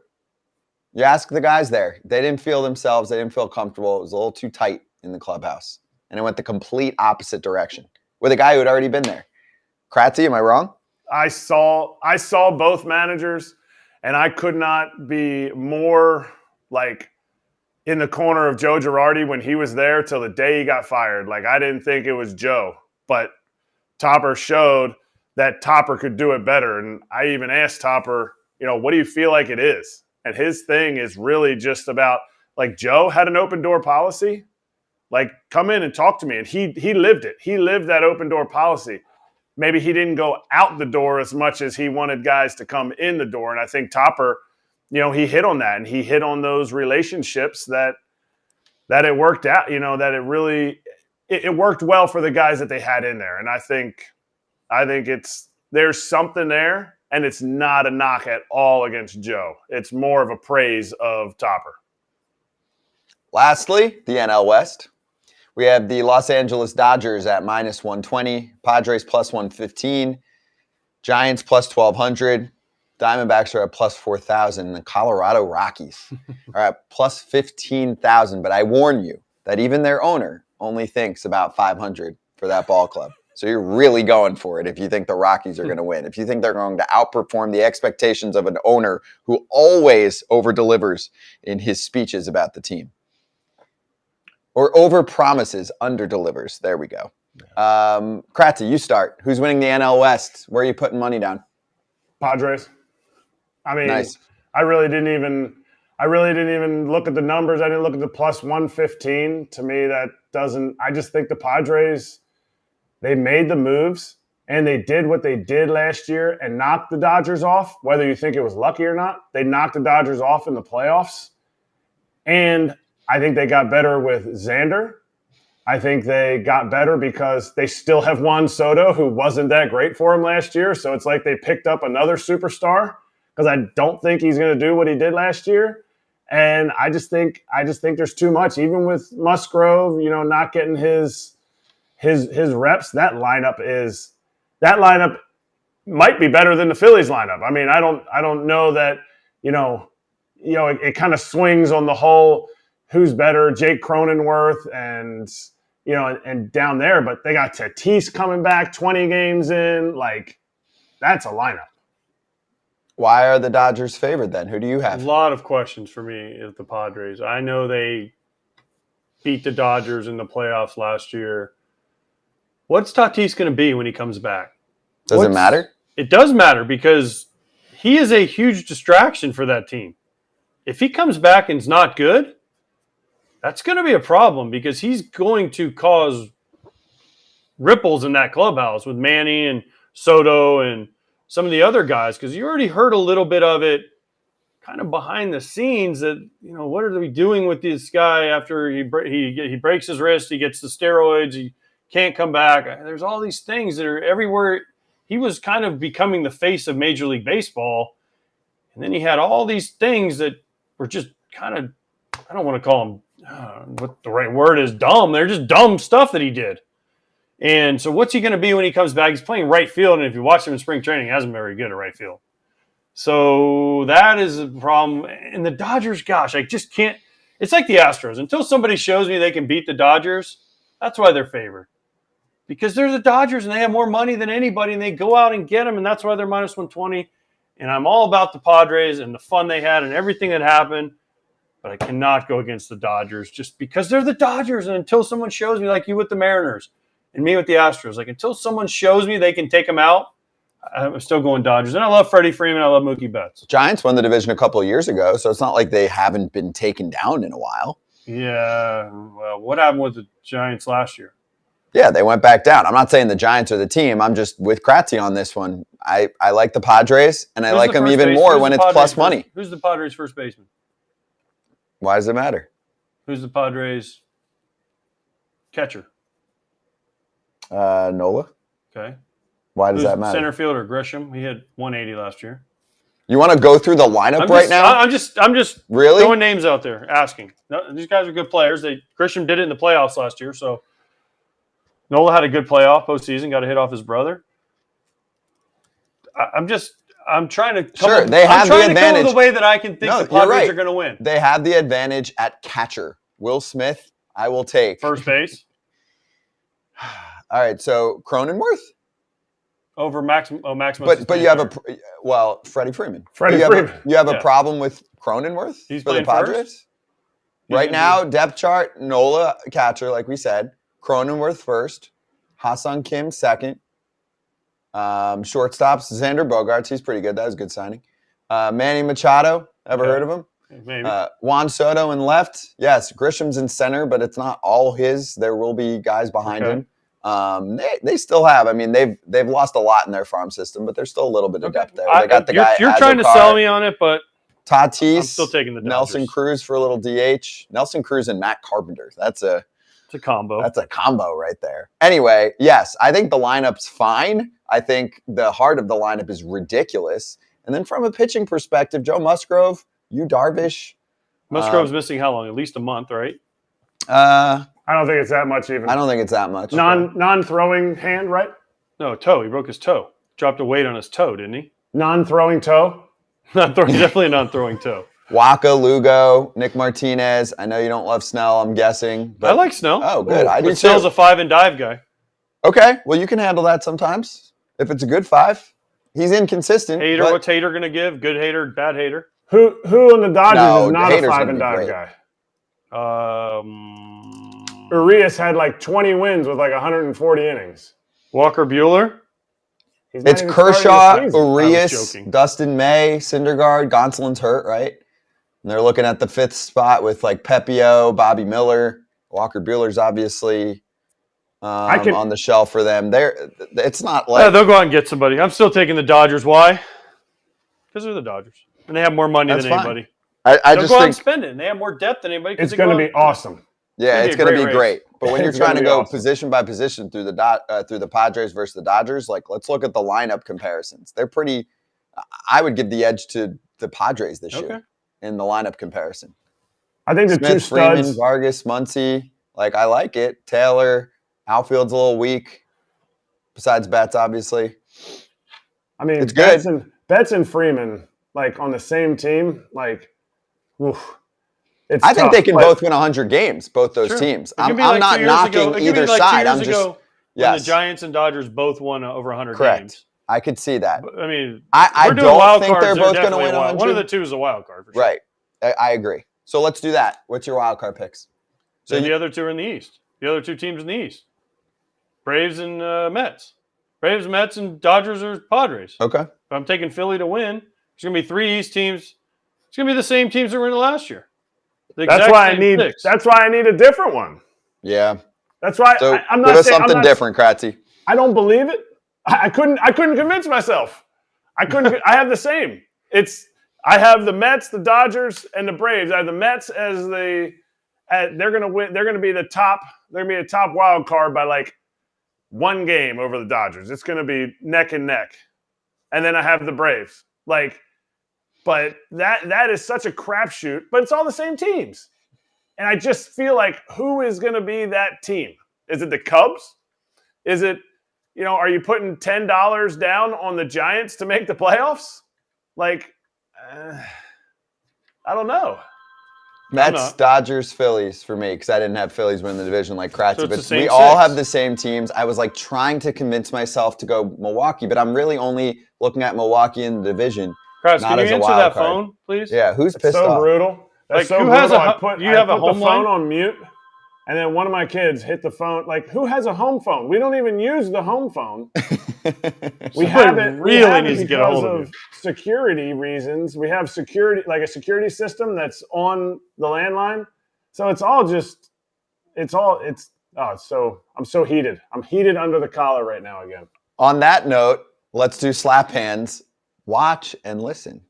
You ask the guys there. They didn't feel themselves. They didn't feel comfortable. It was a little too tight in the clubhouse. And it went the complete opposite direction with a guy who had already been there. Kratzy, am I wrong? I saw both managers, and I could not be more like in the corner of Joe Girardi when he was there till the day he got fired. Like, I didn't think it was Joe, but Topper showed that Topper could do it better. And I even asked Topper, what do you feel like it is? And his thing is really just about, like, Joe had an open door policy. Like, come in and talk to me. And he lived it. He lived that open door policy. Maybe he didn't go out the door as much as he wanted guys to come in the door. And I think Topper, he hit on that. And he hit on those relationships that it worked out, that it really it worked well for the guys that they had in there. And I think there's something there, and it's not a knock at all against Joe. It's more of a praise of Topper. Lastly, the NL West. We have the Los Angeles Dodgers at -120, Padres +115, Giants +1,200, Diamondbacks are at +4,000, and the Colorado Rockies are at +15,000. But I warn you that even their owner only thinks about 500 for that ball club. So you're really going for it if you think the Rockies are going to win. If you think they're going to outperform the expectations of an owner who always over-delivers in his speeches about the team. Or over-promises, under-delivers. There we go. Kratzy, you start. Who's winning the NL West? Where are you putting money down? Padres. I mean, nice. I really didn't even look at the numbers. I didn't look at the +115. To me, that doesn't – I just think the Padres – they made the moves, and they did what they did last year and knocked the Dodgers off, whether you think it was lucky or not. They knocked the Dodgers off in the playoffs. And I think they got better with Xander. I think they got better because they still have Juan Soto, who wasn't that great for him last year. So it's like they picked up another superstar because I don't think he's going to do what he did last year. And I just think there's too much. Even with Musgrove, not getting his reps, that lineup might be better than the Phillies lineup. I mean, I don't know that, it kind of swings on the whole who's better, Jake Cronenworth and down there, but they got Tatis coming back 20 games in. Like, that's a lineup. Why are the Dodgers favored then? Who do you have? A lot of questions for me at the Padres. I know they beat the Dodgers in the playoffs last year. What's Tatis going to be when he comes back? Does it matter? It does matter because he is a huge distraction for that team. If he comes back and is not good, that's going to be a problem because he's going to cause ripples in that clubhouse with Manny and Soto and some of the other guys, because you already heard a little bit of it kind of behind the scenes that, what are we doing with this guy after he breaks his wrist, he gets the steroids, he can't come back. There's all these things that are everywhere. He was kind of becoming the face of Major League Baseball. And then he had all these things that were just kind of, I don't want to call them, what the right word is, dumb. They're just dumb stuff that he did. And so what's he going to be when he comes back? He's playing right field. And if you watch him in spring training, he hasn't been very good at right field. So that is a problem. And the Dodgers, gosh, I just can't. It's like the Astros. Until somebody shows me they can beat the Dodgers, that's why they're favored. Because they're the Dodgers and they have more money than anybody and they go out and get them, and that's why they're -120. And I'm all about the Padres and the fun they had and everything that happened, but I cannot go against the Dodgers just because they're the Dodgers. And until someone shows me, like you with the Mariners and me with the Astros, like until someone shows me they can take them out, I'm still going Dodgers. And I love Freddie Freeman. I love Mookie Betts. Giants won the division a couple of years ago, so it's not like they haven't been taken down in a while. Yeah, well, what happened with the Giants last year? Yeah, they went back down. I'm not saying the Giants are the team. I'm just with Kratzy on this one. I like the Padres, and I like them even more when it's plus money. Who's the Padres' first baseman? Why does it matter? Who's the Padres' catcher? Nola. Okay. Why does that matter? Center fielder Grisham. He had 180 last year. You want to go through the lineup right now? I'm just really throwing names out there, asking. No, these guys are good players. Grisham did it in the playoffs last year, so Nola had a good playoff postseason. Got a hit off his brother. I'm trying to come up, they have the advantage. The way that I can think the Padres are going to win. They have the advantage at catcher. Will Smith, I will take. First base. All right, so Cronenworth? Over Maximus. But you have Freddie Freeman. You have a problem with Cronenworth for the Padres? First? Right now, depth chart, Nola catcher, like we said. Cronenworth first. Ha-Sung Kim second. Shortstops, Xander Bogaerts. He's pretty good. That was a good signing. Manny Machado. Ever heard of him? Maybe. Juan Soto in left. Yes, Grisham's in center, but it's not all his. There will be guys behind him. They still have. I mean, they've lost a lot in their farm system, but there's still a little bit of depth there. They got the guy. You're trying to sell me on it, but Tatis. I'm still taking the Dodgers. Nelson Cruz for a little DH. Nelson Cruz and Matt Carpenter. It's a combo. That's a combo right there. Anyway, yes, I think the lineup's fine. I think the heart of the lineup is ridiculous. And then from a pitching perspective, Joe Musgrove, Yu Darvish. Musgrove's missing how long? At least a month, right? I don't think it's that much even. I don't think it's that much. Non-throwing hand, right? No, toe. He broke his toe. Dropped a weight on his toe, didn't he? Non-throwing toe? Definitely a non-throwing toe. Waka, Lugo, Nick Martinez. I know you don't love Snell, I'm guessing. But I like Snell. Oh, good. I do too. Snell's a 5 and dive guy. Okay. Well, you can handle that sometimes. If it's a good 5. He's inconsistent. Hater, what's Hater going to give? Good Hater, bad Hater? Who in the Dodgers is not a 5 and dive guy? Urias had like 20 wins with like 140 innings. Walker Buehler? It's Kershaw, Urias, Dustin May, Syndergaard. Gonsolin's hurt, right? And they're looking at the 5th spot with like Pepio, Bobby Miller. Walker Buehler's obviously on the shelf for them. It's not like they'll go out and get somebody. I'm still taking the Dodgers. Why? Because they're the Dodgers, and they have more money than anybody. I they'll just go out think and spend it. And they have more depth than anybody. It's going to be awesome. Yeah, it's going to be great. But when you're trying to go awesome. position by position through the Padres versus the Dodgers, like let's look at the lineup comparisons. They're pretty. I would give the edge to the Padres this year in the lineup comparison. I think the Smith, two studs, Freeman, Vargas, Muncy. Like I like it. Taylor, outfield's a little weak. Besides Betts, obviously. I mean, it's good. Betts and Freeman, like on the same team, like, oof. It's I think tough, they can both win 100 games, both those teams. I'm not knocking either side. I'm just when the Giants and Dodgers both won over 100 games. I could see that. I mean, I don't think they're both going to win 100. One of the two is a wild card for sure. Right. I agree. So let's do that. What's your wild card picks? So the other two are in the East. The other two teams in the East. Braves and Mets. Braves, Mets, and Dodgers or Padres. Okay. If I'm taking Philly to win, there's going to be 3 East teams. It's going to be the same teams that were in last year. That's why I need a different one. Yeah. That's why so I'm not give us saying something different, Kratzy. I don't believe it. I couldn't convince myself. I I have the same. I have the Mets, the Dodgers, and the Braves. I have the Mets as they're going to win. They're going to be the top. They're going to be a top wild card by like 1 game over the Dodgers. It's going to be neck and neck. And then I have the Braves. But that is such a crapshoot. But it's all the same teams. And I just feel like who is going to be that team? Is it the Cubs? Is it, are you putting $10 down on the Giants to make the playoffs? I don't know. Mets, Dodgers, Phillies for me because I didn't have Phillies win the division like Kratzy. But we 6. all have the same teams. I was like trying to convince myself to go Milwaukee, but I'm really only looking at Milwaukee in the division. Kratz, can you answer that phone, please? Yeah, who's pissed so off? Brutal. That's so who brutal. has I put a home the phone on mute, and then one of my kids hit the phone. Like, who has a home phone? We don't even use the home phone. we have it. Really needs to get a hold of you. Security reasons. We have security, like a security system that's on the landline. So I'm so heated. I'm heated under the collar right now again. On that note, let's do slap hands. Watch and listen.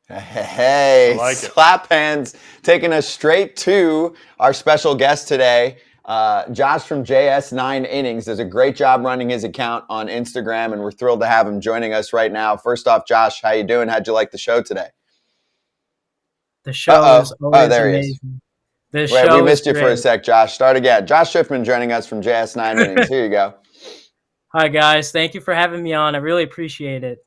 Hey, like slap hands, taking us straight to our special guest today. Josh from JS9 Innings does a great job running his account on Instagram, and we're thrilled to have him joining us right now. First off, Josh, how you doing? How'd you like the show today? The show is always amazing. We missed you for a sec, Josh. Start again. Josh Shiffman joining us from JS9 Innings. Here you go. Hi, guys. Thank you for having me on. I really appreciate it.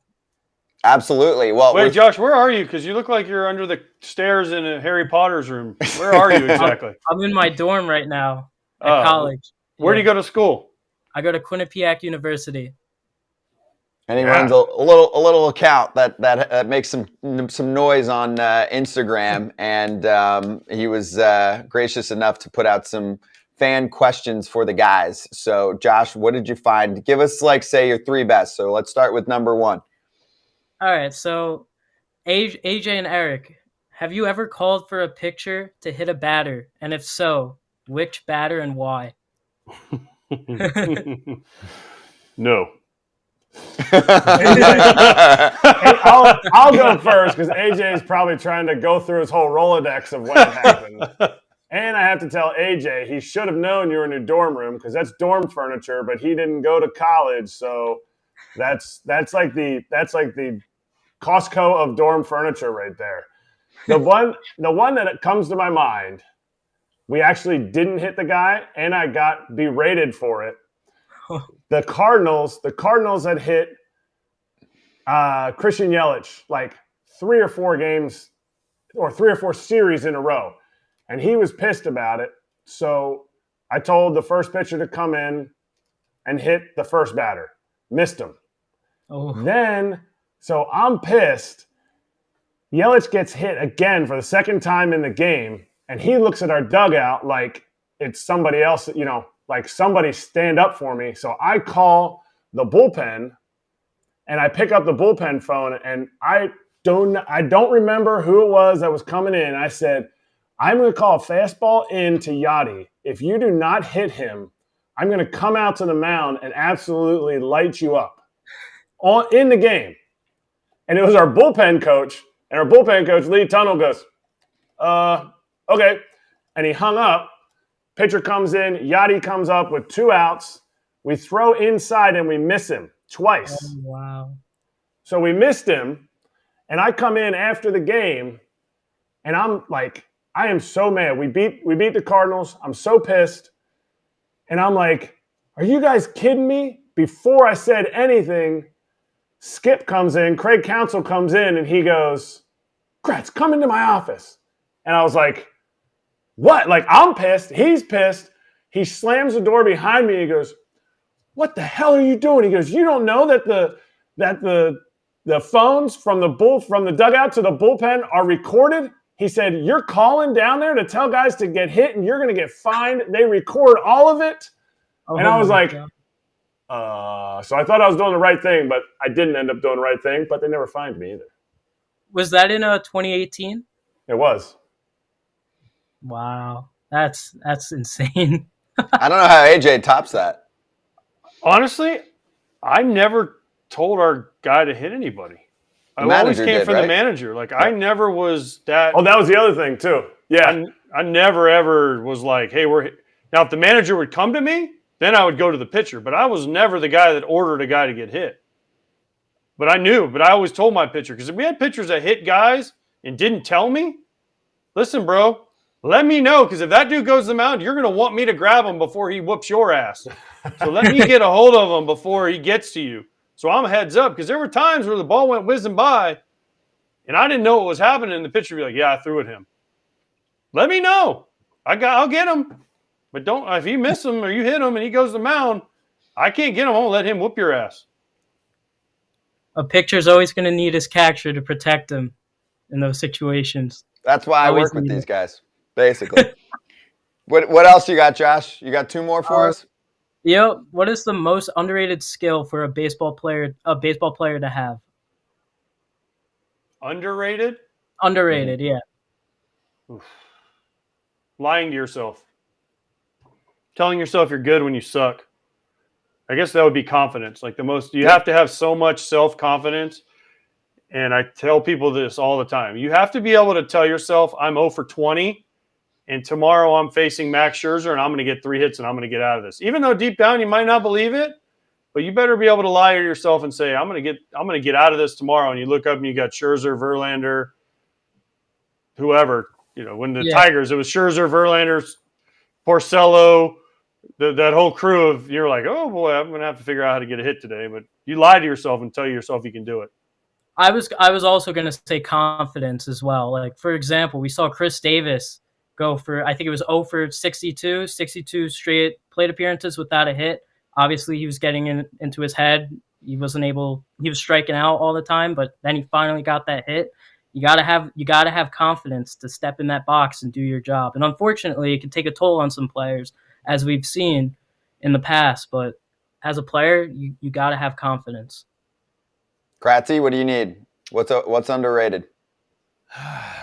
Absolutely. Well, wait, Josh, where are you? Because you look like you're under the stairs in a Harry Potter's room. Where are you exactly? I'm in my dorm right now at college. Where do you go to school? I go to Quinnipiac University. And he runs a little account that makes some noise on Instagram, and he was gracious enough to put out some fan questions for the guys. So, Josh, what did you find? Give us, say, your 3 best. So let's start with number 1. All right, so AJ and Erik, have you ever called for a picture to hit a batter? And if so, which batter and why? No. I'll go first because AJ is probably trying to go through his whole Rolodex of when it happened. And I have to tell AJ he should have known you were in your dorm room because that's dorm furniture, but he didn't go to college, so that's like the Costco of dorm furniture right there. The one that comes to my mind, we actually didn't hit the guy, and I got berated for it. The Cardinals had hit Christian Yelich like 3 or 4 games or 3 or 4 series in a row, and he was pissed about it. So I told the first pitcher to come in and hit the first batter. Missed him. So I'm pissed. Yelich gets hit again for the second time in the game, and he looks at our dugout like it's somebody else, like somebody stand up for me. So I call the bullpen, and I pick up the bullpen phone, and I don't remember who it was that was coming in. I said, I'm going to call a fastball in to Yachty. If you do not hit him, I'm going to come out to the mound and absolutely light you up in the game. And it was our bullpen coach, and our bullpen coach, Lee Tunnell, goes, okay. And he hung up. Pitcher comes in. Yachty comes up with 2 outs. We throw inside, and we miss him twice. Oh, wow. So we missed him, and I come in after the game, and I'm like, I am so mad. We beat the Cardinals. I'm so pissed. And I'm like, are you guys kidding me? Before I said anything, Skip comes in, Craig Counsell comes in, and he goes, Kratz, come into my office. And I was like, what? Like, I'm pissed. He's pissed. He slams the door behind me. He goes, what the hell are you doing? He goes, you don't know that the phones from the dugout to the bullpen are recorded? He said, you're calling down there to tell guys to get hit and you're going to get fined. They record all of it. And I was like, so I thought I was doing the right thing, but I didn't end up doing the right thing, but they never fined me either. Was that in 2018? It was. Wow. That's insane. I don't know how AJ tops that. Honestly, I never told our guy to hit anybody. I always came from the manager. Like, I never was that. Oh, that was the other thing, too. Yeah. I never, ever was like, hey, now, if the manager would come to me, then I would go to the pitcher. But I was never the guy that ordered a guy to get hit. But I knew. But I always told my pitcher. Because if we had pitchers that hit guys and didn't tell me, listen, bro, let me know. Because if that dude goes to the mound, you're going to want me to grab him before he whoops your ass. So let me get a hold of him before he gets to you. So I'm heads up, because there were times where the ball went whizzing by, and I didn't know what was happening, and the pitcher would be like, yeah, I threw at him. Let me know. I'll get him. But don't, if you miss him or you hit him and he goes to the mound, I can't get him. I won't let him whoop your ass. A pitcher's always going to need his catcher to protect him in those situations. That's why I work with these guys, basically. What else you got, Josh? You got 2 more for us? What is the most underrated skill for a baseball player to have? Underrated? Underrated, yeah. Oof. Lying to yourself. Telling yourself you're good when you suck. I guess that would be confidence. Like you have to have so much self-confidence. And I tell people this all the time. You have to be able to tell yourself, I'm 0 for 20. And tomorrow I'm facing Max Scherzer, and I'm going to get 3 hits, and I'm going to get out of this. Even though deep down you might not believe it, but you better be able to lie to yourself and say, I'm going to get out of this tomorrow. And you look up and you got Scherzer, Verlander, whoever. When the Tigers, it was Scherzer, Verlander, Porcello, that whole crew of. You're like, oh boy, I'm going to have to figure out how to get a hit today. But you lie to yourself and tell yourself you can do it. I was also going to say confidence as well. Like, for example, we saw Chris Davis go for, I think it was 0 for 62 straight plate appearances without a hit. Obviously, he was getting into his head, He wasn't able. He was striking out all the time, but then he finally got that hit. You gotta have confidence to step in that box and do your job. And unfortunately, it can take a toll on some players, as we've seen in the past. But as a player, you gotta have confidence. Kratzy, what do you need? What's underrated?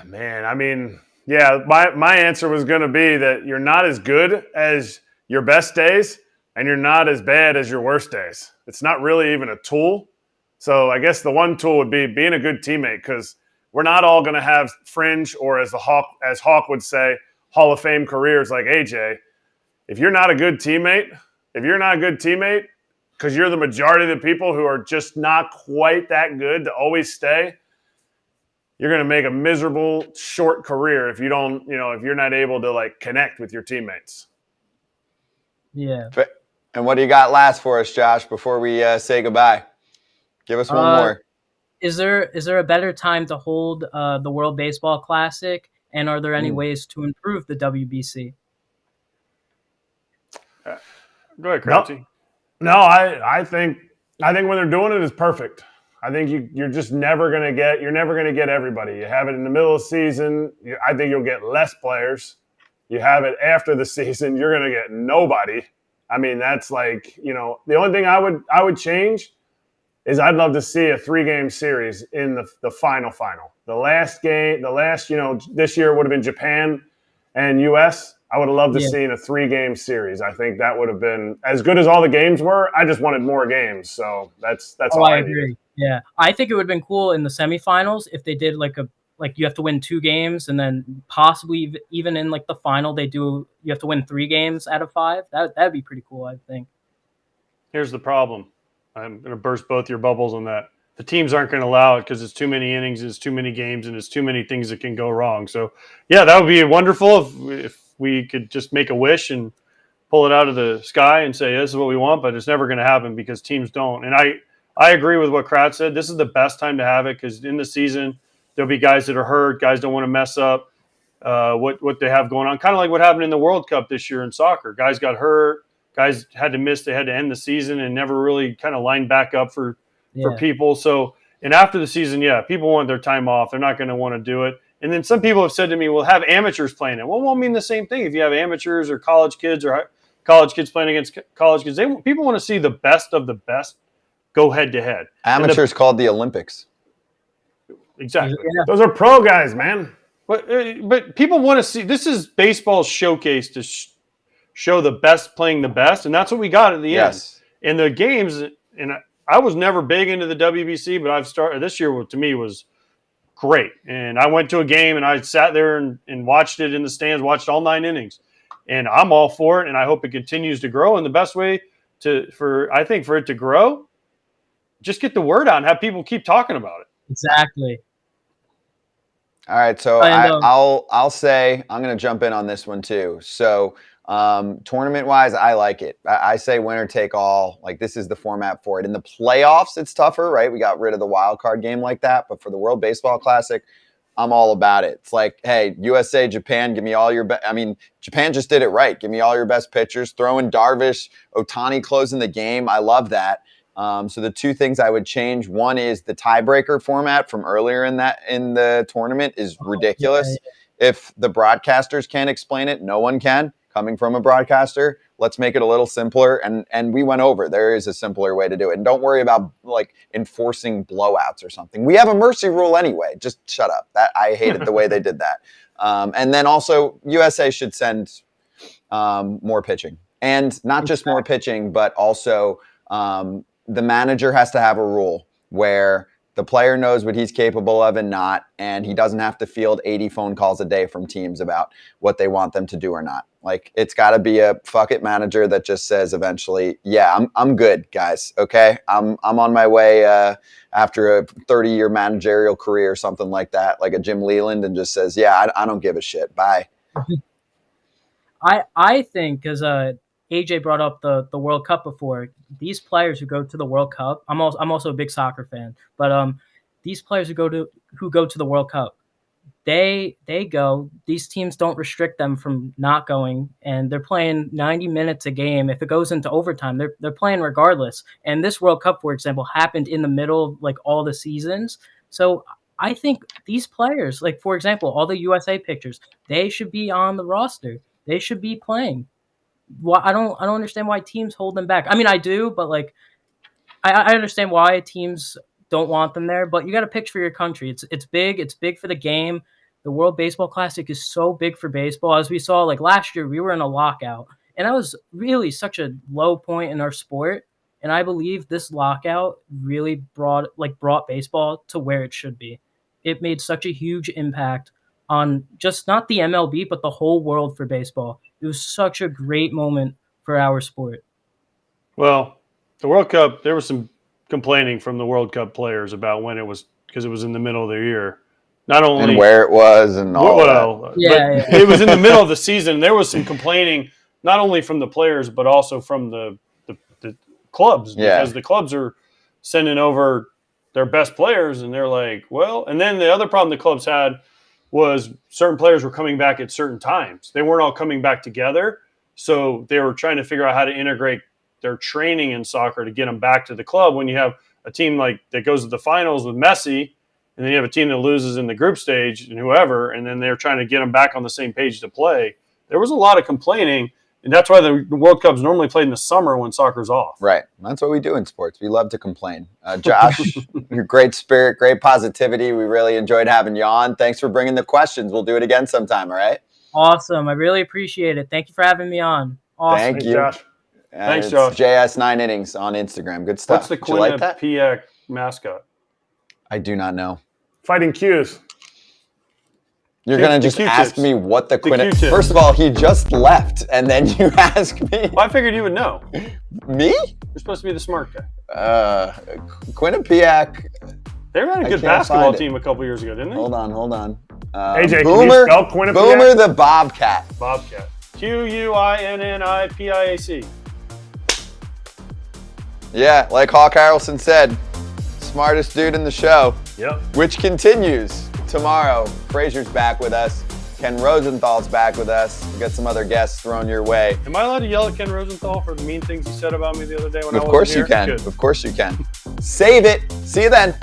Man, I mean, yeah, my answer was going to be that you're not as good as your best days and you're not as bad as your worst days. It's not really even a tool. So I guess the one tool would be being a good teammate, because we're not all going to have fringe, or as Hawk would say, Hall of Fame careers like AJ. If you're not a good teammate, because you're the majority of the people who are just not quite that good to always stay, you're going to make a miserable short career if you don't, if you're not able to like connect with your teammates. Yeah. And what do you got last for us, Josh, before we say goodbye? Give us one more. Is there a better time to hold the World Baseball Classic, and are there any ways to improve the WBC? Go ahead, Kratzy. No, I think when they're doing it is perfect. I think you're just never going to get everybody. You have it in the middle of the season, I think you'll get less players. You have it after the season, you're going to get nobody. I mean, that's like, the only thing I would change is I'd love to see a 3-game series in the final. The last game, this year would have been Japan and US. I would have loved to see in a 3-game series. I think that would have been as good as all the games were. I just wanted more games. So that's all I agree. needed. Yeah. I think it would have been cool in the semifinals if they did like you have to win 2 games, and then possibly even in like the final you have to win 3 games out of 5. That'd be pretty cool, I think. Here's the problem. I'm going to burst both your bubbles on that. The teams aren't going to allow it because it's too many innings, it's too many games, and it's too many things that can go wrong. So, yeah, that would be wonderful if we could just make a wish and pull it out of the sky and say, this is what we want, but it's never going to happen because teams don't. And I agree with what Kratz said. This is the best time to have it because in the season, there'll be guys that are hurt, guys don't want to mess up what they have going on. Kind of like what happened in the World Cup this year in soccer. Guys got hurt, guys had to miss, they had to end the season and never really kind of lined back up for people. So, and after the season, people want their time off. They're not going to want to do it. And then some people have said to me, well, have amateurs playing it. Well, it won't mean the same thing if you have amateurs or college kids playing against college kids. People want to see the best of the best go head to head. Amateurs called the Olympics. Exactly. Yeah. Those are pro guys, man. But people want to see. This is baseball's showcase to show the best playing the best, and that's what we got at the end. And the games, and I was never big into the WBC, but I've started this year. To me, was great. And I went to a game and I sat there and watched it in the stands, watched all 9 innings. And I'm all for it, and I hope it continues to grow. And the best way for it to grow, just get the word out and have people keep talking about it. Exactly. All right, so I'll say I'm going to jump in on this one too. So tournament-wise, I like it. I say winner take all. Like, this is the format for it. In the playoffs, it's tougher, right? We got rid of the wild card game like that. But for the World Baseball Classic, I'm all about it. It's like, hey, USA, Japan, give me all your best. I mean, Japan just did it right. Give me all your best pitchers. Throw in Darvish, Ohtani closing the game. I love that. So the 2 things I would change, one is the tiebreaker format from earlier in the tournament is ridiculous. If the broadcasters can't explain it, no one can. Coming from a broadcaster, let's make it a little simpler. And we went over. There is a simpler way to do it. And don't worry about like enforcing blowouts or something. We have a mercy rule anyway. Just shut up. I hated the way they did that. And then also USA should send more pitching, and not just more pitching, but also the manager has to have a rule where the player knows what he's capable of and not, and he doesn't have to field 80 phone calls a day from teams about what they want them to do or not. Like, it's got to be a fuck it manager that just says eventually, yeah, I'm good, guys. Okay, I'm on my way after a 30-year managerial career or something like that, like a Jim Leland, and just says, yeah, I don't give a shit. Bye. I think, because AJ brought up the World Cup before. These players who go to the World Cup, I'm also a big soccer fan, but these players who go to the World Cup, they go. These teams don't restrict them from not going, and they're playing 90 minutes a game. If it goes into overtime, they're playing regardless. And this World Cup, for example, happened in the middle of like all the seasons. So I think these players, like for example, all the USA pictures, they should be on the roster. They should be playing. Why I don't understand why teams hold them back. I mean, I do, but like I understand why teams don't want them there, but you got to pitch for your country. It's big. It's big for the game. The World Baseball Classic is so big for baseball. As we saw, like last year, we were in a lockout, and that was really such a low point in our sport. And I believe this lockout really brought baseball to where it should be. It made such a huge impact on just not the MLB, but the whole world for baseball. It was such a great moment for our sport. Well, the World Cup, there was some complaining from the World Cup players about when it was, because it was in the middle of their year. Not only and where it was and all that. Yeah. It was in the middle of the season. There was some complaining, not only from the players, but also from the clubs. Because the clubs are sending over their best players, and they're like, well, and then the other problem the clubs had was certain players were coming back at certain times. They weren't all coming back together. So they were trying to figure out how to integrate their training in soccer to get them back to the club. When you have a team like that goes to the finals with Messi, and then you have a team that loses in the group stage and whoever, and then they're trying to get them back on the same page to play. There was a lot of complaining, and that's why the World Cup's normally played in the summer when soccer's off. Right. That's what we do in sports. We love to complain. Josh, your great spirit, great positivity. We really enjoyed having you on. Thanks for bringing the questions. We'll do it again sometime, all right? Awesome. I really appreciate it. Thank you for having me on. Awesome. Thank you. Josh. Thanks, Josh. JS9 Innings on Instagram. Good stuff. What's the Quinnipiac mascot? I do not know. Fighting Q's. You're going to just ask me what the Quinnipiac... First of all, he just left, and then you ask me. Well, I figured you would know. Me? You're supposed to be the smart guy. Quinnipiac... They were on a good basketball team a couple years ago, didn't they? Hold on. AJ, Boomer, can you spell Quinnipiac? Boomer the Bobcat. Bobcat. Quinnipiac. Yeah, like Hawk Harrelson said, smartest dude in the show. Yep. Which continues tomorrow. Frazier's back with us. Ken Rosenthal's back with us. We've got some other guests thrown your way. Am I allowed to yell at Ken Rosenthal for the mean things he said about me the other day when I wasn't here? Of course you can. Of course you can. Save it. See you then.